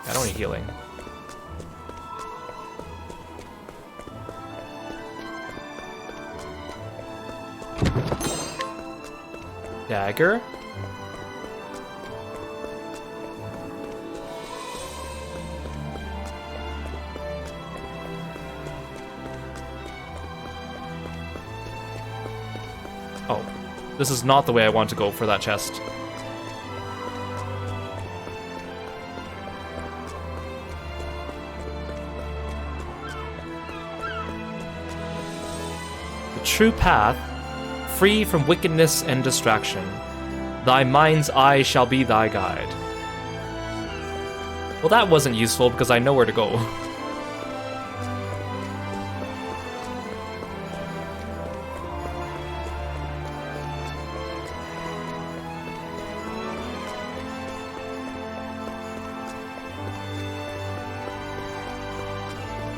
I don't need healing. Dagger? Oh, this is not the way I want to go for that chest. The true path, free from wickedness and distraction. Thy mind's eye shall be thy guide. Well, that wasn't useful because I know where to go.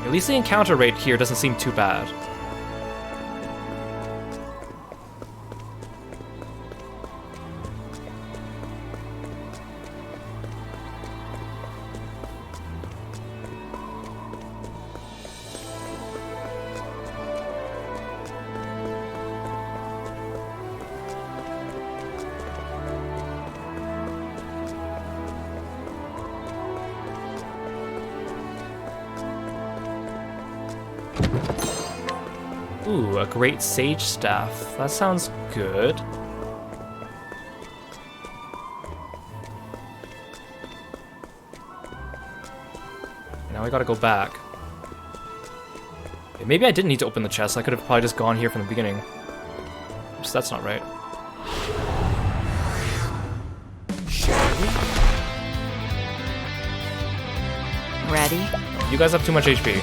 At least the encounter rate here doesn't seem too bad. Ooh, a great sage staff. That sounds good. Now I gotta go back. Okay, maybe I didn't need to open the chest. I could have probably just gone here from the beginning. Oops, that's not right. Ready? You guys have too much HP.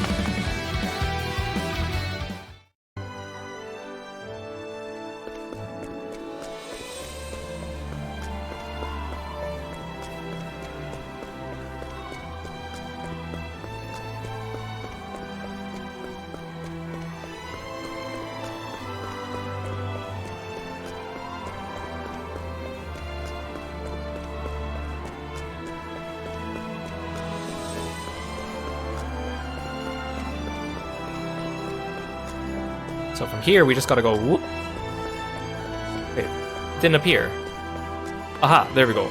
So from here, we just gotta go whoop. Wait, it didn't appear. Aha, there we go.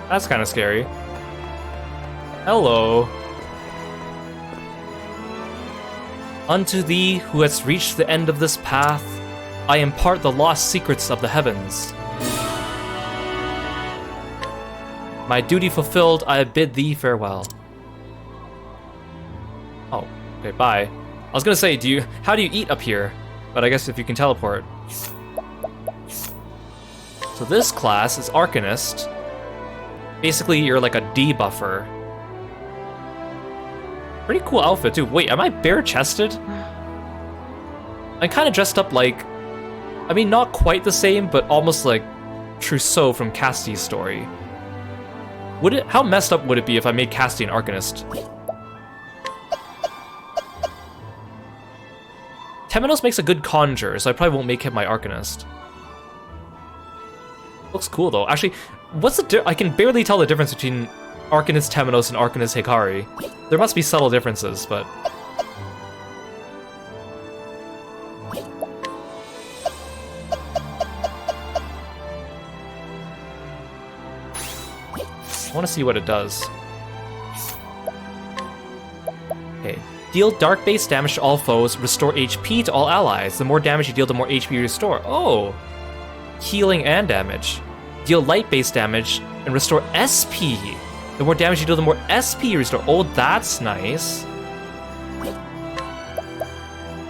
That's kind of scary. Hello. Unto thee who hast reached the end of this path, I impart the lost secrets of the heavens. My duty fulfilled, I bid thee farewell. Oh, okay, bye. I was gonna say, how do you eat up here? But I guess if you can teleport. So this class is Arcanist. Basically, you're like a debuffer. Pretty cool outfit, too. Wait, am I bare-chested? I'm kind of dressed up like... I mean, not quite the same, but almost like Trousseau from Cassie's story. How messed up would it be if I made Cassie an Arcanist? Temenos makes a good conjure, so I probably won't make him my Arcanist. Looks cool though. Actually, what's the I can barely tell the difference between Arcanist Temenos and Arcanist Hikari. There must be subtle differences, but... I want to see what it does. Okay. Deal dark base damage to all foes, restore HP to all allies. The more damage you deal, the more HP you restore. Oh! Healing and damage. Deal light base damage and restore SP. The more damage you deal, the more SP you restore. Oh, that's nice.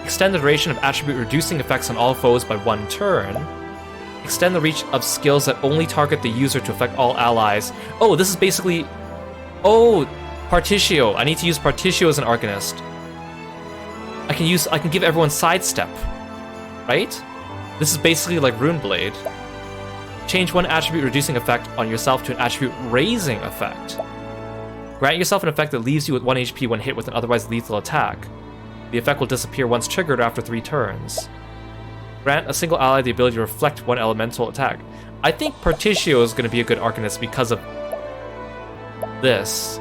Extend the duration of attribute reducing effects on all foes by 1 turn. Extend the reach of skills that only target the user to affect all allies. Oh, this is basically... Oh, Partitio. I need to use Partitio as an Arcanist. I can give everyone sidestep. Right? This is basically like Runeblade. Change 1 attribute reducing effect on yourself to an attribute raising effect. Grant yourself an effect that leaves you with 1 HP when hit with an otherwise lethal attack. The effect will disappear once triggered after 3 turns. Grant a single ally the ability to reflect 1 elemental attack. I think Partitio is going to be a good Arcanist because of this.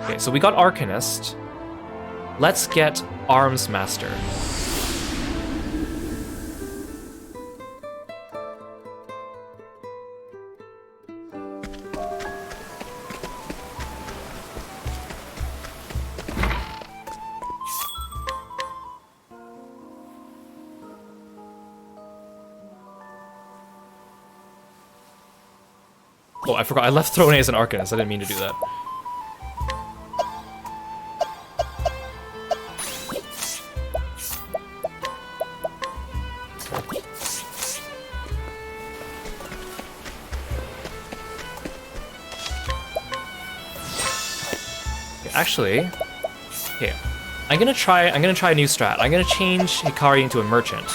Okay, so we got Arcanist. Let's get Arms Master. Oh, I forgot. I left Throne as an Arcanist. I didn't mean to do that. Actually, okay, I'm gonna try a new strat. I'm gonna change Hikari into a merchant.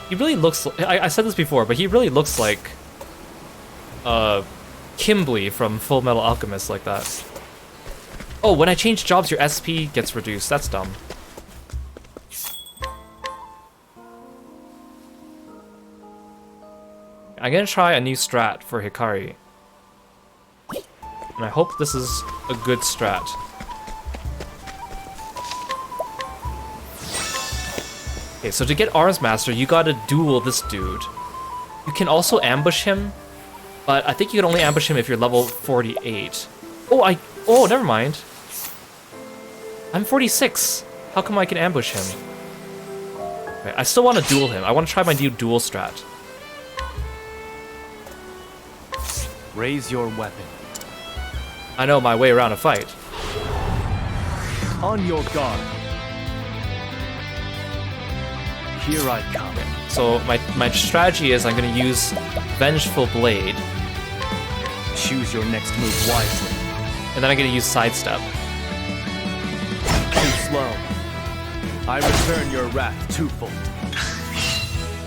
He really looks... I said this before, but he really looks like... Kimberly from Full Metal Alchemist, like that. Oh, when I change jobs, your SP gets reduced. That's dumb. I'm gonna try a new strat for Hikari. And I hope this is a good strat. Okay, so to get Arms Master, you gotta duel this dude. You can also ambush him, but I think you can only ambush him if you're level 48. Oh, never mind. I'm 46. How come I can ambush him? Okay, I still want to duel him. I want to try my new duel strat. Raise your weapon. I know my way around a fight. On your guard. Here I come. So my strategy is I'm going to use Vengeful Blade. Choose your next move wisely. And then I'm going to use Sidestep. Too slow. I return your wrath twofold.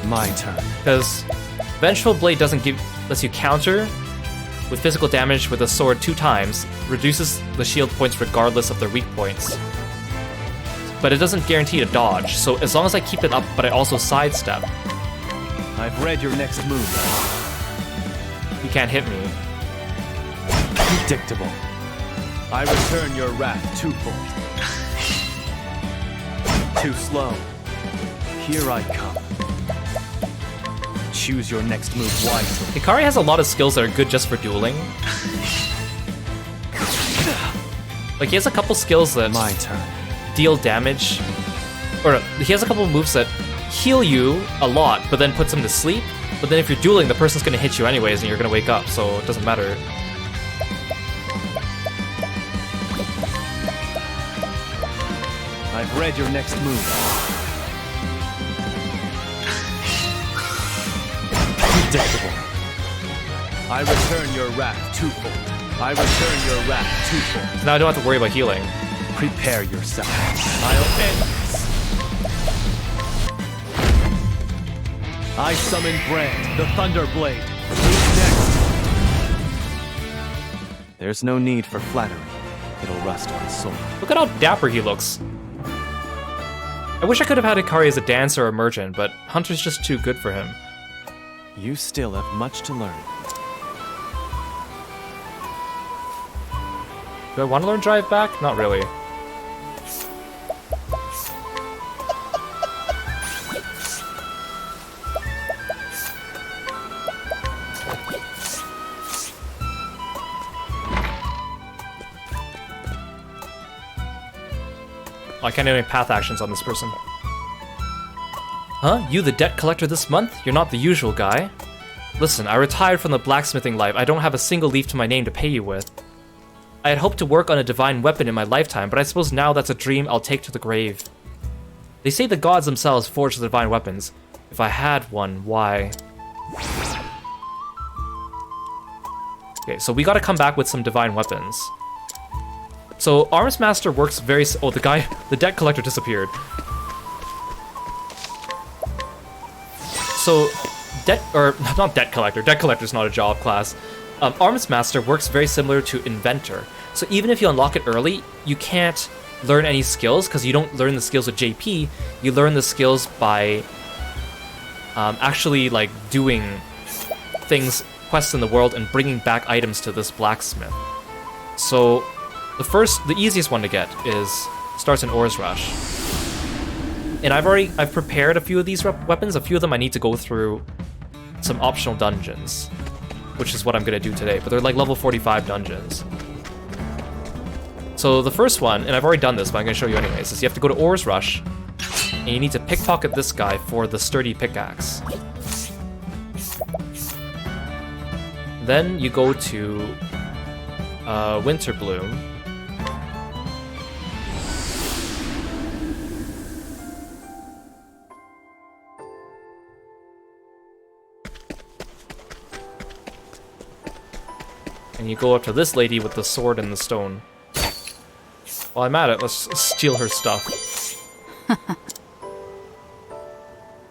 My turn. Because Vengeful Blade lets you counter with physical damage with a sword 2 times, reduces the shield points regardless of their weak points. But it doesn't guarantee to dodge, so as long as I keep it up, but I also sidestep. I've read your next move. You can't hit me. Predictable. I return your wrath twofold. Too slow. Here I come. Choose your next move wisely. Hikari has a lot of skills that are good just for dueling. Like, he has a couple skills that My turn. Deal damage. Or he has a couple moves that heal you a lot, but then puts them to sleep. But then if you're dueling, the person's gonna hit you anyways and you're gonna wake up, so it doesn't matter. I've read your next move. Predictable. I return your wrath twofold. I return your wrath twofold. Now I don't have to worry about healing. Prepare yourself. I'll end this. I summon Brand, the Thunder Blade. Who's next? There's no need for flattery. It'll rust my soul. Look at how dapper he looks. I wish I could have had Hikari as a dancer or merchant, but Hunter's just too good for him. You still have much to learn. Do I want to learn drive back? Not really. Oh, I can't do any path actions on this person. Huh? You the debt collector this month? You're not the usual guy. Listen, I retired from the blacksmithing life. I don't have a single leaf to my name to pay you with. I had hoped to work on a divine weapon in my lifetime, but I suppose now that's a dream I'll take to the grave. They say the gods themselves forge the divine weapons. If I had one, why? Okay, so we gotta come back with some divine weapons. So Arms Master works very... Oh, the debt collector disappeared. So, not debt collector. Debt collector's not a job class. Arms Master works very similar to Inventor. So even if you unlock it early, you can't learn any skills because you don't learn the skills with JP. You learn the skills by actually like doing things, quests in the world, and bringing back items to this blacksmith. So the easiest one to get starts in Ores Rush. And I've prepared a few of these weapons. A few of them I need to go through some optional dungeons, which is what I'm gonna do today, but they're like level 45 dungeons. So the first one, and I've already done this, but I'm gonna show you anyways, is you have to go to Ores Rush, and you need to pickpocket this guy for the sturdy pickaxe. Then you go to Winter Bloom. And you go up to this lady with the sword and the stone. While I'm at it, let's steal her stuff.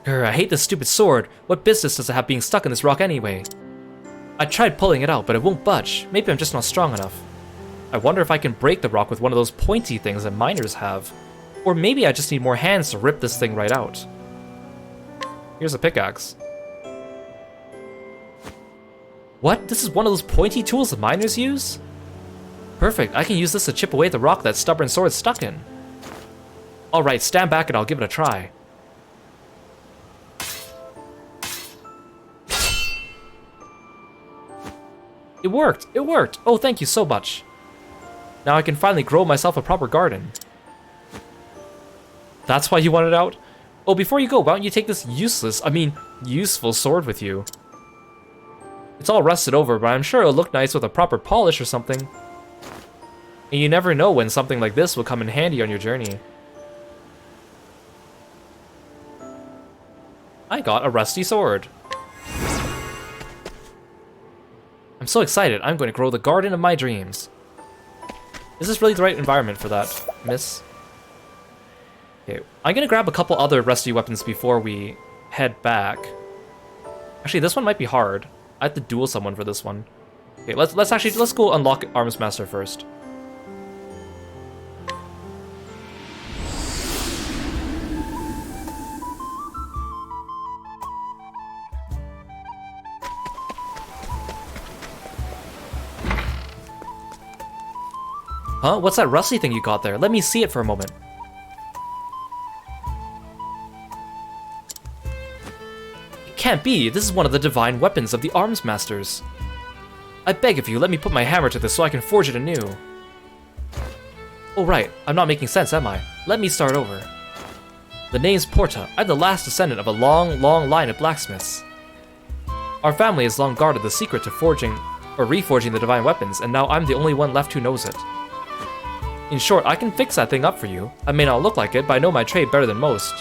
Grr, I hate this stupid sword. What business does it have being stuck in this rock anyway? I tried pulling it out, but it won't budge. Maybe I'm just not strong enough. I wonder if I can break the rock with one of those pointy things that miners have. Or maybe I just need more hands to rip this thing right out. Here's a pickaxe. What? This is one of those pointy tools the miners use? Perfect, I can use this to chip away the rock that stubborn sword's stuck in. Alright, stand back and I'll give it a try. It worked! It worked! Oh, thank you so much. Now I can finally grow myself a proper garden. That's why you want it out? Oh, before you go, why don't you take this useful sword with you? It's all rusted over, but I'm sure it'll look nice with a proper polish or something. And you never know when something like this will come in handy on your journey. I got a rusty sword. I'm so excited, I'm going to grow the garden of my dreams. Is this really the right environment for that, miss? Okay, I'm gonna grab a couple other rusty weapons before we head back. Actually, this one might be hard. I have to duel someone for this one. Okay, let's go unlock Arms Master first. Huh? What's that rusty thing you got there? Let me see it for a moment. It can't be. This is one of the divine weapons of the Arms Masters. I beg of you, let me put my hammer to this so I can forge it anew. Oh right, I'm not making sense, am I? Let me start over. The name's Porta. I'm the last descendant of a long, long line of blacksmiths. Our family has long guarded the secret to forging or reforging the divine weapons, and now I'm the only one left who knows it. In short, I can fix that thing up for you. I may not look like it, but I know my trade better than most.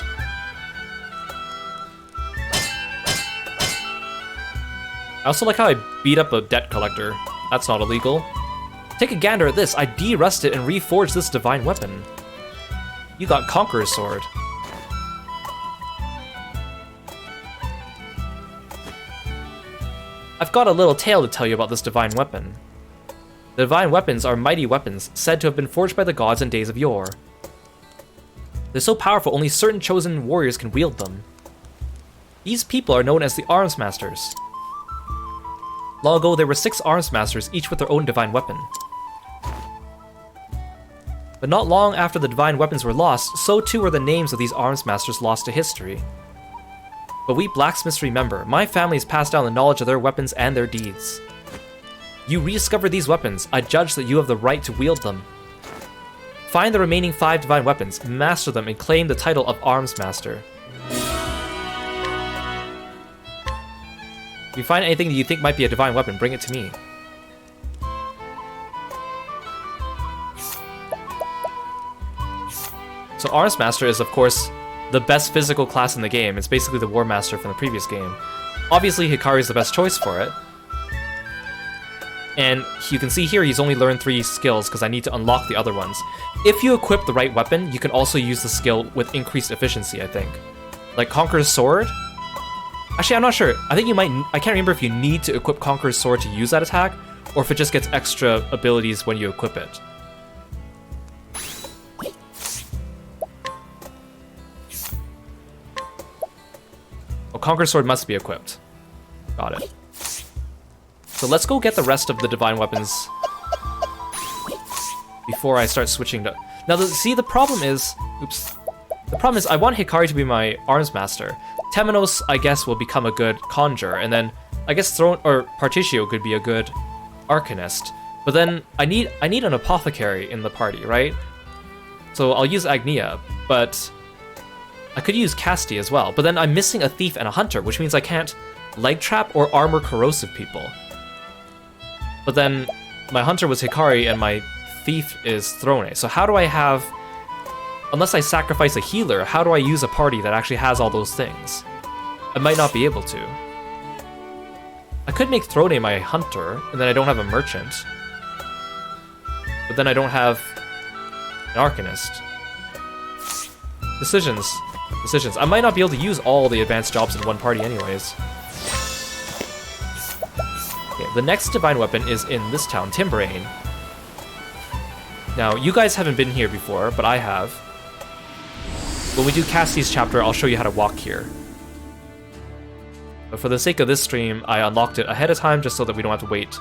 I also like how I beat up a debt collector. That's not illegal. Take a gander at this. I de-rusted and reforged this divine weapon. You got Conqueror's Sword. I've got a little tale to tell you about this divine weapon. The divine weapons are mighty weapons, said to have been forged by the gods in days of yore. They're so powerful only certain chosen warriors can wield them. These people are known as the Arms Masters. Long ago, there were 6 Arms Masters, each with their own divine weapon. But not long after the divine weapons were lost, so too were the names of these Arms Masters lost to history. But we blacksmiths remember, my family has passed down the knowledge of their weapons and their deeds. You rediscover these weapons, I judge that you have the right to wield them. Find the remaining 5 divine weapons, master them, and claim the title of Arms Master. If you find anything that you think might be a divine weapon, bring it to me. So Arms Master is, of course, the best physical class in the game. It's basically the War Master from the previous game. Obviously, Hikari is the best choice for it. And you can see here he's only learned 3 skills because I need to unlock the other ones. If you equip the right weapon, you can also use the skill with increased efficiency, I think. Like Conqueror's Sword? Actually, I'm not sure. I think you might... I can't remember if you need to equip Conqueror's Sword to use that attack, or if it just gets extra abilities when you equip it. Oh, Conqueror's Sword must be equipped. Got it. So let's go get the rest of the divine weapons before I start switching to... Now, see, the problem is... Oops. The problem is I want Hikari to be my Arms Master. Temenos, I guess, will become a good Conjurer, and then I guess Particio could be a good Arcanist. But then I need an Apothecary in the party, right? So I'll use Agnia, but I could use Casti as well. But then I'm missing a Thief and a Hunter, which means I can't Leg Trap or Armor Corrosive people. But then my Hunter was Hikari and my Thief is Throne. So how do I have... Unless I sacrifice a healer, how do I use a party that actually has all those things? I might not be able to. I could make Throne my Hunter, and then I don't have a Merchant. But then I don't have an Arcanist. Decisions. I might not be able to use all the advanced jobs in one party anyways. Okay, the next divine weapon is in this town, Timbrain. Now, you guys haven't been here before, but I have. When we do Cassie's chapter, I'll show you how to walk here. But for the sake of this stream, I unlocked it ahead of time just so that we don't have to wait.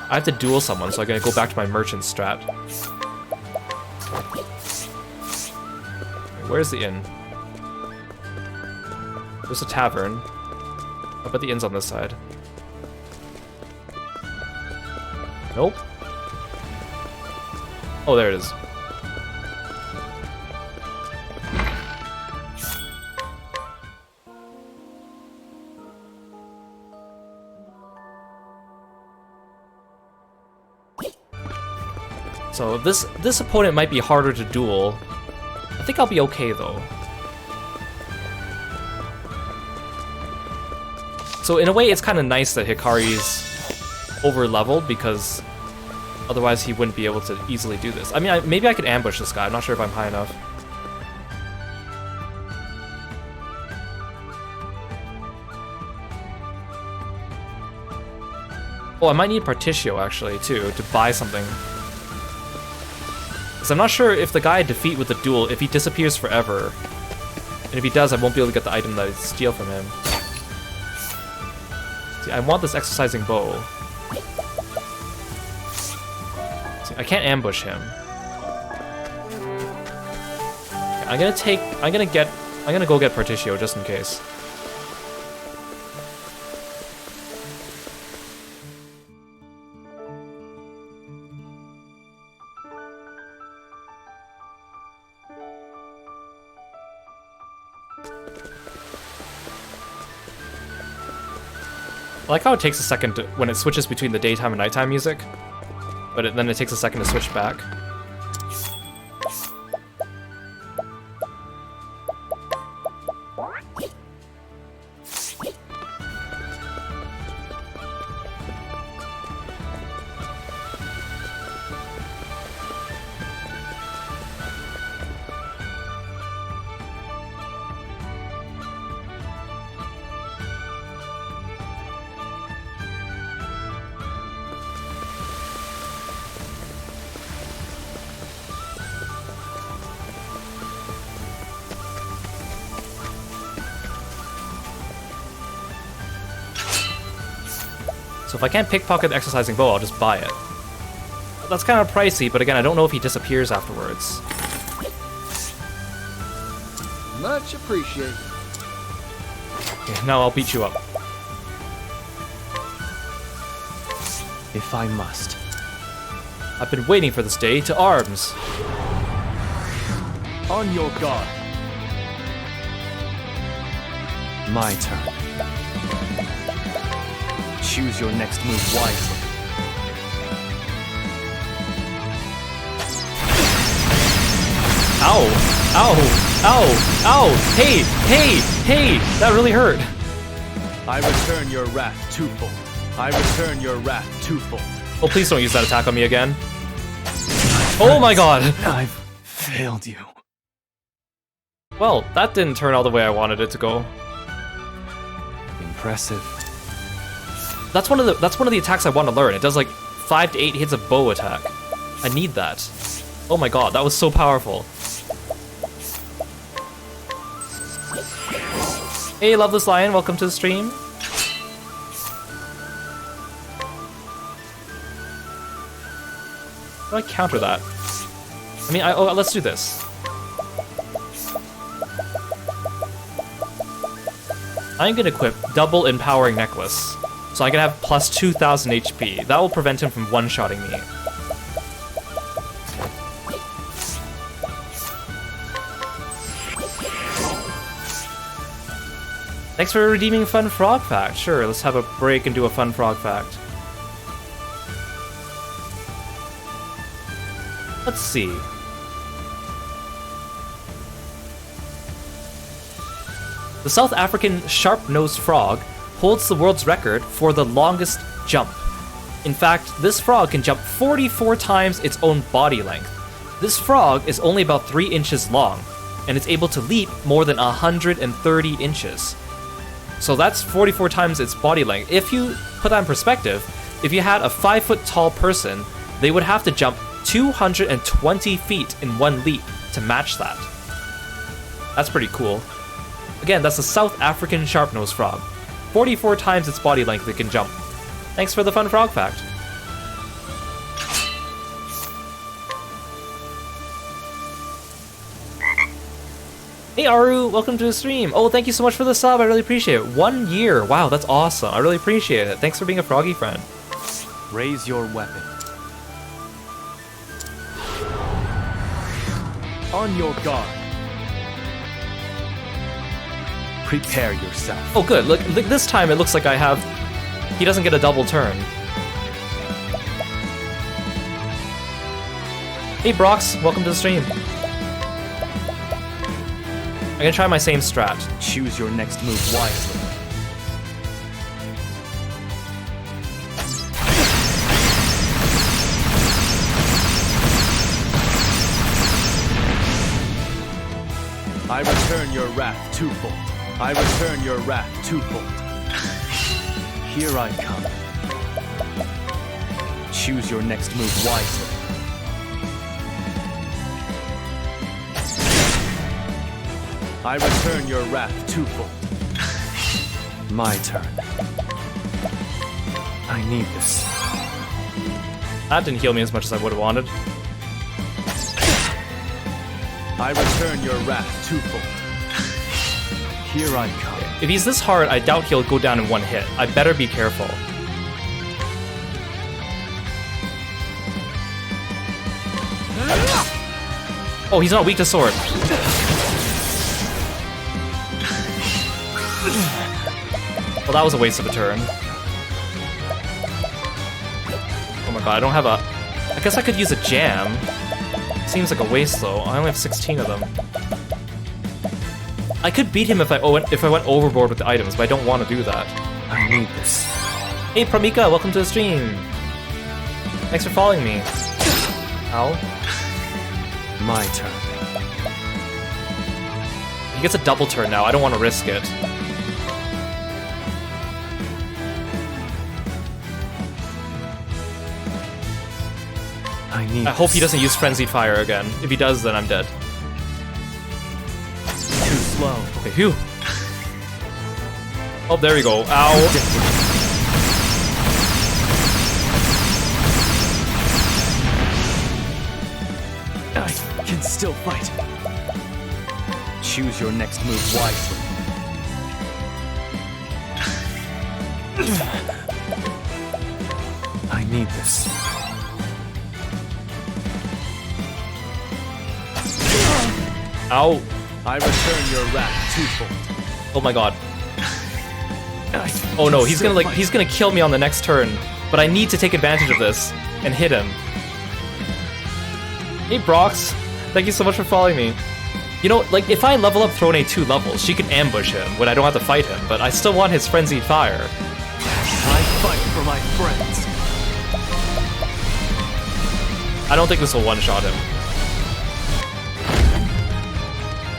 I have to duel someone, so I'm gonna go back to my merchant strat. Where's the inn? There's a tavern. How about the inn's on this side? Nope. Oh, there it is. So this opponent might be harder to duel. I think I'll be okay though. So in a way, it's kind of nice that Hikari's over-leveled, because otherwise he wouldn't be able to easily do this. I mean, maybe I could ambush this guy. I'm not sure if I'm high enough. Oh, I might need Particio, actually, too, to buy something. Because I'm not sure if the guy I defeat with the duel, if he disappears forever. And if he does, I won't be able to get the item that I steal from him. See, I want this exercising bow. See, I can't ambush him. Okay, I'm gonna go get Particio just in case. like how it takes a second when it switches between the daytime and nighttime music, but then it takes a second to switch back. So if I can't pickpocket the exercising bow, I'll just buy it. That's kind of pricey, but again, I don't know if he disappears afterwards. Much appreciated. Okay, now I'll beat you up. If I must. I've been waiting for this day. To arms! On your guard. My turn. Choose your next move wisely. Ow! Ow! Ow! Ow! Hey! Hey! Hey! That really hurt! I return your wrath twofold. I return your wrath twofold. Oh, please don't use that attack on me again. Oh my god! I've failed you. Well, that didn't turn out the way I wanted it to go. Impressive. That's one of the attacks I want to learn. It does like 5 to 8 hits of bow attack. I need that. Oh my god, that was so powerful. Hey, Loveless Lion, welcome to the stream. How do I counter that? I mean, let's do this. I'm gonna equip Double Empowering Necklace, so I can have plus 2,000 HP. That will prevent him from one-shotting me. Thanks for redeeming Fun Frog Fact. Sure, let's have a break and do a Fun Frog Fact. Let's see. The South African sharp-nosed frog holds the world's record for the longest jump. In fact, this frog can jump 44 times its own body length. This frog is only about 3 inches long, and it's able to leap more than 130 inches. So that's 44 times its body length. If you put that in perspective, if you had a 5-foot tall person, they would have to jump 220 feet in one leap to match that. That's pretty cool. Again, that's the South African sharp-nosed frog. 44 times its body length it can jump. Thanks for the Fun Frog Fact. Hey Aru, welcome to the stream. Oh, thank you so much for the sub, I really appreciate it. 1 year, wow, that's awesome. I really appreciate it. Thanks for being a froggy friend. Raise your weapon. On your guard. Prepare yourself. Oh good, look, this time it looks like he doesn't get a double turn. Hey Brox, welcome to the stream. I'm gonna try my same strat. Choose your next move wisely. I return your wrath twofold. I return your wrath twofold. Here I come. Choose your next move wisely. I return your wrath twofold. My turn. I need this. That didn't heal me as much as I would have wanted. I return your wrath twofold. Here I come. If he's this hard, I doubt he'll go down in one hit. I better be careful. Oh, he's not weak to sword. Well, that was a waste of a turn. my god, I don't have a... I guess I could use a jam. Seems like a waste though. I only have 16 of them. I could beat him if I went overboard with the items, but I don't want to do that. I need this. Hey Pramika, welcome to the stream. Thanks for following me. Ow. My turn. He gets a double turn now. I don't want to risk it. I hope he doesn't use Frenzied Fire again. If he does, then I'm dead. Too slow. Okay, phew. Oh, there we go. Ow. I can still fight. Choose your next move wisely. I need this. Ow. I return your wrath twofold. Oh my god. Oh no, he's gonna kill me on the next turn. But I need to take advantage of this and hit him. Hey Brox, thank you so much for following me. You know, like if I level up Throne 2 levels, she can ambush him when I don't have to fight him, but I still want his Frenzied Fire. I fight for my friends. I don't think this will one-shot him.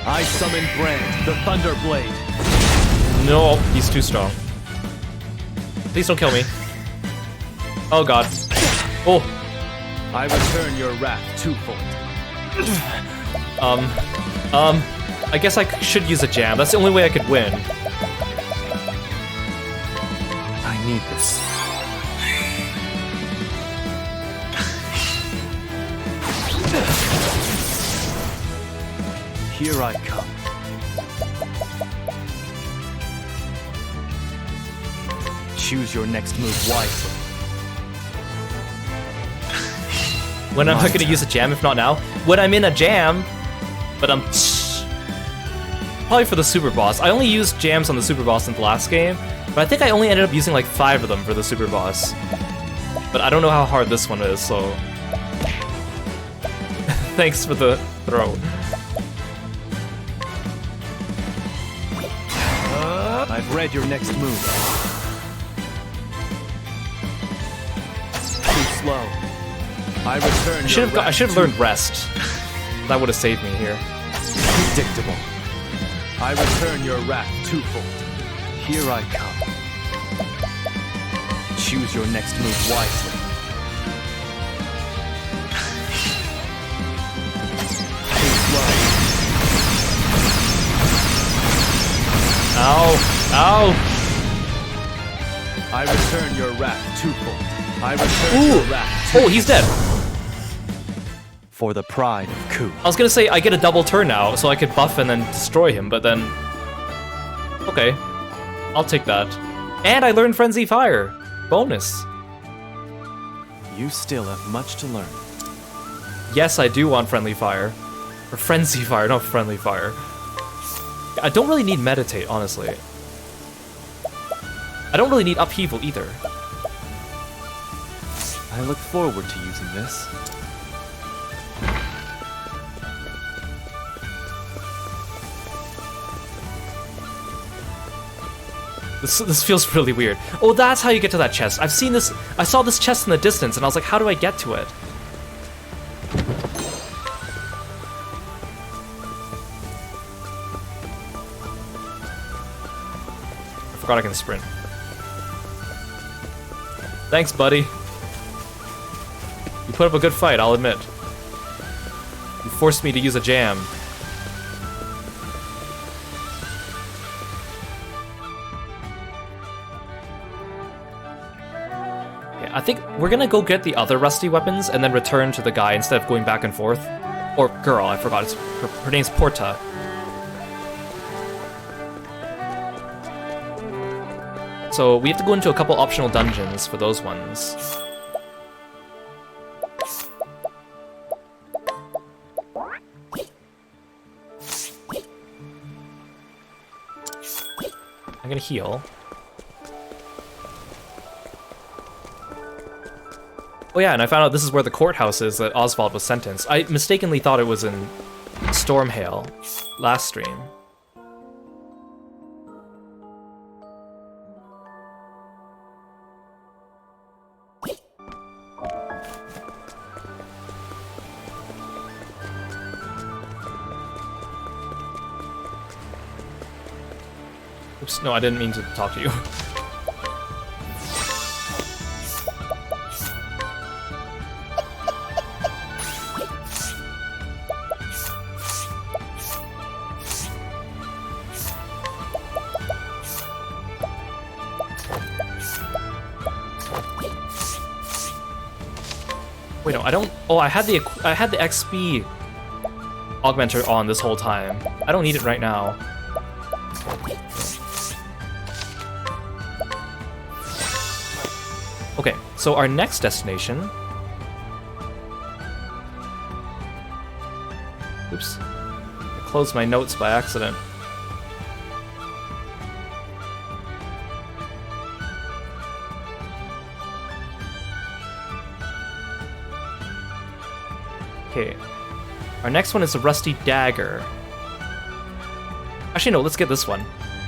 I summon Brand, the Thunder Blade. No, he's too strong. Please don't kill me. Oh god. Oh. I return your wrath twofold. I guess I should use a jam. That's the only way I could win. I need this. Here I come. Choose your next move wisely. When am I gonna use a jam if not now? When I'm in a jam, but I'm probably for the super boss. I only used jams on the super boss in the last game, but I think I only ended up using like 5 of them for the super boss. But I don't know how hard this one is, so thanks for the throw. I've read your next move. Too slow. I return. I should have learned rest. That would have saved me here. Predictable. I return your wrath twofold. Here I come. Choose your next move wisely. Too slow. Ow! Ow! I return your wrath twofold. I return your wrath twofold. Oh, he's dead. For the pride of Ku. I was gonna say I get a double turn now, so I could buff and then destroy him, but then... Okay. I'll take that. And I learned Frenzy Fire. Bonus. You still have much to learn. Yes, I do want Friendly Fire. Or Frenzy Fire, not Friendly Fire. I don't really need Meditate, honestly. I don't really need Upheaval either. I look forward to using this. This feels really weird. Oh, that's how you get to that chest. I've seen this. I saw this chest in the distance, and I was like, how do I get to it? I forgot I can sprint. Thanks, buddy. You put up a good fight, I'll admit. You forced me to use a jam. I think we're gonna go get the other rusty weapons and then return to the guy instead of going back and forth. Or girl, I forgot. Her name's Porta. So we have to go into a couple optional dungeons for those ones. I'm gonna heal. Oh yeah, and I found out this is where the courthouse is that Oswald was sentenced. I mistakenly thought it was in Stormhail last stream. Oops, no, I didn't mean to talk to you. Wait, no, I don't. Oh, I had the XP augmenter on this whole time. I don't need it right now. Okay, so our next destination. Oops. I closed my notes by accident. Okay. Our next one is the Rusty Dagger. Actually, no, let's get this one.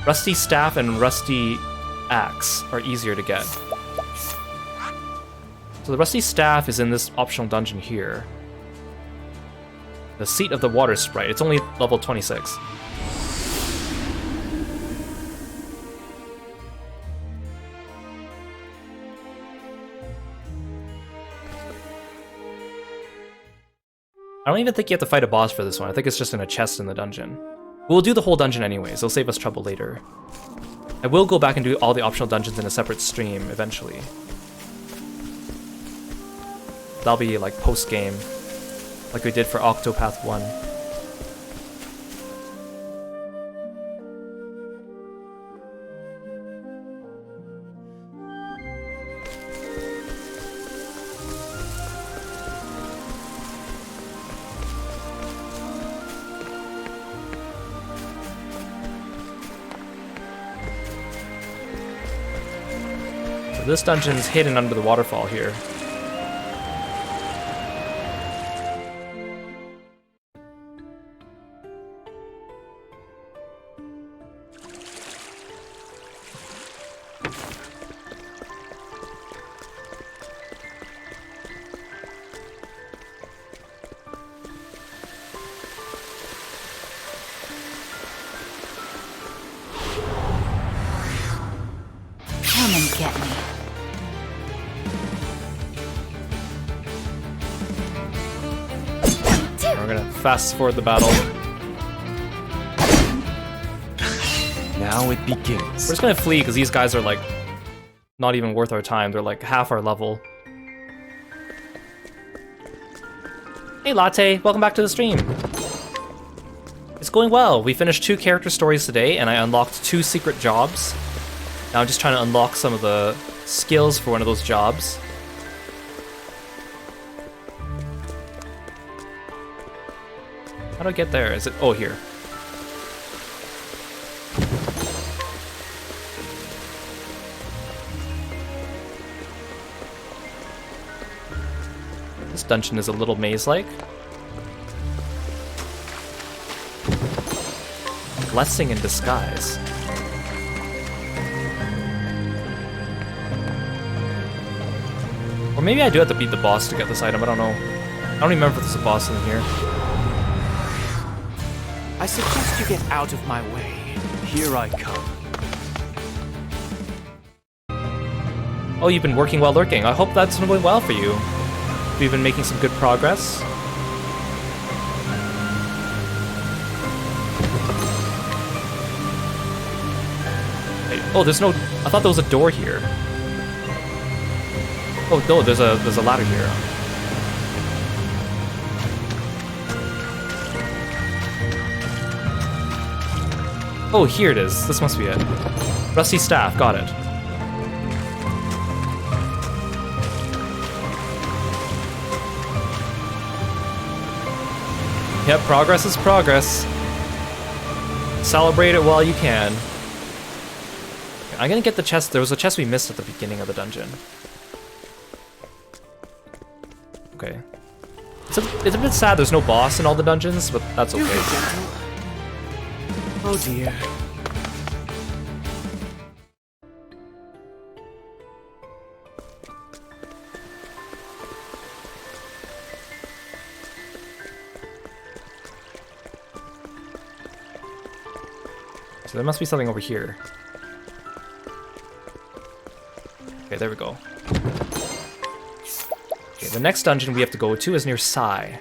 Rusty Staff and Rusty Axe are easier to get. So the Rusty Staff is in this optional dungeon here. The Seat of the Water Sprite. It's only level 26. I don't even think you have to fight a boss for this one. I think it's just in a chest in the dungeon. We'll do the whole dungeon anyways. It'll save us trouble later. I will go back and do all the optional dungeons in a separate stream eventually. That'll be like post-game, like we did for Octopath 1. So this dungeon's hidden under the waterfall here. Come and get me. We're gonna fast forward the battle. Now it begins. We're just gonna flee because these guys are like not even worth our time. They're like half our level. Hey Latte, welcome back to the stream. It's going well. We finished 2 character stories today and I unlocked 2 secret jobs. Now I'm just trying to unlock some of the skills for one of those jobs. How do I get there? Is it... oh, here. This dungeon is a little maze-like. Blessing in disguise. Or maybe I do have to beat the boss to get this item, I don't know. I don't remember if there's a boss in here. I suggest you get out of my way. Here I come. Oh, you've been working while lurking. I hope that's been going well for you. Have you been making some good progress? Hey, oh, there's no... I thought there was a door here. Oh, no, there's a ladder here. Oh, here it is. This must be it. Rusty Staff, got it. Yep, progress is progress. Celebrate it while you can. I'm gonna get the chest. There was a chest we missed at the beginning of the dungeon. Okay. It's a bit sad there's no boss in all the dungeons, but that's okay. Oh dear. So there must be something over here. Okay, there we go. Okay, the next dungeon we have to go to is near Sai.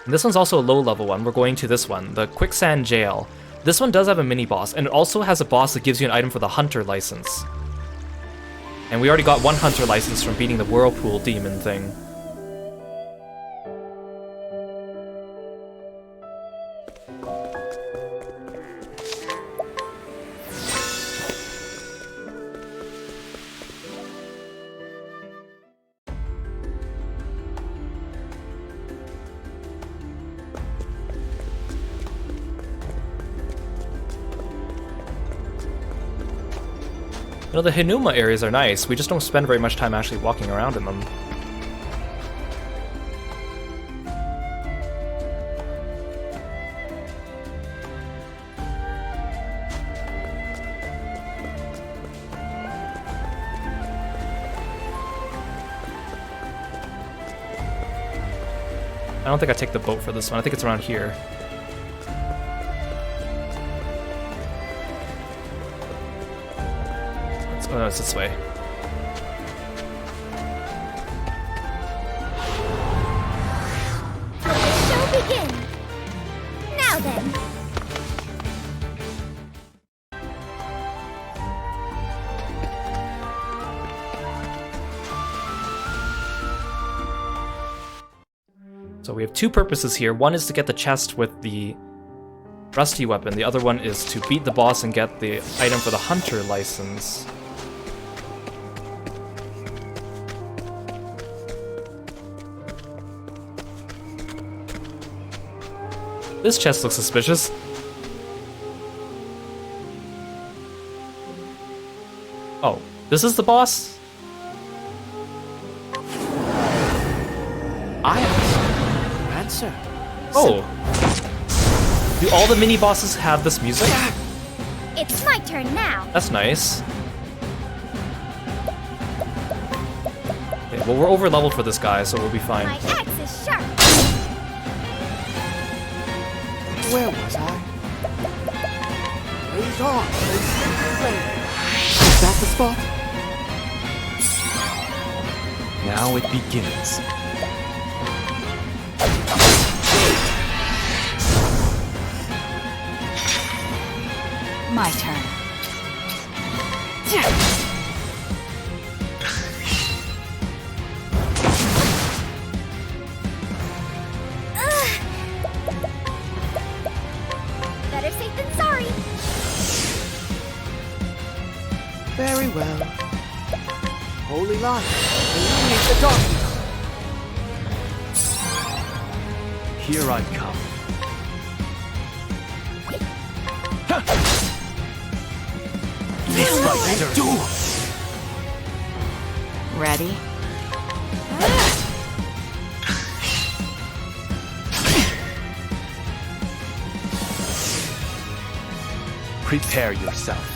And this one's also a low-level one. We're going to this one, the Quicksand Jail. This one does have a mini-boss, and it also has a boss that gives you an item for the Hunter license. And we already got one Hunter license from beating the Whirlpool Demon thing. You know, the Hinuma areas are nice, we just don't spend very much time actually walking around in them. I don't think I take the boat for this one, I think it's around here. Oh no, it's this way. Let the show begin! Now then! So we have two purposes here. One is to get the chest with the rusty weapon. The other one is to beat the boss and get the item for the Hunter license. This chest looks suspicious. Oh, this is the boss? Answer. Oh. Do all the mini-bosses have this music? It's my turn now! That's nice. Okay, well we're over leveled for this guy, so we'll be fine. My axe is sharp! Where was I? Raise on, is that the spot? Now it begins. My turn. Better safe than sorry! Very well. Holy light, illuminate the darkness. Here I come. Ready? Prepare yourself.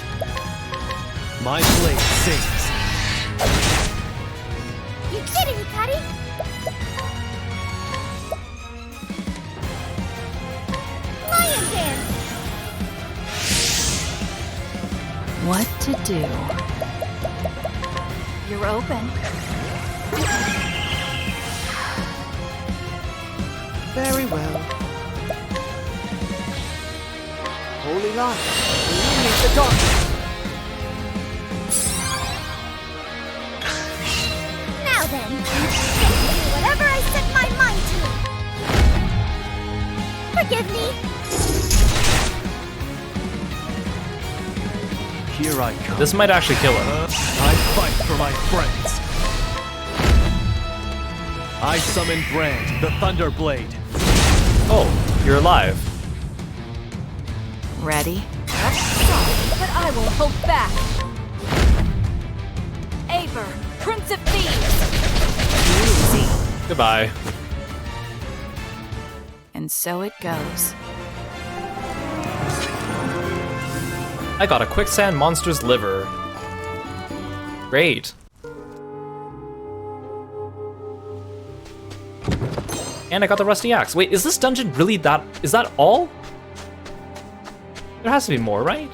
My blade sings. You did it, Hikari! Lion dance! What to do? You're open. Very well. Holy light, illuminate the darkness. Now then, do whatever I set my mind to. Forgive me. Here I come. This might actually kill him. I fight for my friends. I summon Brand, the Thunder Blade. Oh, you're alive. Ready? Sorry, but I won't hold back. Aver, Prince of Thieves. Easy. Goodbye. And so it goes. I got a quicksand monster's liver. Great. And I got the rusty axe. Wait, is this dungeon really that... Is that all? There has to be more, right?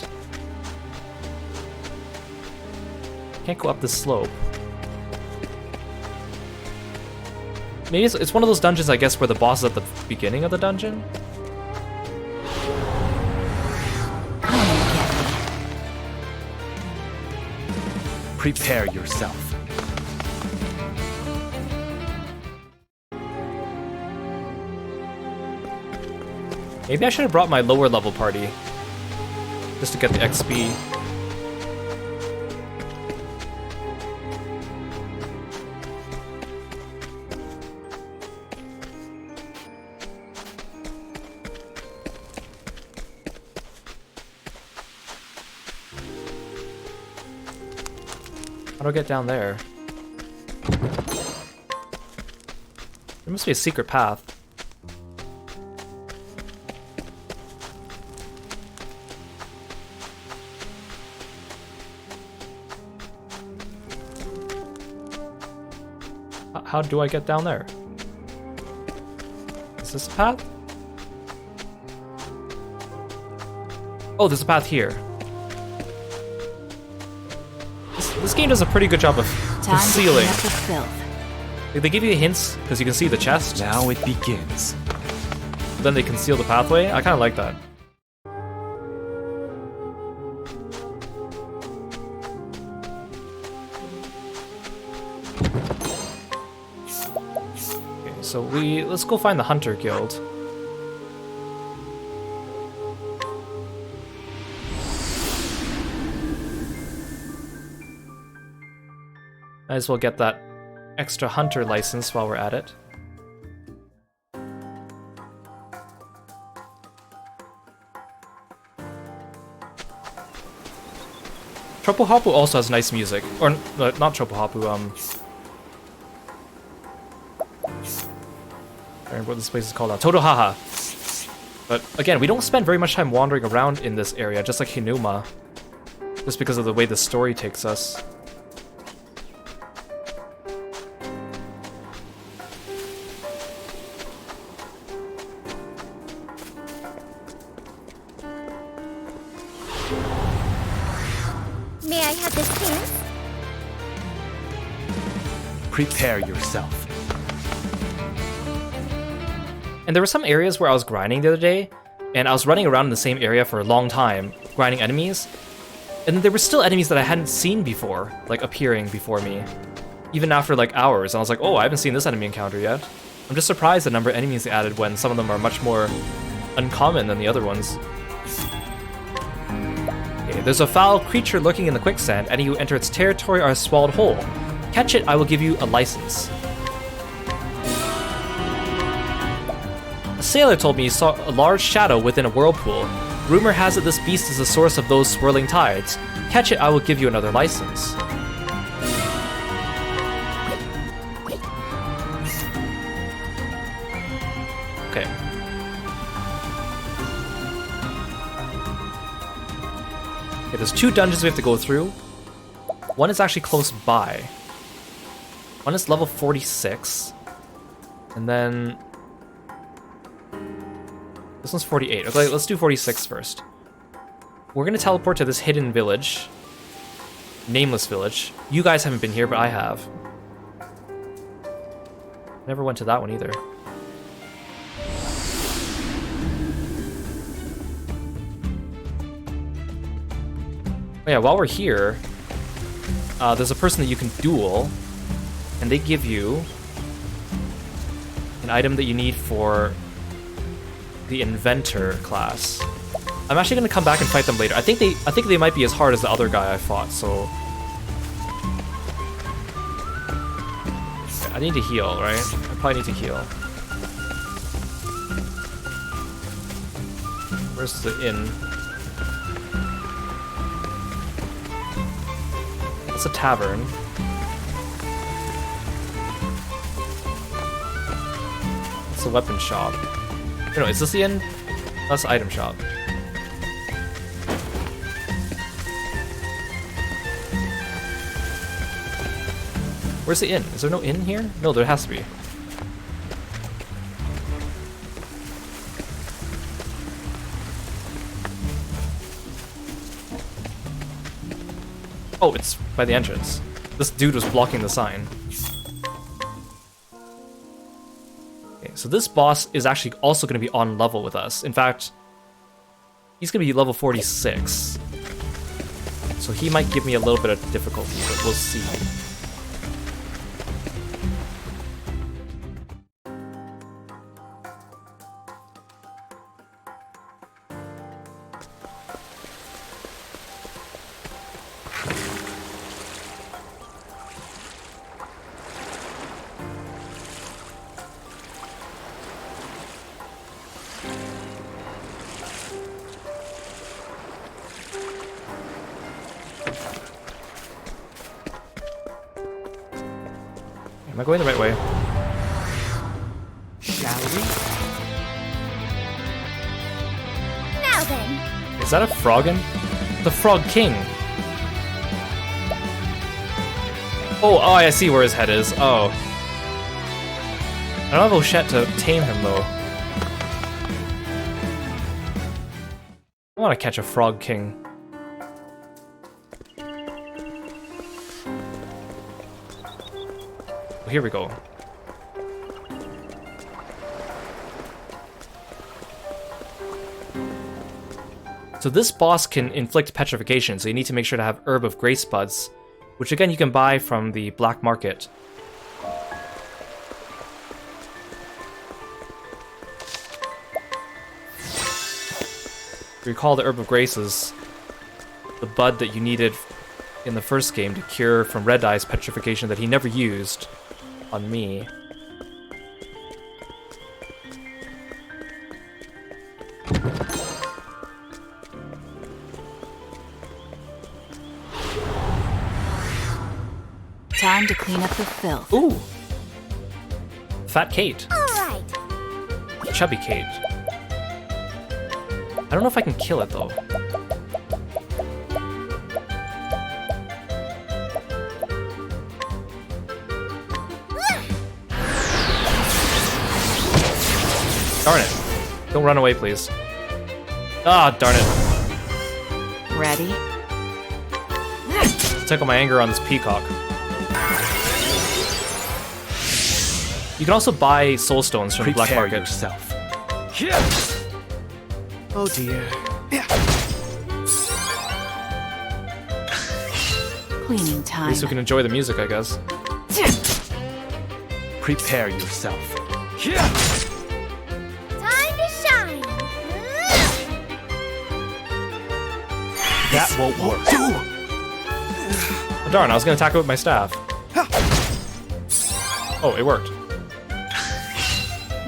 Can't go up this slope. Maybe it's one of those dungeons, I guess, where the boss is at the beginning of the dungeon? Prepare yourself. Maybe I should have brought my lower level party. Just to get the XP. How do I get down there? There must be a secret path. How do I get down there? Is this a path? Oh, there's a path here. This game does a pretty good job of concealing. Like, they give you hints because you can see the chest. Now it begins. Then they conceal the pathway. I kind of like that. Okay, so let's go find the Hunter Guild. Might as well get that extra hunter license while we're at it. Tropo Hapu also has nice music. Or, not Tropo Hapu, I remember what this place is called now. Todohaha. But again, we don't spend very much time wandering around in this area, just like Hinuma. Just because of the way the story takes us. May I have this chance? Prepare yourself. And there were some areas where I was grinding the other day, and I was running around in the same area for a long time, grinding enemies, and there were still enemies that I hadn't seen before, like appearing before me, even after like hours, and I was like, oh, I haven't seen this enemy encounter yet. I'm just surprised the number of enemies they added when some of them are much more uncommon than the other ones. Okay, there's a foul creature lurking in the quicksand. Any who enter its territory are swallowed whole. Catch it, I will give you a license. A sailor told me he saw a large shadow within a whirlpool. Rumor has it this beast is the source of those swirling tides. Catch it, I will give you another license. Okay. Okay, there's 2 dungeons we have to go through. One is actually close by. One is level 46. And then... this one's 48. Okay, let's do 46 first. We're gonna teleport to this hidden village. Nameless village. You guys haven't been here, but I have. Never went to that one either. Oh yeah, while we're here, there's a person that you can duel, and they give you an item that you need for the inventor class. I'm actually gonna come back and fight them later. I think they might be as hard as the other guy I fought, so I need to heal, right? I probably need to heal. Where's the inn? It's a tavern. It's a weapon shop. No, is this the inn? That's the item shop. Where's the inn? Is there no inn here? No, there has to be. Oh, it's by the entrance. This dude was blocking the sign. Okay, so this boss is actually also going to be on level with us. In fact, he's going to be level 46. So he might give me a little bit of difficulty, but we'll see. Am I going the right way? Shall we? Now then. Is that a Froggen? The Frog King. Oh, I see where his head is. Oh. I don't have Oshette to tame him, though. I want to catch a Frog King. Here we go. So this boss can inflict petrification, so you need to make sure to have Herb of Grace Buds, which again you can buy from the black market. Recall the Herb of Grace is the bud that you needed in the first game to cure from Red Eye's petrification that he never used on me. Time to clean up the filth. Ooh! Fat Kate. All right. Chubby Kate. I don't know if I can kill it though. Darn it. Don't run away, please. Ah, darn it. Ready? Tickle my anger on this peacock. You can also buy soul stones from the black market. Yourself. Oh dear. Cleaning At time. least we can enjoy the music, I guess. Prepare yourself. Time to shine. That won't work. Oh, darn, I was gonna attack it with my staff. Oh, it worked.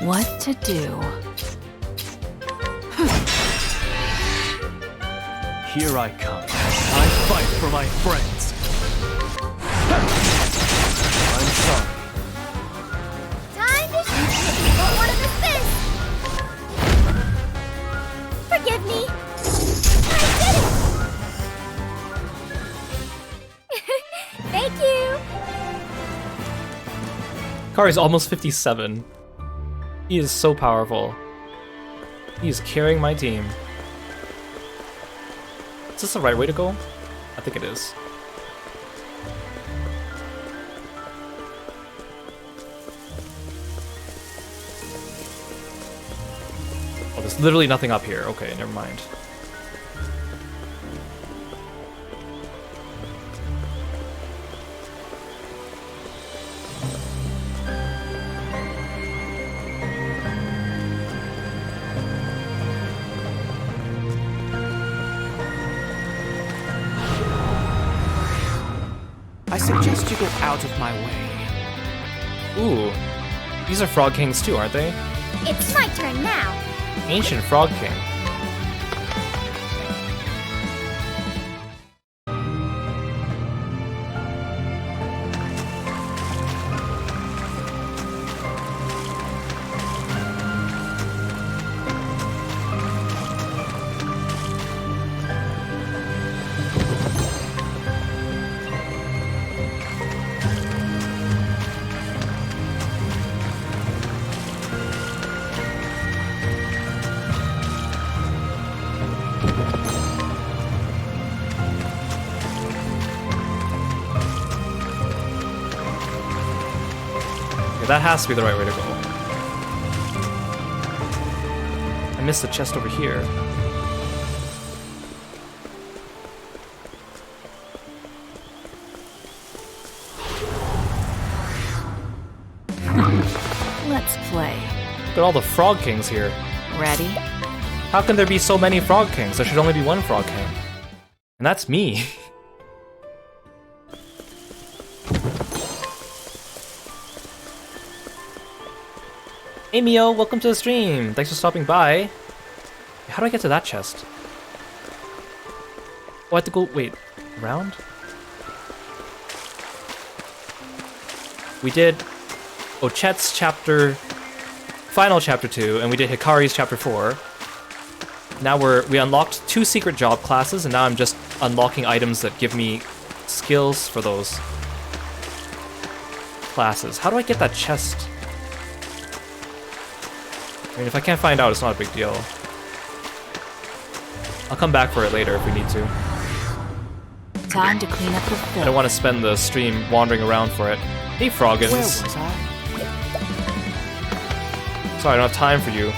What to do? Here I come. I fight for my friends. I'm sorry. Time to shoot one of the fists. Forgive me. I did it. Thank you. Kari's almost 57. He is so powerful. He is carrying my team. Is this the right way to go? I think it is. Oh, there's literally nothing up here. Okay, never mind. I suggest you get out of my way. Ooh, these are Frog Kings too, aren't they? It's my turn now. Ancient Frog King. Okay, that has to be the right way to go. I missed the chest over here. Let's play. Look at all the Frog Kings here. Ready? How can there be so many Frog Kings? There should only be one Frog King. And that's me. Hey Mio, welcome to the stream. Thanks for stopping by. How do I get to that chest? Oh, I have to go, wait, around? We did Ochet's final chapter 2, and we did Hikari's chapter 4. Now we unlocked 2 secret job classes, and now I'm just unlocking items that give me skills for those classes. How do I get that chest? I mean, if I can't find out, it's not a big deal. I'll come back for it later if we need to. Time to clean up the filth. I don't want to spend the stream wandering around for it. Hey, Froggins. Where was I? Sorry, I don't have time for you.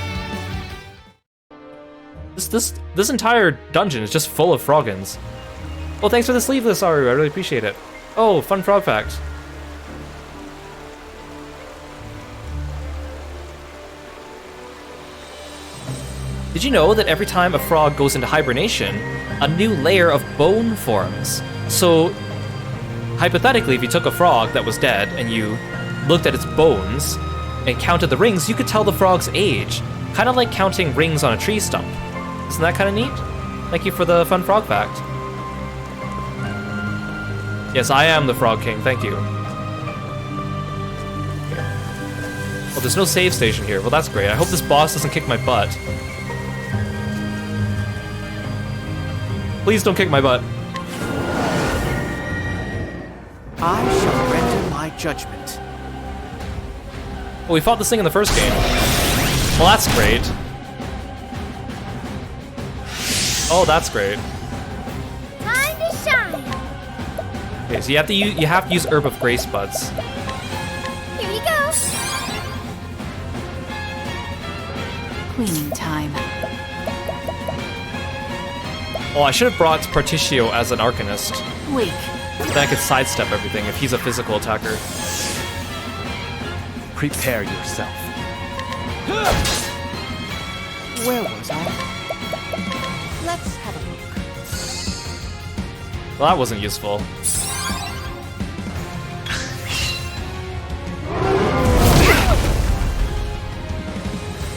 This entire dungeon is just full of Froggins. Well, thanks for the sleeveless, Aru. I really appreciate it. Oh, fun frog fact. Did you know that every time a frog goes into hibernation, a new layer of bone forms? So, hypothetically, if you took a frog that was dead and you looked at its bones and counted the rings, you could tell the frog's age. Kind of like counting rings on a tree stump. Isn't that kind of neat? Thank you for the fun frog fact. Yes, I am the Frog King, thank you. Well, there's no save station here. Well, that's great. I hope this boss doesn't kick my butt. Please don't kick my butt. I shall render my judgment. Well, we fought this thing in the first game. Well, that's great. Oh, that's great. Time to shine. Okay, so you have to use Herb of Grace Buds. Here you go. Cleaning time. Oh, I should have brought Particio as an Arcanist. Weak. Then I could sidestep everything if he's a physical attacker. Prepare yourself. Where was I? Let's have a look. Well, that wasn't useful.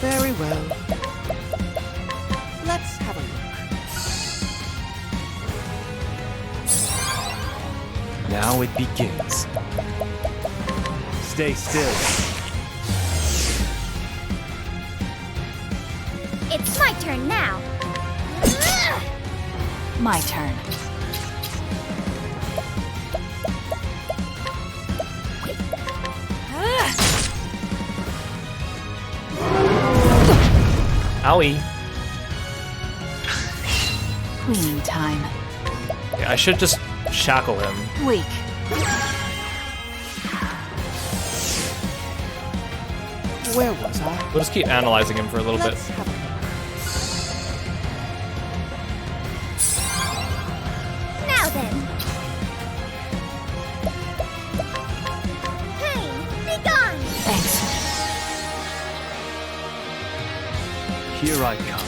Very well. Let's have a look. Now it begins. Stay still. It's my turn now. My turn. Owie. Cleaning time. Yeah, I should just shackle him. Weak. Where was I? We'll just keep analyzing him for a little bit. Let's have a look. Now then. Pain, be gone. Thanks. Here I come.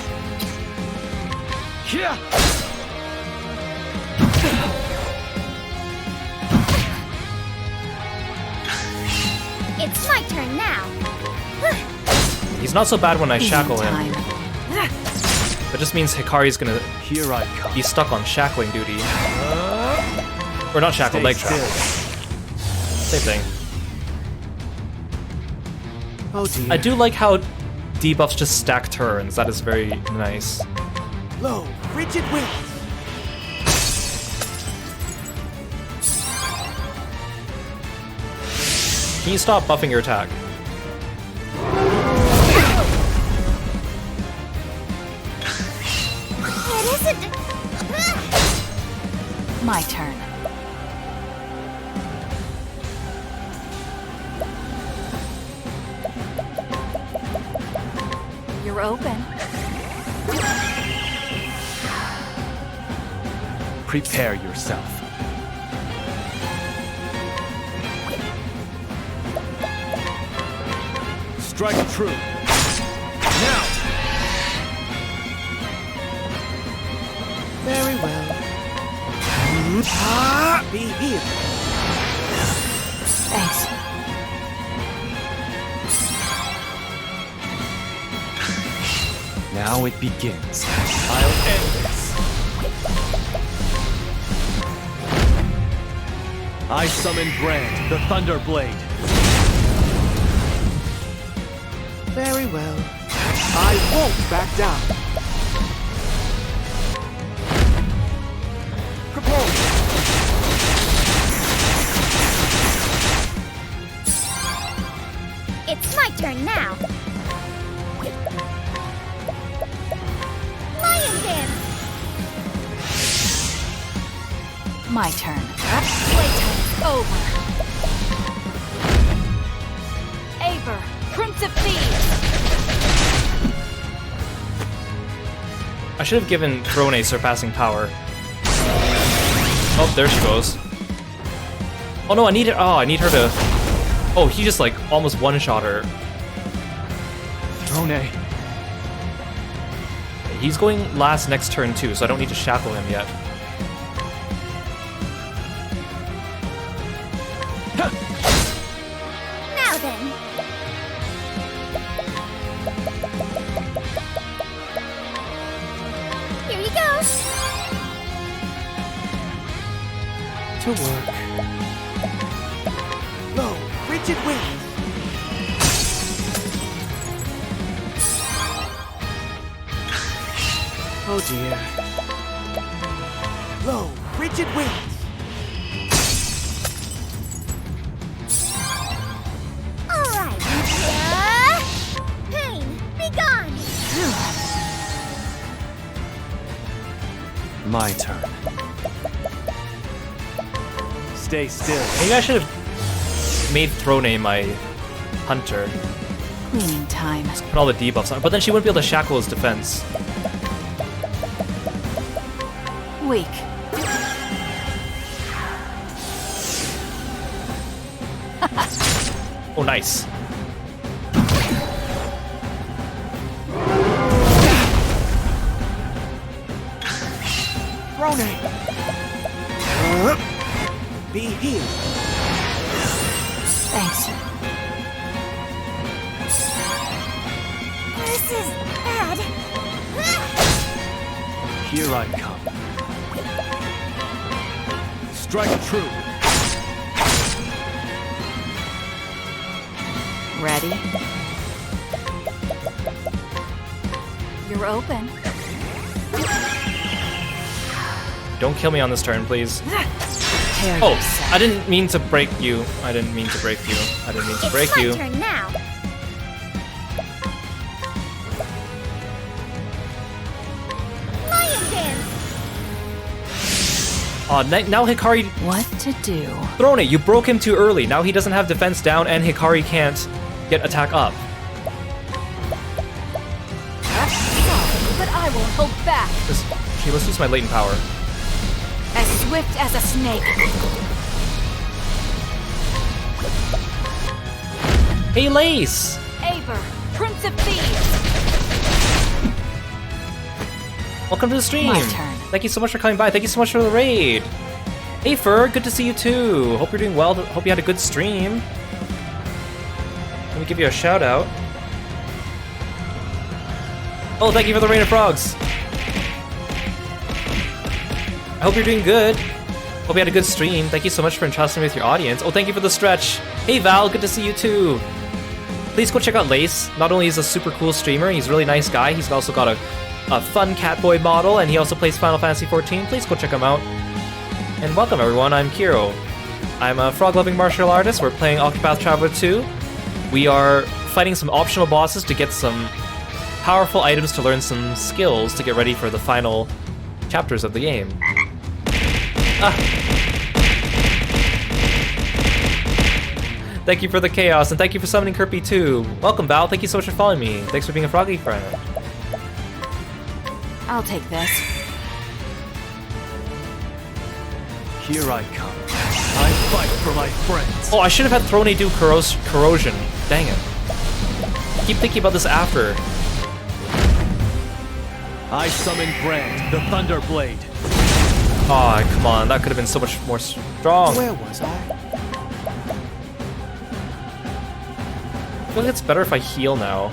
Here! It's my turn now. He's not so bad when I shackle Cleaning him. time. That just means Hikari's gonna Here I come. be stuck on shackling duty. Or not shackle, Stay leg trap. still. Same thing. Oh dear. I do like how debuffs just stack turns. That is very nice. Low, frigid wind. Can you stop buffing your attack? It isn't... My turn. You're open. Prepare yourself. Strike true. Now! Very well. Be healed. Thanks. Now it begins. I'll end this. I summon Brand, the Thunder Blade. Very well. I won't back down. Prepare. It's my turn now. Lion dance. My turn. Playtime's over. Aver, Prince of Thieves. I should have given Throne surpassing power. Oh, there she goes. Oh no, I need her to... Oh, he just like almost one-shot her. Throne. He's going last next turn too, so I don't need to shackle him yet. Now then. Here you go. To work. Low, rigid wings. Oh dear. Low, rigid wings. All right. Pain, be gone. My turn. Stay still. Maybe I should have made Throne my hunter. Cleaning time. Put all the debuffs on, but then she wouldn't be able to shackle his defense. Weak. Oh, nice. Rone. Be healed. Thanks. This is bad. Here I come. Strike true. Ready? You're open. Don't kill me on this turn, please. Prepare Oh, yourself. I didn't mean to break you. I didn't mean to break you. I didn't mean to break you. It's my turn now. Lion dance. Now Hikari... What to do? Throne, you broke him too early. Now he doesn't have defense down and Hikari can't get attack up. But I won't hold back. Okay, let's use my latent power. As swift as a snake. Hey, Lace! Aver, Prince of Thieves. Welcome to the stream. My turn. Thank you so much for coming by. Thank you so much for the raid. Hey, Fur, good to see you too. Hope you're doing well. Hope you had a good stream. Let me give you a shout out. Oh, thank you for the rain of frogs. I hope you're doing good. Hope you had a good stream. Thank you so much for entrusting me with your audience. Oh, thank you for the stretch. Hey, Val, good to see you too. Please go check out Lace. Not only is he a super cool streamer, he's a really nice guy, he's also got a fun Catboy model, and he also plays Final Fantasy XIV. Please go check him out. And welcome, everyone. I'm Kiro. I'm a frog-loving martial artist. We're playing Octopath Traveler II. We are fighting some optional bosses to get some powerful items to learn some skills to get ready for the final chapters of the game. Ah. Thank you for the chaos, and thank you for summoning Kirby too. Welcome, Val. Thank you so much for following me. Thanks for being a froggy friend. I'll take this. Here I come. I fight for my friends. Oh, I should have had Throne do corrosion. Dang it. I keep thinking about this after. I summon Brand, the Thunder Blade. Aw, come on. That could have been so much more strong. Where was I? I feel like it's better if I heal now.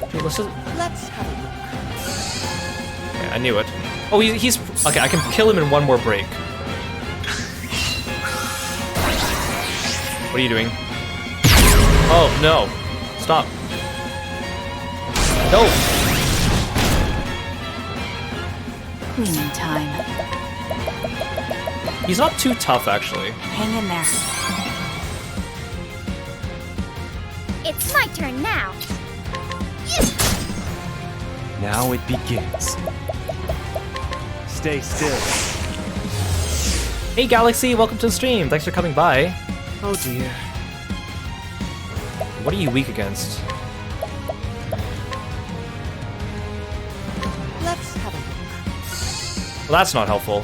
Okay, let's have a look. Okay, I knew it. Oh, he's... Okay, I can kill him in one more break. What are you doing? Oh, no. Stop. No! Cleaning time. He's not too tough, actually. Hang in there. It's my turn now. Now it begins. Stay still. Hey, Galaxy, welcome to the stream. Thanks for coming by. Oh dear. What are you weak against? Let's have a look. Well, that's not helpful.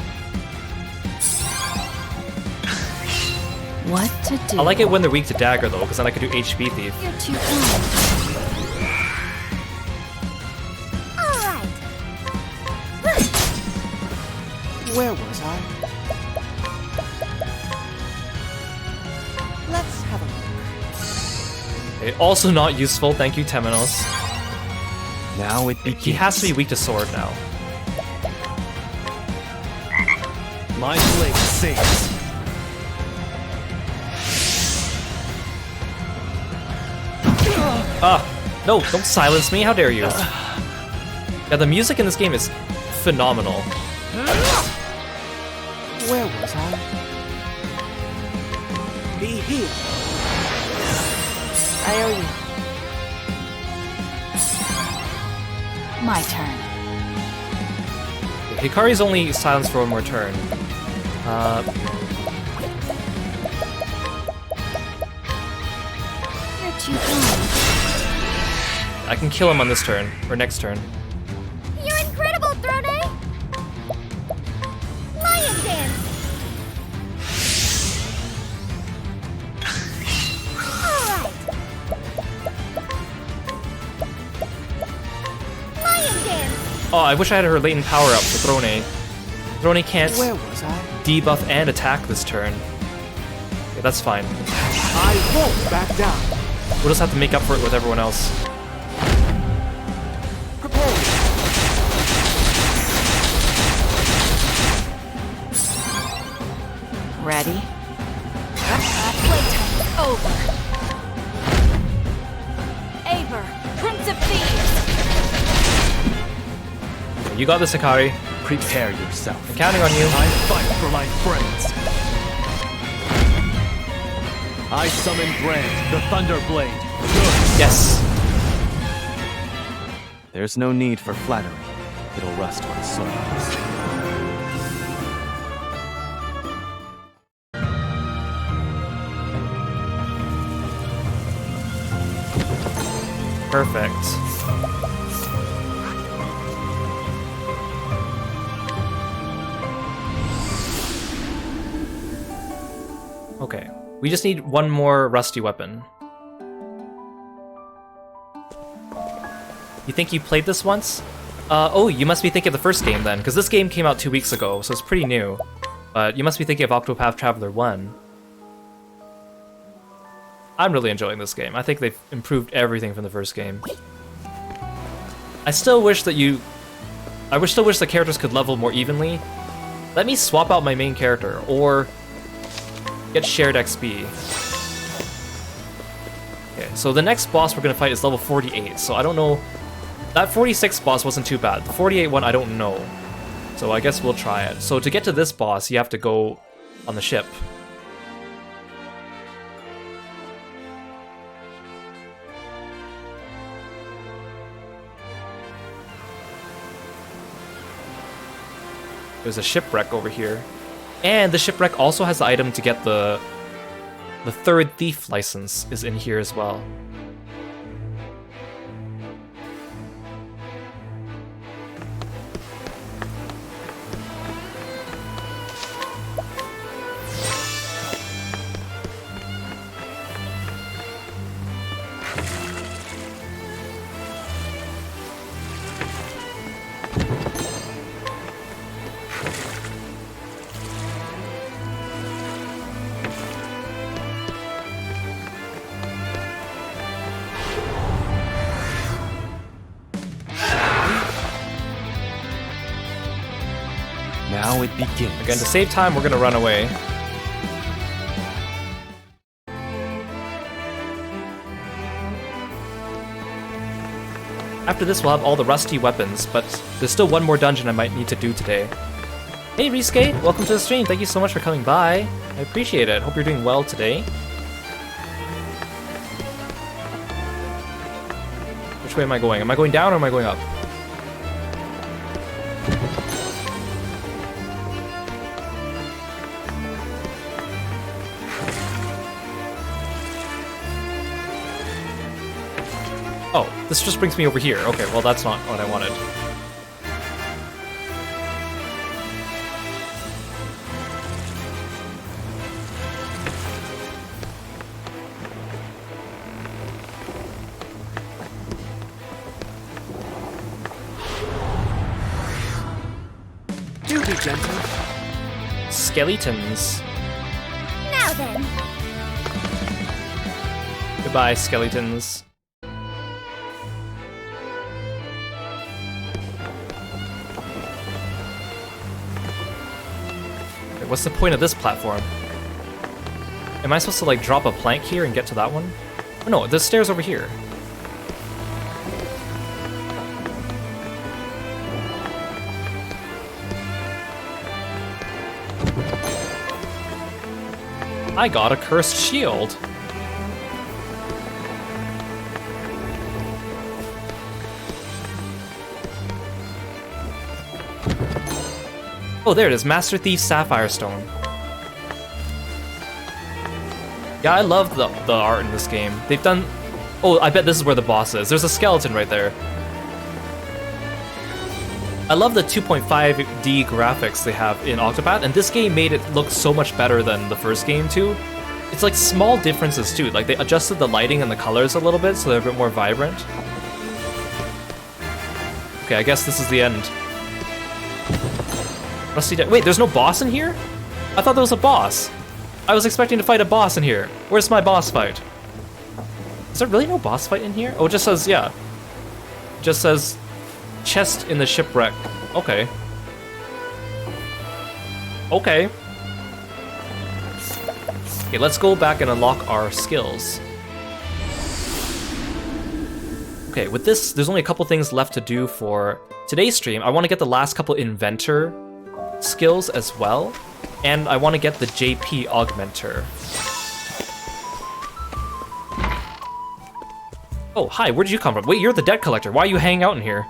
What to do? I like it when they're weak to dagger, though, because then I could do HP thief. You're too kind. Alright. Where was I? Let's have a look. Okay, also not useful, thank you, Temenos. Now it begins. He has to be weak to sword now. My blade sings. Ah! No, don't silence me, how dare you. Yeah, the music in this game is phenomenal. Where was I? Be here. I owe you. My turn. Hikari's only silenced for one more turn. You're too kind. I can kill him on this turn, or next turn. You're incredible, Throne! Lion dance! Alright. Lion dance! Oh, I wish I had her latent power up for Throne. Throne can't Where was I? debuff and attack this turn. Okay, that's fine. I won't back down. We'll just have to make up for it with everyone else. Prepare. Ready? Playtime's over. Aver, Prince of Thieves. You got this, Hikari. Prepare yourself. I'm counting on you. I fight for my friends. I summon Brand, the Thunder Blade. Good. Yes. There's no need for flattery. It'll rust when soiled. Perfect. Okay, we just need one more rusty weapon. You think you played this once? Oh, you must be thinking of the first game then, because this game came out 2 weeks ago, so it's pretty new. But you must be thinking of Octopath Traveler 1. I'm really enjoying this game. I think they've improved everything from the first game. I still wish that still wish the characters could level more evenly. Let me swap out my main character, or get shared XP. Okay, so the next boss we're gonna fight is level 48, so I don't know. That 46 boss wasn't too bad. The 48 one, I don't know. So I guess we'll try it. So to get to this boss, you have to go on the ship. There's a shipwreck over here. And the shipwreck also has the item to get the third thief license is in here as well. Now it begins. Again, to save time, we're gonna run away. After this, we'll have all the rusty weapons, but there's still one more dungeon I might need to do today. Hey, Reskate, welcome to the stream. Thank you so much for coming by. I appreciate it. Hope you're doing well today. Which way am I going? Am I going down or am I going up? Oh, this just brings me over here. Okay, well that's not what I wanted. Do be gentle. Skeletons. Now then. Goodbye, skeletons. What's the point of this platform? Am I supposed to like drop a plank here and get to that one? Oh no, there's stairs over here. I got a cursed shield. Oh, there it is, Master Thief Sapphire Stone. Yeah, I love the art in this game. They've done... Oh, I bet this is where the boss is. There's a skeleton right there. I love the 2.5D graphics they have in Octopath, and this game made it look so much better than the first game, too. It's like small differences, too. Like, they adjusted the lighting and the colors a little bit, so they're a bit more vibrant. Okay, I guess this is the end. Rusty Wait, there's no boss in here? I thought there was a boss. I was expecting to fight a boss in here. Where's my boss fight? Is there really no boss fight in here? Oh, it just says, yeah. It just says, chest in the shipwreck. Okay. Okay. Okay, let's go back and unlock our skills. Okay, with this, there's only a couple things left to do for today's stream. I want to get the last couple inventor skills as well, and I want to get the JP augmenter. Oh, hi, where did you come from? Wait, you're the debt collector. Why are you hanging out in here?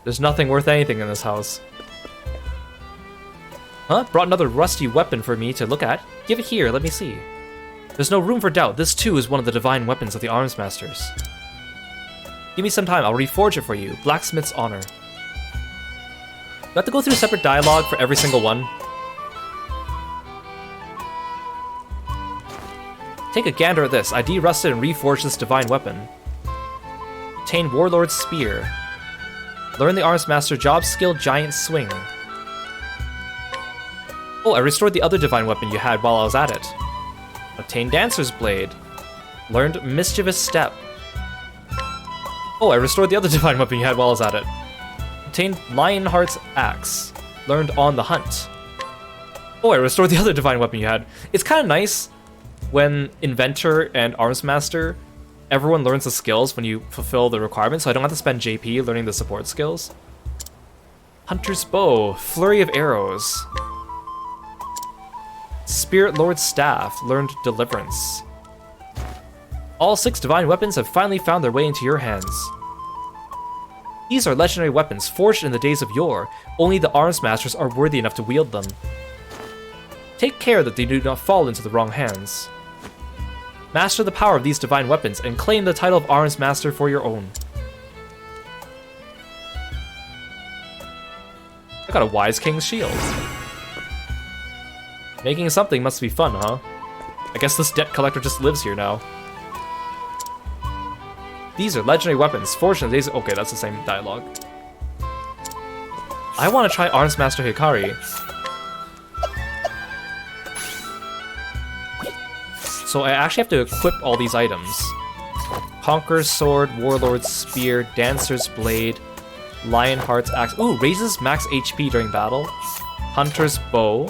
There's nothing worth anything in this house. Huh? Brought another rusty weapon for me to look at. Give it here, let me see. There's no room for doubt. This too is one of the divine weapons of the Arms Masters. Give me some time, I'll reforge it for you. Blacksmith's honor. Do I have to go through separate dialogue for every single one? Take a gander at this. I de-rusted and reforged this divine weapon. Obtain Warlord's Spear. Learn the Arms Master job skill Giant Swing. Oh, I restored the other divine weapon you had while I was at it. Obtain Dancer's Blade. Learned Mischievous Step. Oh, I restored the other divine weapon you had while I was at it. Obtained Lionheart's Axe. Learned On the Hunt. Oh, I restored the other divine weapon you had. It's kind of nice when Inventor and Arms Master, everyone learns the skills when you fulfill the requirements, so I don't have to spend JP learning the support skills. Hunter's Bow. Flurry of Arrows. Spirit Lord's Staff. Learned Deliverance. All 6 divine weapons have finally found their way into your hands. These are legendary weapons forged in the days of yore. Only the arms masters are worthy enough to wield them. Take care that they do not fall into the wrong hands. Master the power of these divine weapons and claim the title of arms master for your own. I got a Wise King's shield. Making something must be fun, huh? I guess this debt collector just lives here now. These are legendary weapons forged in the days of... Okay, that's the same dialogue. I want to try Arms Master Hikari. So I actually have to equip all these items. Conqueror's Sword, Warlord's Spear, Dancer's Blade, Lionheart's Axe. Ooh, raises max HP during battle. Hunter's Bow.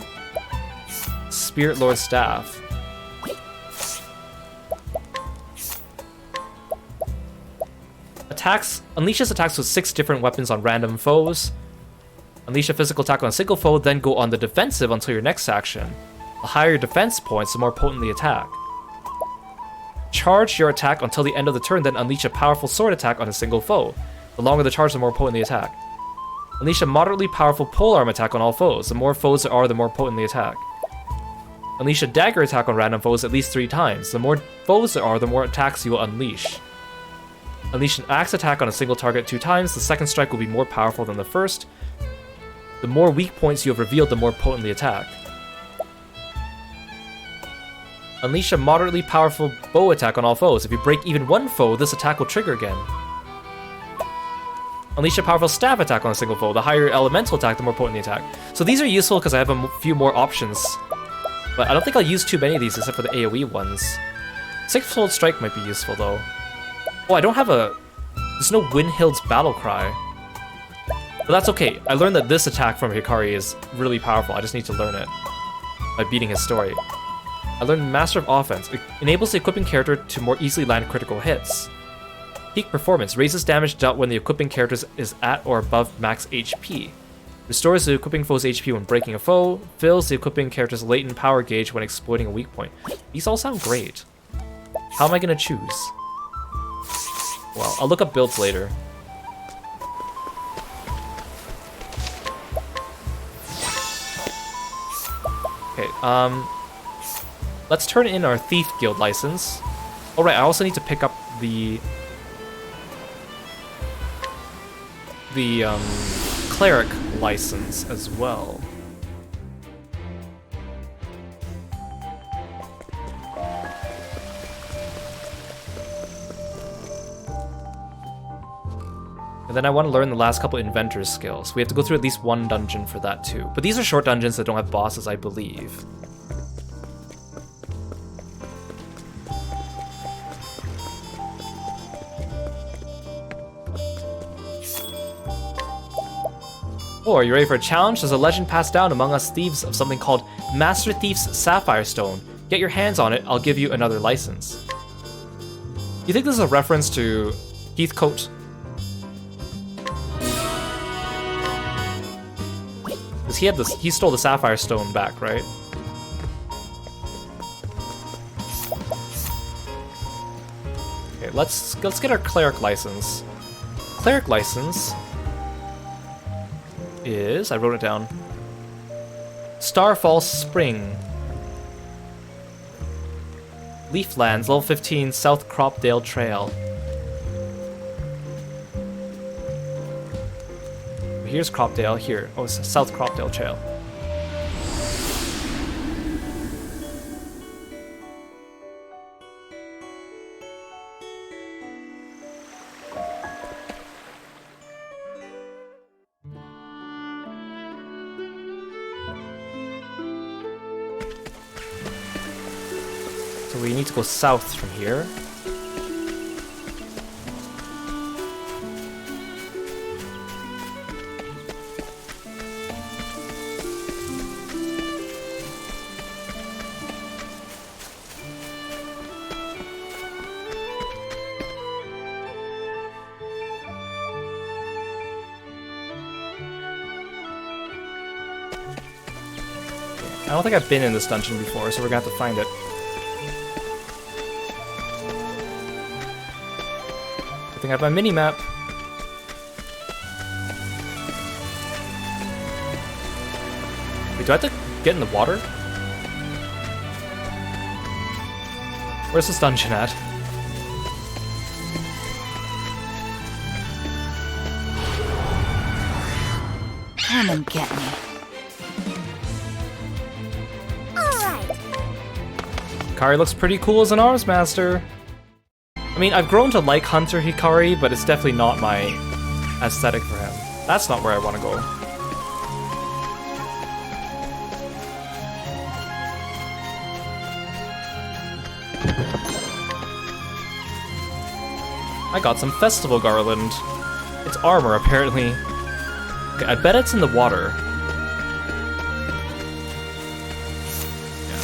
Spirit Lord's Staff. Attacks. Unleashes attacks with 6 different weapons on random foes. Unleash a physical attack on a single foe, then go on the defensive until your next action. The higher your defense points, the more potent the attack. Charge your attack until the end of the turn, then unleash a powerful sword attack on a single foe. The longer the charge, the more potent the attack. Unleash a moderately powerful polearm attack on all foes. The more foes there are, the more potent the attack. Unleash a dagger attack on random foes at least 3 times. The more foes there are, the more attacks you will unleash. Unleash an axe attack on a single target 2 times. The second strike will be more powerful than the first. The more weak points you have revealed, the more potent the attack. Unleash a moderately powerful bow attack on all foes. If you break even 1 foe, this attack will trigger again. Unleash a powerful staff attack on a single foe. The higher your elemental attack, the more potent the attack. So these are useful because I have a few more options. But I don't think I'll use too many of these except for the AoE ones. 6-fold strike might be useful though. Oh, I don't have a... There's no Windhild's battle cry. But that's okay. I learned that this attack from Hikari is really powerful. I just need to learn it by beating his story. I learned Master of Offense. It enables the equipping character to more easily land critical hits. Peak Performance. Raises damage dealt when the equipping character is at or above max HP. Restores the equipping foe's HP when breaking a foe. Fills the equipping character's latent power gauge when exploiting a weak point. These all sound great. How am I going to choose? Well, I'll look up builds later. Okay, let's turn in our Thief Guild license. Oh right, I also need to pick up the Cleric license as well. And then I want to learn the last couple Inventor's skills. We have to go through at least 1 dungeon for that too. But these are short dungeons that don't have bosses, I believe. Oh, are you ready for a challenge? There's a legend passed down among us thieves of something called Master Thief's Sapphire Stone. Get your hands on it, I'll give you another license. You think this is a reference to Heathcote? Because he stole the Sapphire Stone back, right? Okay, let's get our Cleric license. Cleric license is, I wrote it down, Starfall Spring. Leaflands, level 15, South Cropdale Trail. Here's Cropdale, here. Oh, it's South Cropdale Trail. So we need to go south from here. I don't think I've been in this dungeon before, so we're gonna have to find it. I think I have my mini-map. Wait, do I have to get in the water? Where's this dungeon at? Come and get me. Hikari looks pretty cool as an arms master. I mean, I've grown to like Hunter Hikari, but it's definitely not my aesthetic for him. That's not where I want to go. I got some festival garland. It's armor, apparently. Okay, I bet it's in the water. Yeah.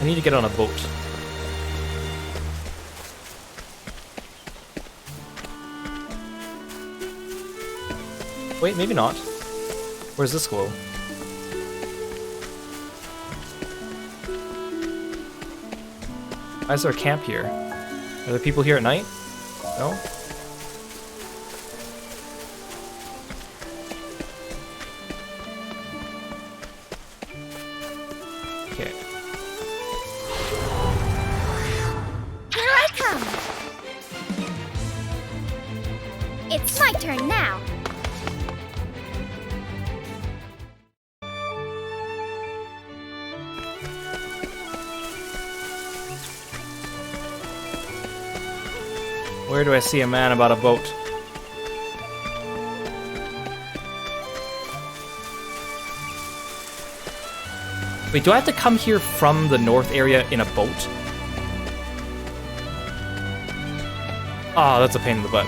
I need to get on a boat. Wait, maybe not. Where's this glow? Why is there a camp here? Are there people here at night? No? Okay. Here I come! It's my turn now! Where do I see a man about a boat? Wait, do I have to come here from the north area in a boat? Ah, that's a pain in the butt.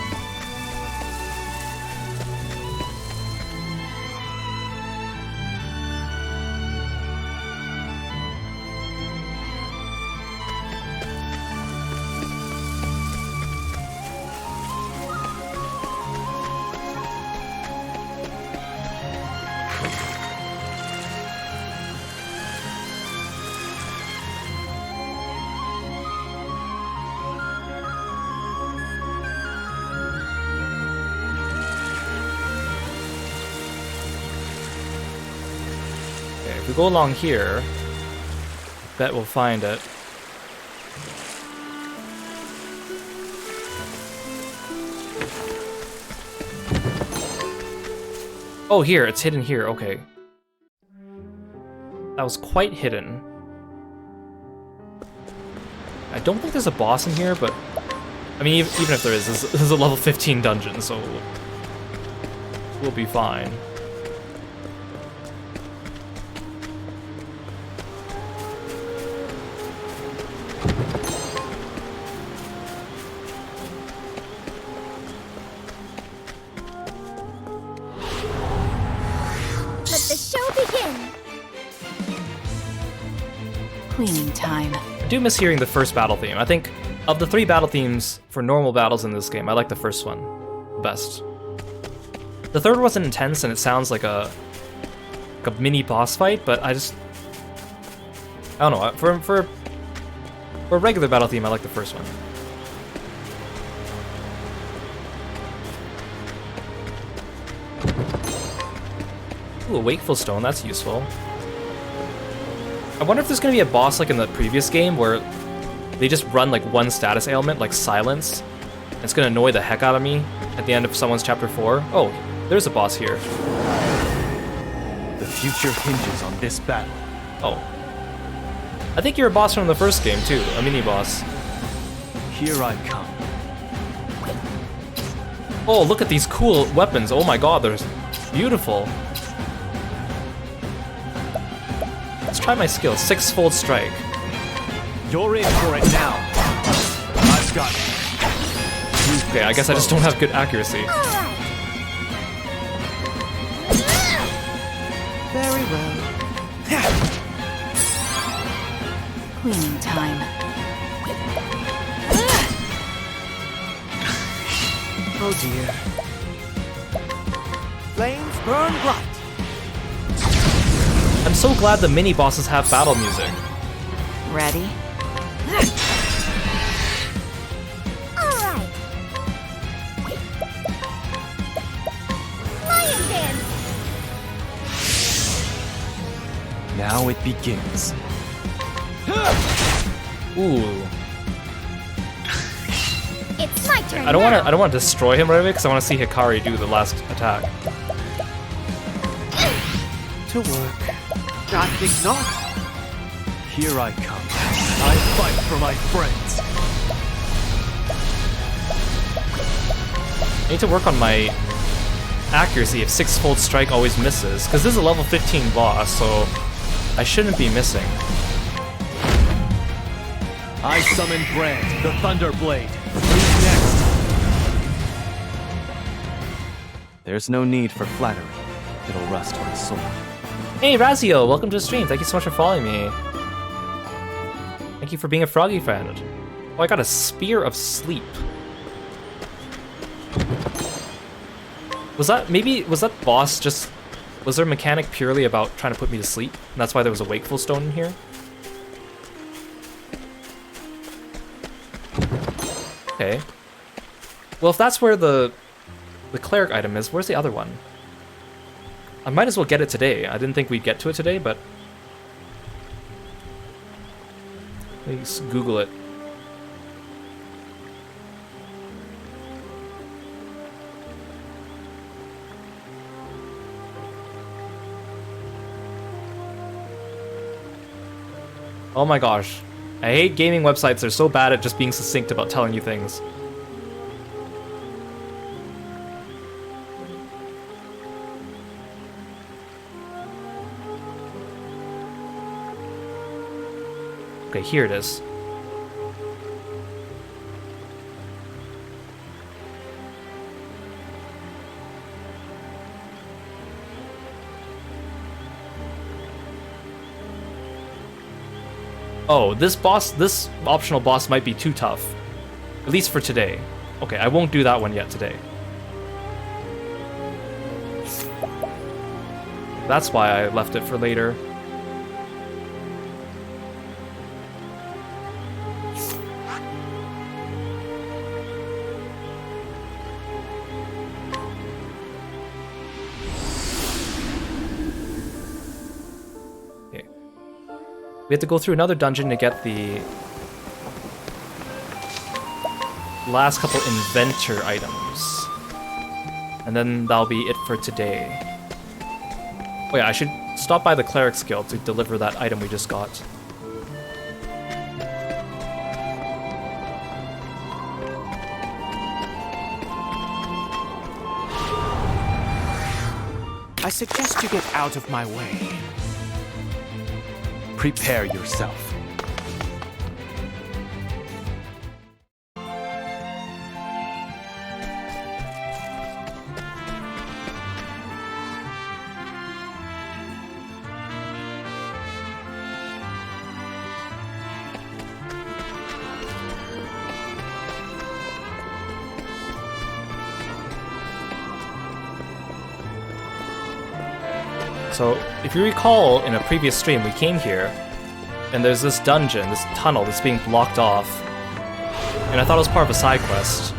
If we go along here, bet we'll find it. Oh, here, it's hidden here, okay. That was quite hidden. I don't think there's a boss in here, but... I mean, even if there is, this is a level 15 dungeon, so... we'll be fine. Cleaning time. I do miss hearing the first battle theme. I think of the 3 battle themes for normal battles in this game, I like the first one the best. The third wasn't intense and it sounds like a mini boss fight, but I don't know. For a regular battle theme, I like the first one. Ooh, a Wakeful Stone, that's useful. I wonder if there's gonna be a boss like in the previous game where they just run like one status ailment, like silence. And it's gonna annoy the heck out of me at the end of someone's chapter 4. Oh, there's a boss here. The future hinges on this battle. Oh. I think you're a boss from the first game too, a mini boss. Here I come. Oh, look at these cool weapons. Oh my god, they're beautiful. Let's try my skill. 6-fold strike. You're in for it now. I've got it. Okay, I guess I just don't have good accuracy. Very well. Cleaning time. Oh dear. Flames burn bright. I'm so glad the mini bosses have battle music. Ready? Alright. Lion dance. Now it begins. Ooh. It's my turn. I don't want to destroy him right away because I want to see Hikari do the last attack. To work. I think not. Here I come. I fight for my friends. I need to work on my accuracy if six-fold strike always misses, because this is a level 15 boss, so I shouldn't be missing. I summon Brand, the Thunder Blade. Who's next? There's no need for flattery. It'll rust on his sword. Hey Razio, welcome to the stream. Thank you so much for following me. Thank you for being a froggy friend. Oh, I got a Spear of Sleep. Was that boss just... Was there a mechanic purely about trying to put me to sleep? And that's why there was a Wakeful Stone in here? Okay. Well, if that's where the cleric item is, where's the other one? I might as well get it today. I didn't think we'd get to it today, but... Please Google it. Oh my gosh. I hate gaming websites. They're so bad at just being succinct about telling you things. Okay, here it is. Oh, this optional boss might be too tough. At least for today. Okay, I won't do that one yet today. That's why I left it for later. We have to go through another dungeon to get the last couple inventor items. And then that'll be it for today. Oh yeah, I should stop by the Cleric's Guild to deliver that item we just got. I suggest you get out of my way. Prepare yourself. So, if you recall, in a previous stream, we came here, and there's this dungeon, this tunnel that's being blocked off. And I thought it was part of a side quest.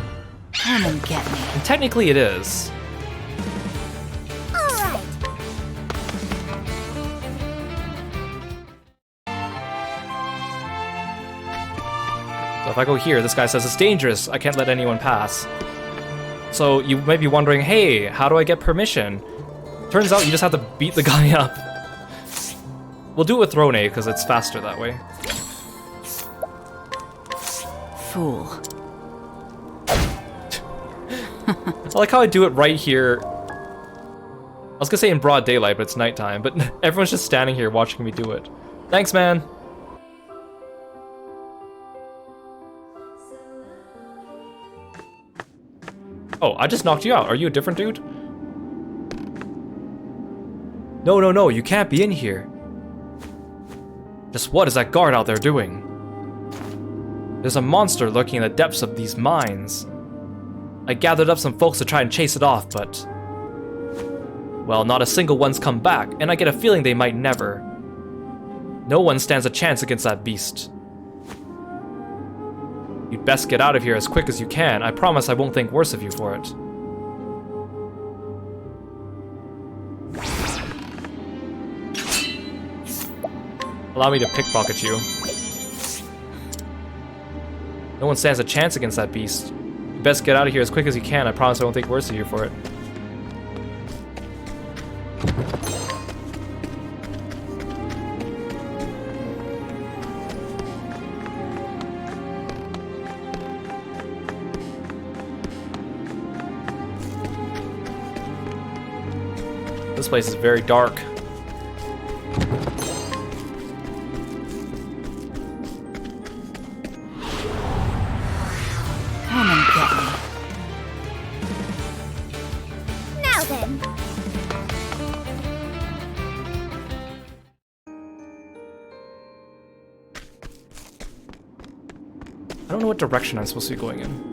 Come and get me. And technically it is. Alright. So if I go here, this guy says it's dangerous, I can't let anyone pass. So you might be wondering, hey, how do I get permission? Turns out you just have to beat the guy up. We'll do it with Throne, because it's faster that way. Fool. I like how I do it right here. I was gonna say in broad daylight, but it's nighttime. But everyone's just standing here watching me do it. Thanks, man. Oh, I just knocked you out. Are you a different dude? No, you can't be in here. Just what is that guard out there doing? There's a monster lurking in the depths of these mines. I gathered up some folks to try and chase it off, but... well, not a single one's come back, and I get a feeling they might never. No one stands a chance against that beast. You'd best get out of here as quick as you can. I promise I won't think worse of you for it. Allow me to pickpocket you. No one stands a chance against that beast. You best get out of here as quick as you can. I promise I won't think worse of you for it. This place is very dark. Come and get me. Now then. I don't know what direction I'm supposed to be going in.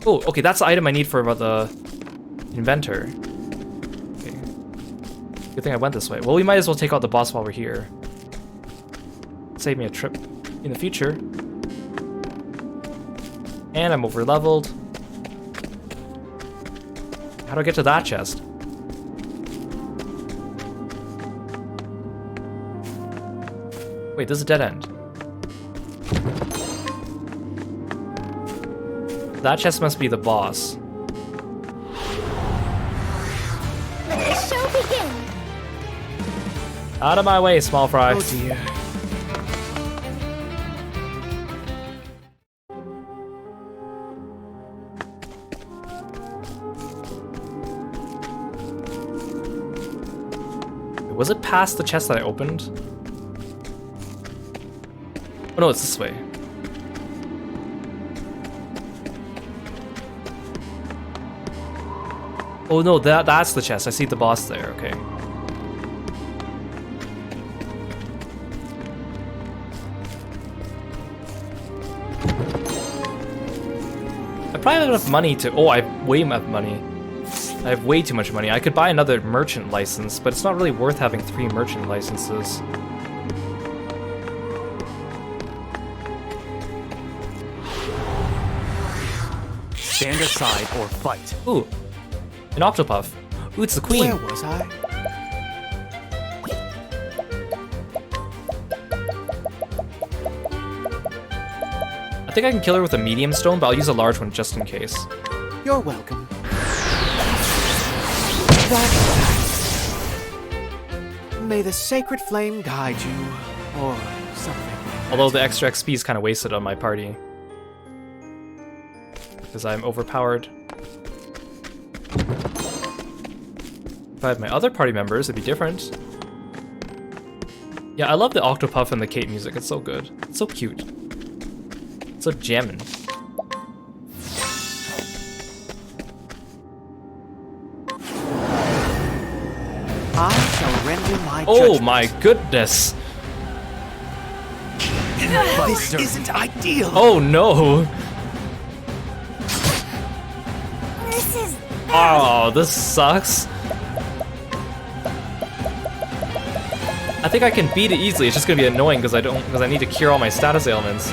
Oh, okay, that's the item I need for the inventor. Okay. Good thing I went this way. Well, we might as well take out the boss while we're here. Save me a trip in the future. And I'm over leveled. How do I get to that chest? Wait, this is a dead end. That chest must be the boss. Let the show begin. Out of my way, small fry. Oh dear. Was it past the chest that I opened? Oh no, it's this way. Oh no, that's the chest. I see the boss there, okay. I probably have enough money to... Oh, I have way enough money. I have way too much money. I could buy another merchant license, but it's not really worth having 3 merchant licenses. Stand aside or fight. Ooh, an Octopath. Ooh, it's the queen. Where was I? I think I can kill her with a medium stone, but I'll use a large one just in case. You're welcome. May the sacred flame guide you, or something. Although the extra XP is kind of wasted on my party. Because I'm overpowered. If I had my other party members, it'd be different. Yeah, I love the Octopuff and the Kate music. It's so good. It's so cute. It's so jammin'. I shall render my Oh judgment. my goodness! This isn't ideal. Oh no! This is... Oh, this sucks. I think I can beat it easily. It's just gonna be annoying because I need to cure all my status ailments.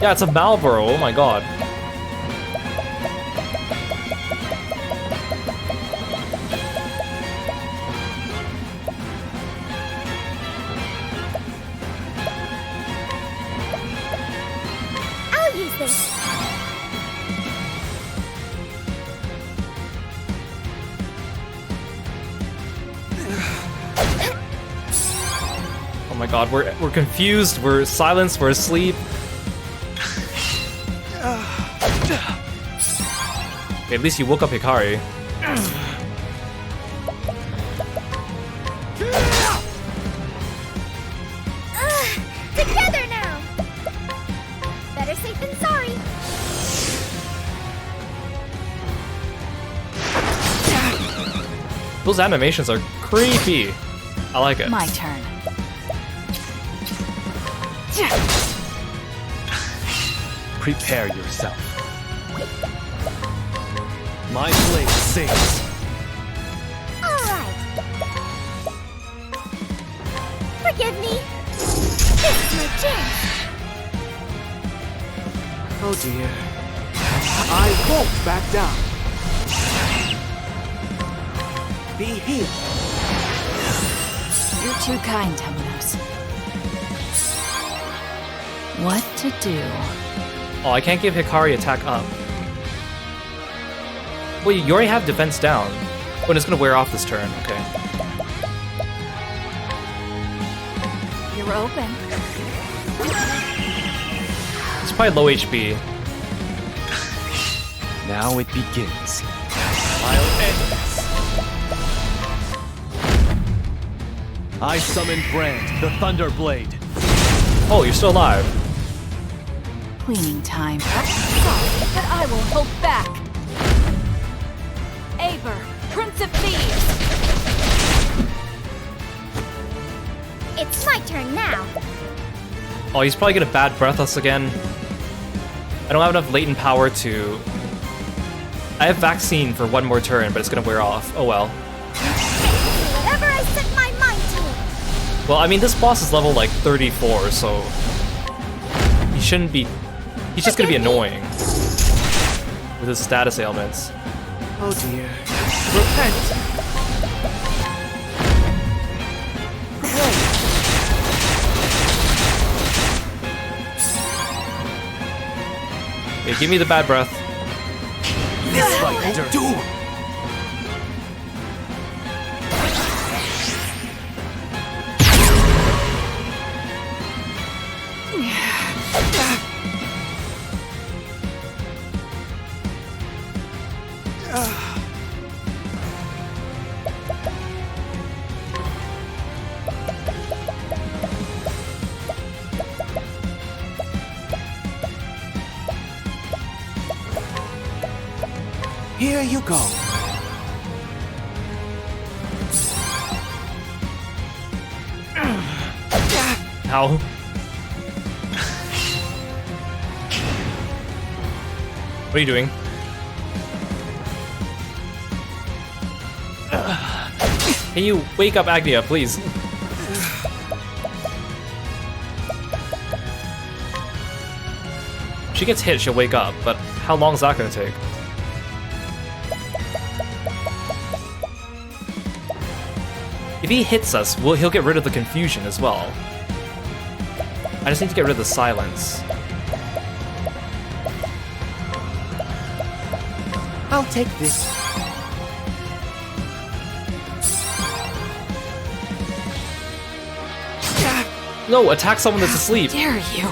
Yeah, it's a Malboro. Oh my god. I'll use this. Oh my god, we're confused, we're silenced, we're asleep. Okay, at least you woke up Hikari. Together now. Better safe than sorry. Those animations are creepy. I like it. My turn. Prepare yourself. My blade sings. All right. Forgive me. This is my chance. Oh dear. I won't back down. Be healed. You're too kind, Temenos. What to do? Oh, I can't give Hikari attack up. Wait, you already have defense down. Oh, and it's gonna wear off this turn, okay. You're open. It's probably low HP. Now it begins. I'll end this. I summon Brand, the Thunder Blade. Oh, you're still alive. Cleaning time. Sorry, but I will hold back. Aber, Prince of Thieves. It's my turn now. Oh, he's probably gonna bad breath us again. I don't have enough latent power to... I have vaccine for one more turn, but it's gonna wear off. Oh well. Whatever I set my mind to. Well, I mean, this boss is level like 34, so... He shouldn't be... He's just gonna be annoying. With his status ailments. Oh dear. Repent! Hey, give me the bad breath. This fight won't do! Here you go. Ow. What are you doing? Can you wake up Agnia, please? If she gets hit, she'll wake up, but how long is that gonna take? If he hits us, he'll get rid of the confusion as well. I just need to get rid of the silence. I'll take this. No, attack someone that's asleep. How dare you?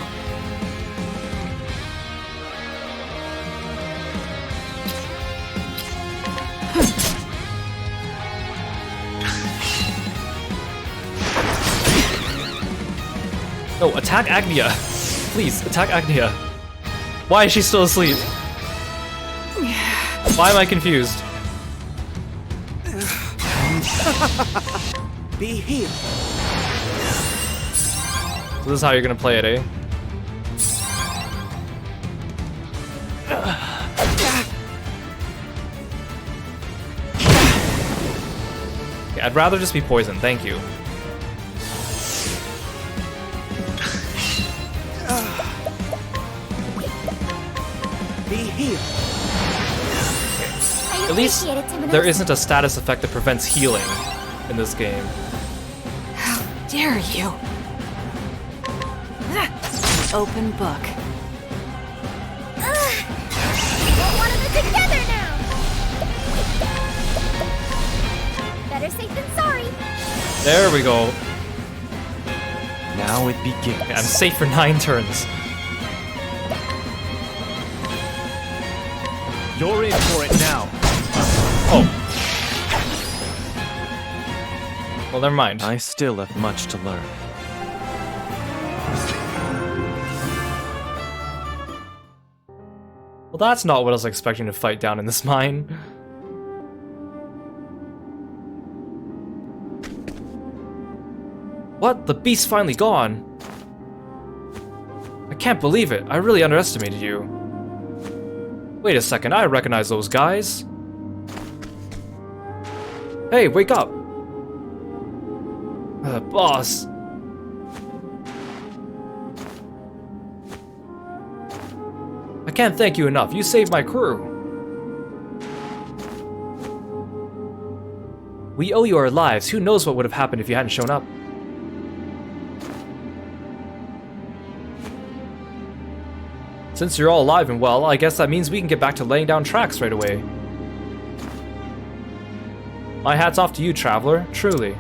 No, attack Agnia. Please, attack Agnia. Why is she still asleep? Why am I confused? Be healed. So this is how you're gonna play it, eh? Okay, I'd rather just be poisoned, thank you. Be healed. At least there isn't a status effect that prevents healing in this game. How dare you? Open book. We're one of it together now. Better safe than sorry. There we go. Now it begins. Okay, I'm safe for 9 turns. You're in for it now. Oh. Well, never mind. I still have much to learn. Well, that's not what I was expecting to fight down in this mine. What? The beast's finally gone? I can't believe it. I really underestimated you. Wait a second, I recognize those guys. Hey, wake up! Boss. I can't thank you enough. You saved my crew. We owe you our lives. Who knows what would have happened if you hadn't shown up? Since you're all alive and well, I guess that means we can get back to laying down tracks right away. My hat's off to you, Traveler, truly.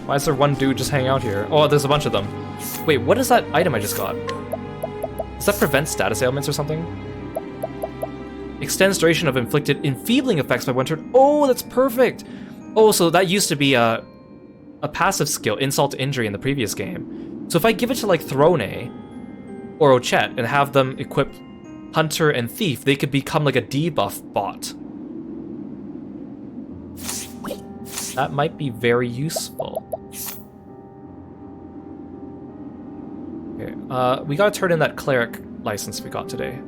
Why is there one dude just hanging out here? Oh, there's a bunch of them. Wait, what is that item I just got? Does that prevent status ailments or something? Extends duration of inflicted enfeebling effects by one turn. Oh, that's perfect! Oh, so that used to be a passive skill, insult to injury, in the previous game. So if I give it to like Throne or Ochette and have them equip Hunter and Thief, they could become like a debuff bot. That might be very useful. Okay, we gotta turn in that cleric license we got today.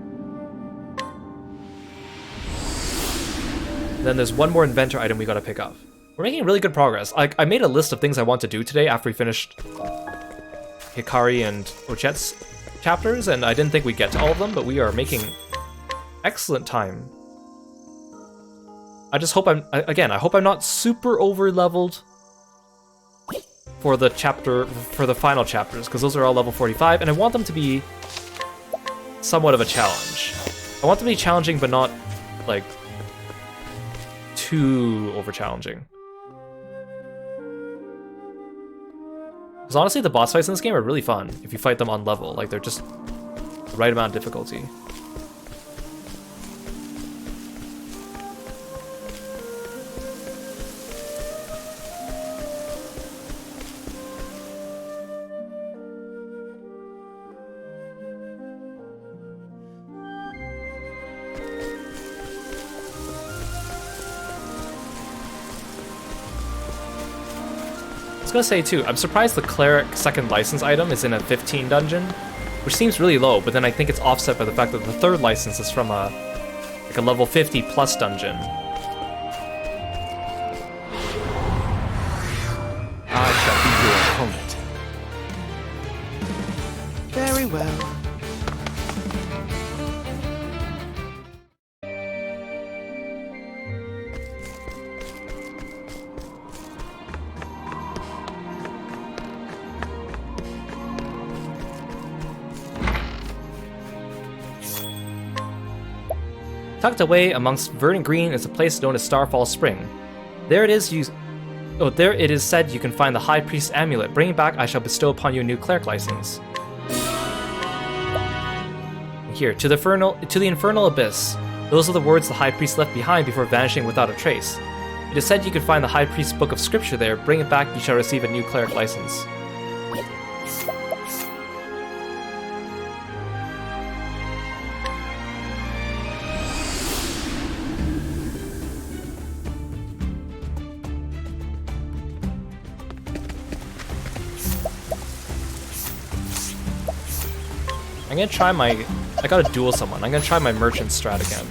Then there's one more inventor item we gotta pick up. We're making really good progress. I made a list of things I want to do today after we finished Hikari and Ochette's chapters, and I didn't think we'd get to all of them, but we are making excellent time. I just hope I hope I'm not super over-leveled for the final chapters, because those are all level 45, and I want them to be somewhat of a challenge. I want them to be challenging, but not, like, too over-challenging. Because honestly, the boss fights in this game are really fun if you fight them on level. Like, they're just the right amount of difficulty. I was gonna say too, I'm surprised the cleric second license item is in a 15 dungeon, which seems really low, but then I think it's offset by the fact that the third license is from a level 50 plus dungeon. I shall be your opponent. Very well. Tucked away amongst verdant green is a place known as Starfall Spring. There it is said you can find the High Priest's amulet. Bring it back, I shall bestow upon you a new cleric license. Here, to the infernal abyss. Those are the words the High Priest left behind before vanishing without a trace. It is said you can find the High Priest's book of scripture there. Bring it back, you shall receive a new cleric license. I'm gonna try I gotta duel someone. I'm gonna try my merchant strat again.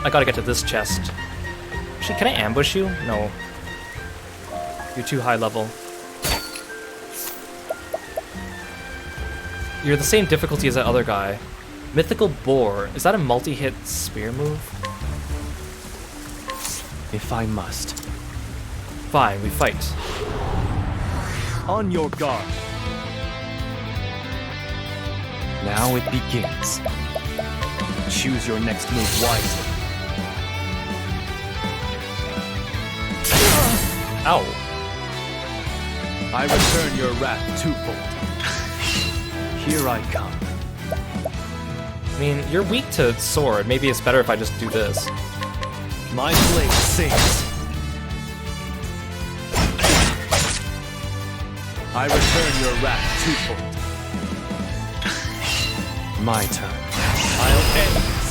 I gotta get to this chest. Actually, can I ambush you? No. You're too high level. You're the same difficulty as that other guy. Mythical Boar. Is that a multi-hit spear move? If I must. Fine, we fight. On your guard. Now it begins. Choose your next move wisely. Ow. I return your wrath twofold. Here I come. I mean, you're weak to sword. Maybe it's better if I just do this. My blade sings. I return your wrath twofold. My turn. I'll end this.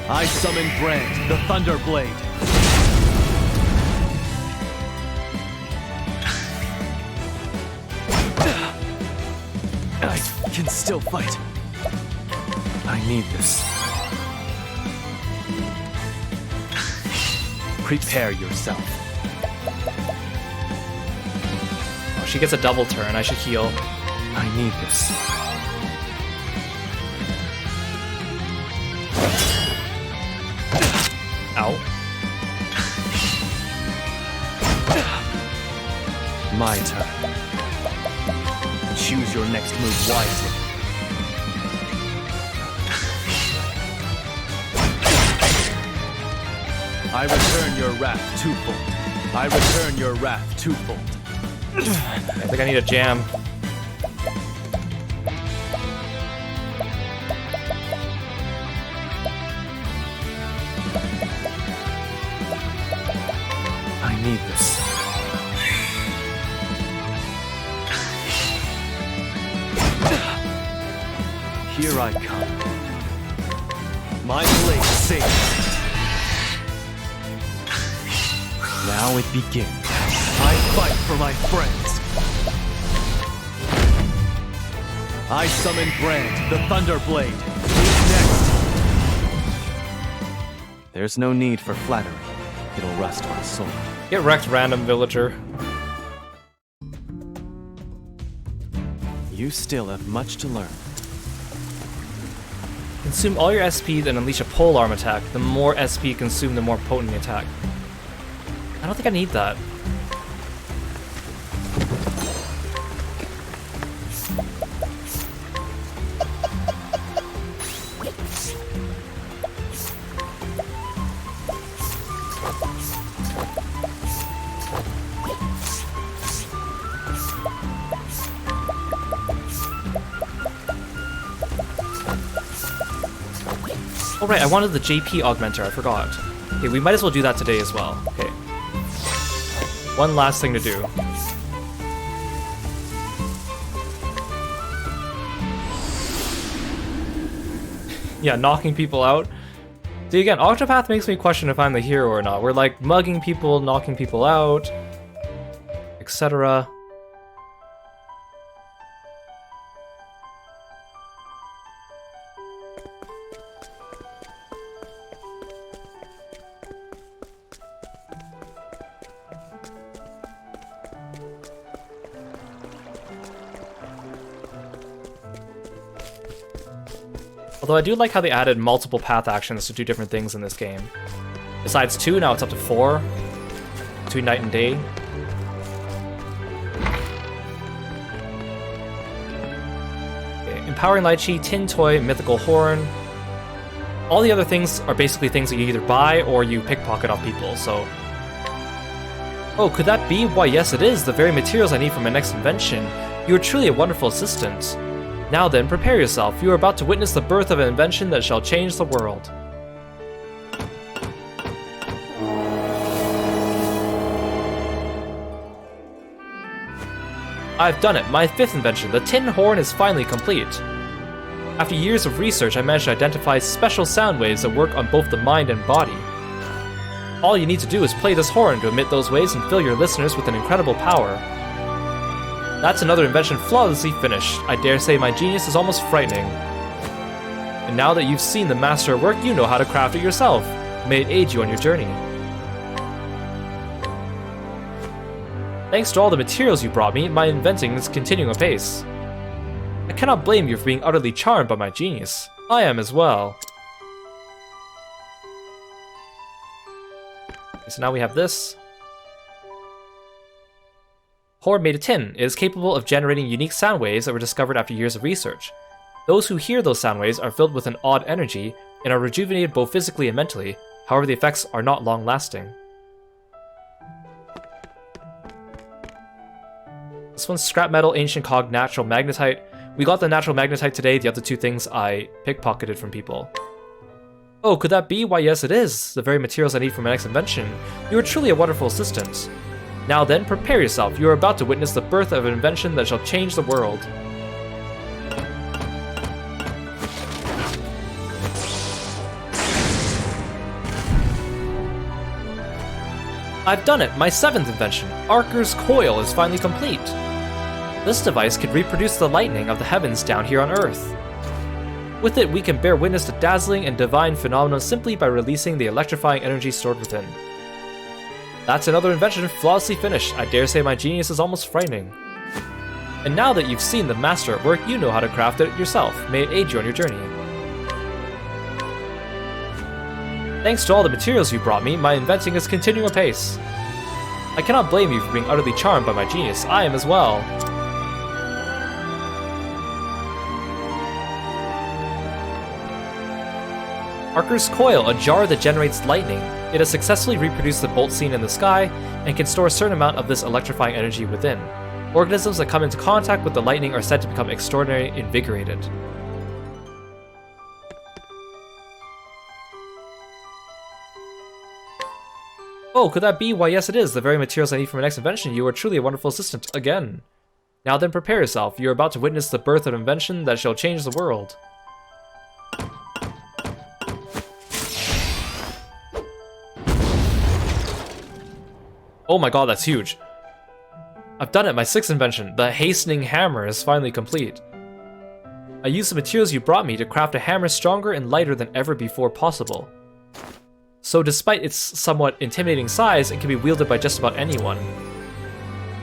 I summon Brand, the Thunder Blade. I can still fight. I need this. Prepare yourself. Oh, she gets a double turn. I should heal. I need this. Ow. My turn. Choose your next move wisely. I return your wrath twofold. I return your wrath twofold. I think I need a jam. I need this. Here I come. My blade saves. Now it begins. I fight for my friends. I summon Brand, the Thunder Blade. Who's next? There's no need for flattery. It'll rust my soul. Get wrecked, random villager. You still have much to learn. Consume all your SP and unleash a polearm attack. The more SP consumed, the more potent the attack. I don't think I need that. Oh right, I wanted the JP augmenter, I forgot. Okay, we might as well do that today as well. Okay. One last thing to do. Yeah, knocking people out. See, again, Octopath makes me question if I'm the hero or not. We're like mugging people, knocking people out, etc. Although I do like how they added multiple path actions to do different things in this game. Besides 2, now it's up to 4. Between night and day. Okay, empowering Lychee, Tin Toy, Mythical Horn. All the other things are basically things that you either buy or you pickpocket off people, so... Oh, could that be? Why, yes it is! The very materials I need for my next invention. You are truly a wonderful assistant. Now then, prepare yourself. You are about to witness the birth of an invention that shall change the world. I've done it. My 5th invention, the tin horn, is finally complete. After years of research, I managed to identify special sound waves that work on both the mind and body. All you need to do is play this horn to emit those waves and fill your listeners with an incredible power. That's another invention flawlessly finished. I dare say my genius is almost frightening. And now that you've seen the master at work, you know how to craft it yourself. May it aid you on your journey. Thanks to all the materials you brought me, my inventing is continuing apace. I cannot blame you for being utterly charmed by my genius. I am as well. Okay, so now we have this. Horn made of tin. It is capable of generating unique sound waves that were discovered after years of research. Those who hear those sound waves are filled with an odd energy and are rejuvenated both physically and mentally. However, the effects are not long-lasting. This one's scrap metal, ancient cog, natural magnetite. We got the natural magnetite today. The other 2 things I pickpocketed from people. Oh, could that be? Why, yes it is. The very materials I need for my next invention. You are truly a wonderful assistant. Now then, prepare yourself. You are about to witness the birth of an invention that shall change the world. I've done it! My 7th invention, Archer's Coil, is finally complete. This device can reproduce the lightning of the heavens down here on Earth. With it, we can bear witness to dazzling and divine phenomena simply by releasing the electrifying energy stored within. That's another invention flawlessly finished. I dare say my genius is almost frightening. And now that you've seen the master at work, you know how to craft it yourself. May it aid you on your journey. Thanks to all the materials you brought me, my inventing is continuing apace. I cannot blame you for being utterly charmed by my genius. I am as well. Archer's Coil, a jar that generates lightning. It has successfully reproduced the bolt seen in the sky and can store a certain amount of this electrifying energy within. Organisms that come into contact with the lightning are said to become extraordinarily invigorated. Oh, could that be? Why, yes it is. The very materials I need for my next invention. You are truly a wonderful assistant, again. Now then, prepare yourself. You are about to witness the birth of an invention that shall change the world. Oh my god, that's huge. I've done it, my 6th invention. The Hastening Hammer is finally complete. I used the materials you brought me to craft a hammer stronger and lighter than ever before possible. So despite its somewhat intimidating size, it can be wielded by just about anyone.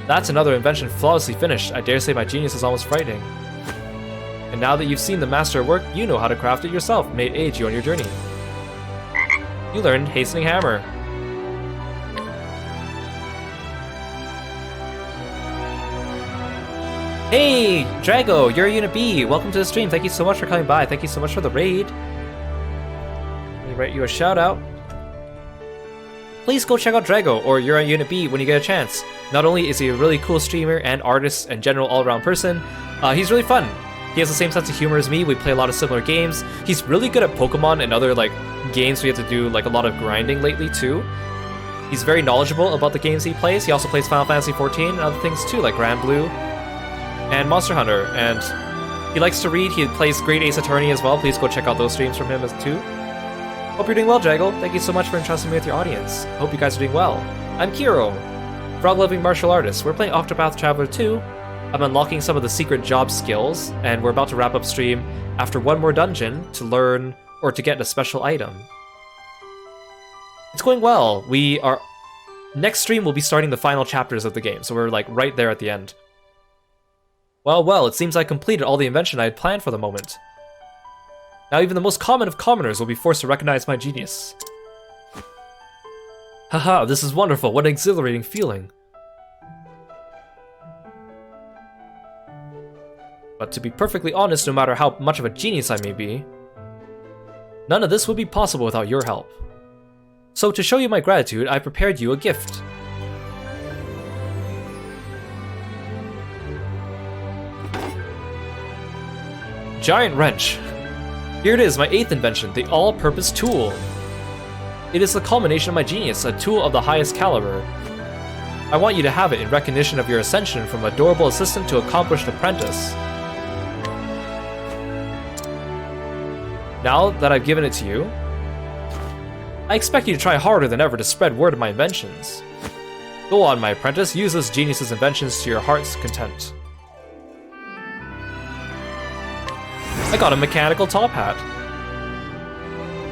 That's another invention flawlessly finished. I dare say my genius is almost frightening. And now that you've seen the master at work, you know how to craft it yourself. May it aid you on your journey. You learned Hastening Hammer. Hey, Drago, you're a Unit B. Welcome to the stream. Thank you so much for coming by. Thank you so much for the raid. Let me write you a shout out. Please go check out Drago or You're on Unit B when you get a chance. Not only is he a really cool streamer and artist and general all-around person, he's really fun. He has the same sense of humor as me. We play a lot of similar games. He's really good at Pokemon and other like games we have to do like a lot of grinding lately too. He's very knowledgeable about the games he plays. He also plays Final Fantasy XIV and other things too, like Grand Blue and Monster Hunter. And he likes to read. He plays Great Ace Attorney as well. Please go check out those streams from him as too. Hope you're doing well, Jaggle. Thank you so much for entrusting me with your audience. Hope you guys are doing well. I'm Kiro, frog-loving martial artist. We're playing Octopath Traveler II. I'm unlocking some of the secret job skills, and we're about to wrap up stream after one more dungeon to learn or to get a special item. It's going well. Next stream we'll be starting the final chapters of the game, so we're like right there at the end. Well, it seems I completed all the invention I had planned for the moment. Now even the most common of commoners will be forced to recognize my genius. Haha, this is wonderful. What an exhilarating feeling. But to be perfectly honest, no matter how much of a genius I may be, none of this would be possible without your help. So to show you my gratitude, I prepared you a gift. Giant wrench. Here it is, my 8th invention, the all-purpose tool. It is the culmination of my genius, a tool of the highest caliber. I want you to have it in recognition of your ascension from adorable assistant to accomplished apprentice. Now that I've given it to you, I expect you to try harder than ever to spread word of my inventions. Go on, my apprentice, use this genius's inventions to your heart's content. I got a mechanical top hat.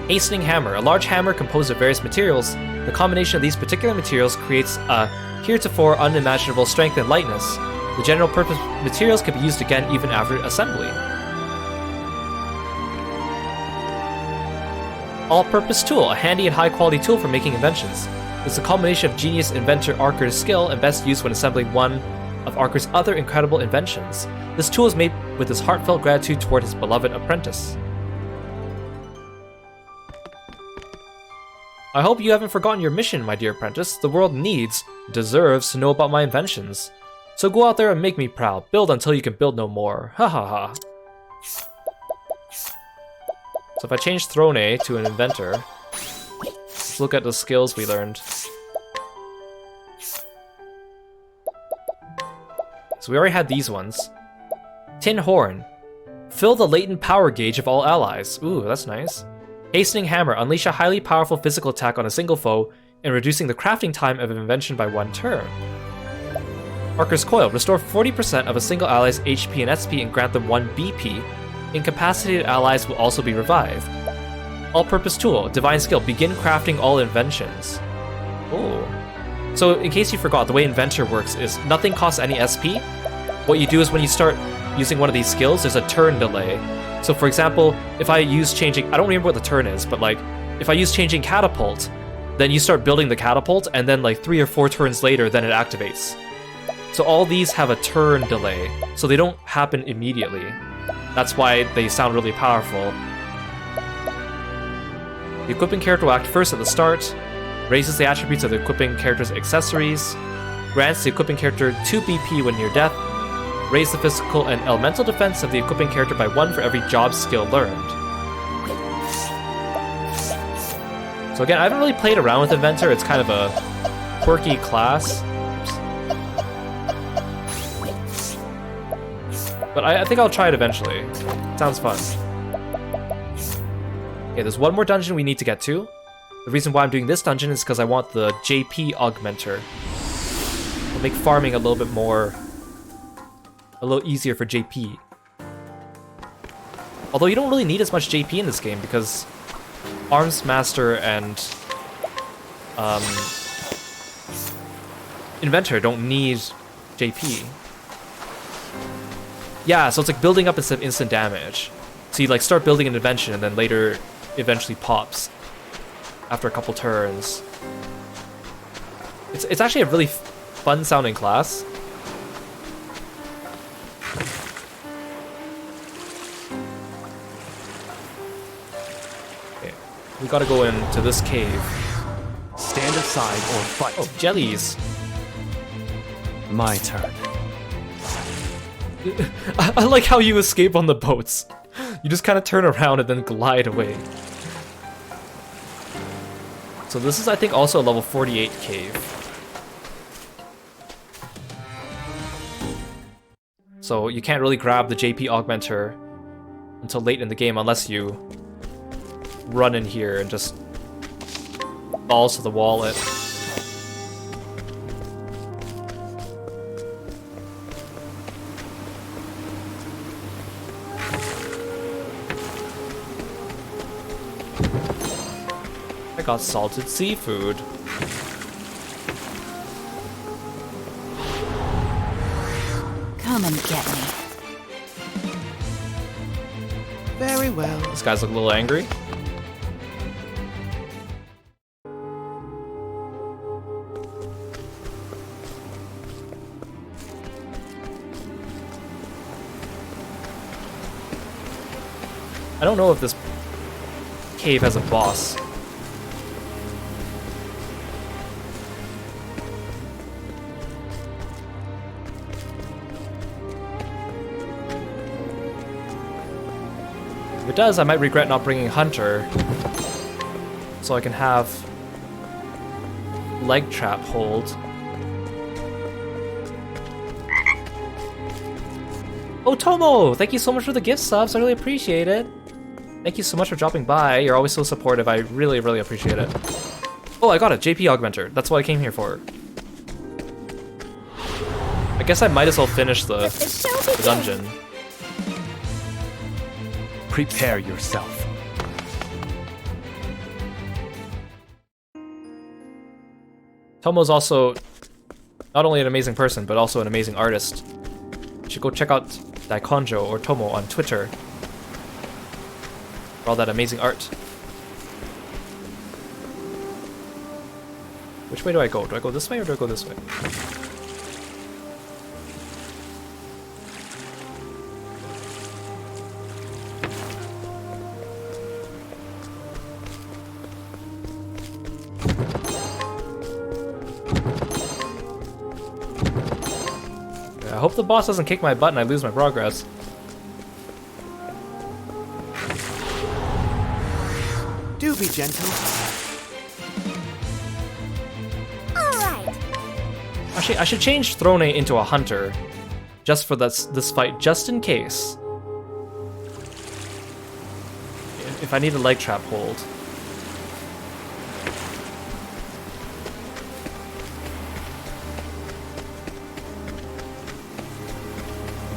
Hastening Hammer, a large hammer composed of various materials. The combination of these particular materials creates a heretofore unimaginable strength and lightness. The general purpose materials can be used again even after assembly. All-purpose tool, a handy and high-quality tool for making inventions. It's a combination of genius inventor Archer's skill and best used when assembling one of Archer's other incredible inventions. This tool is made with his heartfelt gratitude toward his beloved apprentice. I hope you haven't forgotten your mission, my dear apprentice. The world deserves to know about my inventions. So go out there and make me proud. Build until you can build no more. Ha ha ha. So if I change Throne to an inventor, let's look at the skills we learned. So we already had these ones. Tin Horn. Fill the latent power gauge of all allies. Ooh, that's nice. Hastening Hammer. Unleash a highly powerful physical attack on a single foe and reducing the crafting time of an invention by 1 turn. Marker's Coil. Restore 40% of a single ally's HP and SP and grant them 1 BP. Incapacitated allies will also be revived. All-Purpose Tool. Divine Skill. Begin crafting all inventions. Oh. So in case you forgot, the way Inventor works is nothing costs any SP. What you do is when you start using one of these skills, there's a turn delay. So for example, if I use changing, I don't remember what the turn is, but like, if I use changing Catapult, then you start building the Catapult, and then like 3 or 4 turns later, then it activates. So all these have a turn delay, so they don't happen immediately. That's why they sound really powerful. The equipping character will act first at the start, raises the attributes of the equipping character's accessories, grants the equipping character 2 BP when near death, raise the physical and elemental defense of the equipping character by 1 for every job skill learned. So again, I haven't really played around with Inventor, it's kind of a quirky class. But I think I'll try it eventually. It sounds fun. Okay, there's one more dungeon we need to get to. The reason why I'm doing this dungeon is because I want the JP augmenter. It'll make farming a little bit more... a little easier for JP. Although you don't really need as much JP in this game because Arms Master and Inventor don't need JP. Yeah, so it's like building up instead of instant damage. So you like start building an invention and then later eventually pops after a couple turns. It's actually a really fun sounding class. Okay, we gotta go into this cave. Stand aside or fight. Oh, jellies. My turn. I like how you escape on the boats. You just kind of turn around and then glide away. So this is, I think, also a level 48 cave. So you can't really grab the JP augmenter until late in the game unless you run in here and just balls to the wall it. I got salted seafood. Come and get me. Very well. This guy's look a little angry. I don't know if this cave has a boss. If it does, I might regret not bringing Hunter, so I can have leg trap hold. Oh, Tomo! Thank you so much for the gift subs, I really appreciate it. Thank you so much for dropping by, you're always so supportive, I really, really appreciate it. Oh, I got it, JP Augmenter, that's what I came here for. I guess I might as well finish the dungeon. Prepare yourself. Tomo's also not only an amazing person, but also an amazing artist. You should go check out Daikonjo or Tomo on Twitter for all that amazing art. Which way do I go? Do I go this way or do I go this way? I hope the boss doesn't kick my butt and I lose my progress. Do be gentle. Alright. Actually, I should change Throne into a hunter. just for this fight, just in case. If I need a leg trap hold.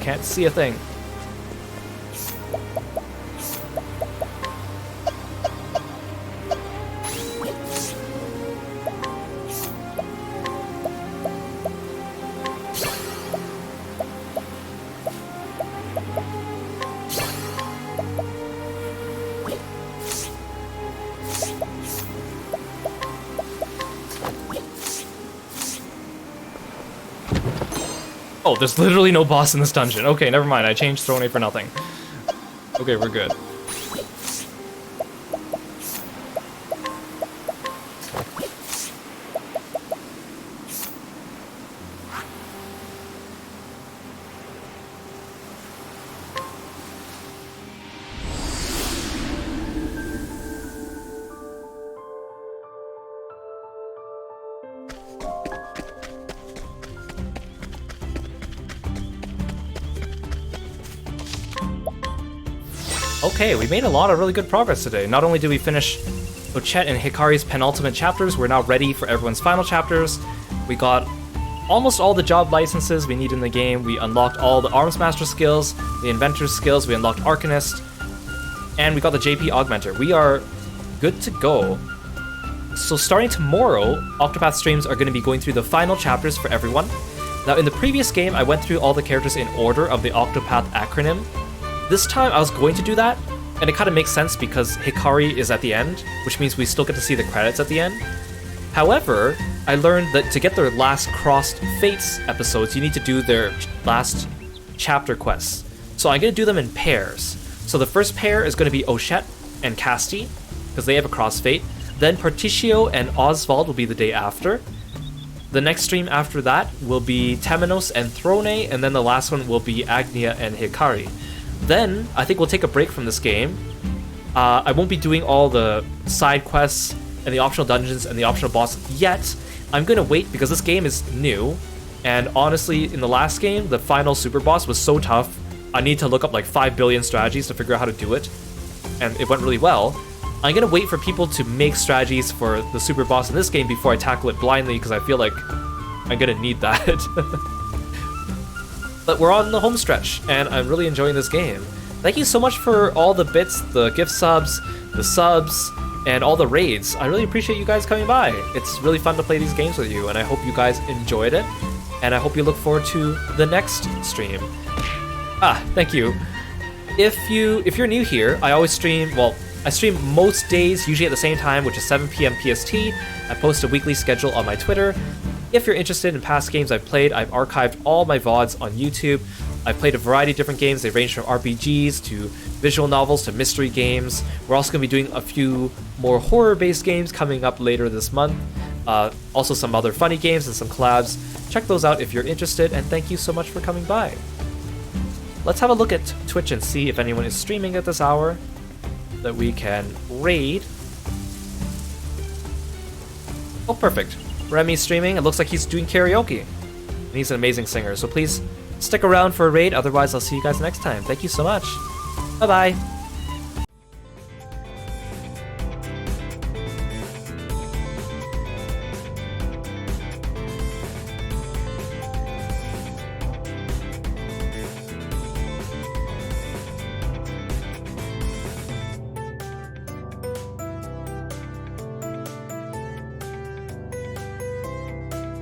Can't see a thing. Oh, there's literally no boss in this dungeon. Okay, never mind. I changed Throne for nothing. Okay, we're good. Okay, we made a lot of really good progress today. Not only did we finish Ochette and Hikari's penultimate chapters, we're now ready for everyone's final chapters. We got almost all the job licenses we need in the game. We unlocked all the Arms Master skills, the Inventor's skills, we unlocked Arcanist, and we got the JP Augmenter. We are good to go. So starting tomorrow, Octopath streams are going to be going through the final chapters for everyone. Now in the previous game, I went through all the characters in order of the Octopath acronym. This time I was going to do that, and it kind of makes sense because Hikari is at the end, which means we still get to see the credits at the end. However, I learned that to get their last Crossed Fates episodes, you need to do their last chapter quests. So I'm going to do them in pairs. So the first pair is going to be Ochette and Casti, because they have a Crossed Fate. Then Particio and Oswald will be the day after. The next stream after that will be Temenos and Throne, and then the last one will be Agnia and Hikari. Then, I think we'll take a break from this game. I won't be doing all the side quests and the optional dungeons and the optional boss yet. I'm gonna wait because this game is new, and honestly, in the last game, the final super boss was so tough, I need to look up like 5 billion strategies to figure out how to do it, and it went really well. I'm gonna wait for people to make strategies for the super boss in this game before I tackle it blindly, because I feel like I'm gonna need that. But we're on the home stretch, and I'm really enjoying this game. Thank you so much for all the bits, the gift subs, the subs, and all the raids. I really appreciate you guys coming by. It's really fun to play these games with you, and I hope you guys enjoyed it, and I hope you look forward to the next stream. Thank you. If you're new here, I always stream, well, I stream most days, usually at the same time, which is 7 p.m. PST. I post a weekly schedule on my Twitter. If you're interested in past games I've played, I've archived all my VODs on YouTube. I've played a variety of different games. They range from RPGs to visual novels to mystery games. We're also going to be doing a few more horror-based games coming up later this month. Also some other funny games and some collabs. Check those out if you're interested, and thank you so much for coming by. Let's have a look at Twitch and see if anyone is streaming at this hour that we can raid. Oh, perfect. Remy's streaming. It looks like he's doing karaoke. And he's an amazing singer, so please stick around for a raid. Otherwise, I'll see you guys next time. Thank you so much. Bye-bye.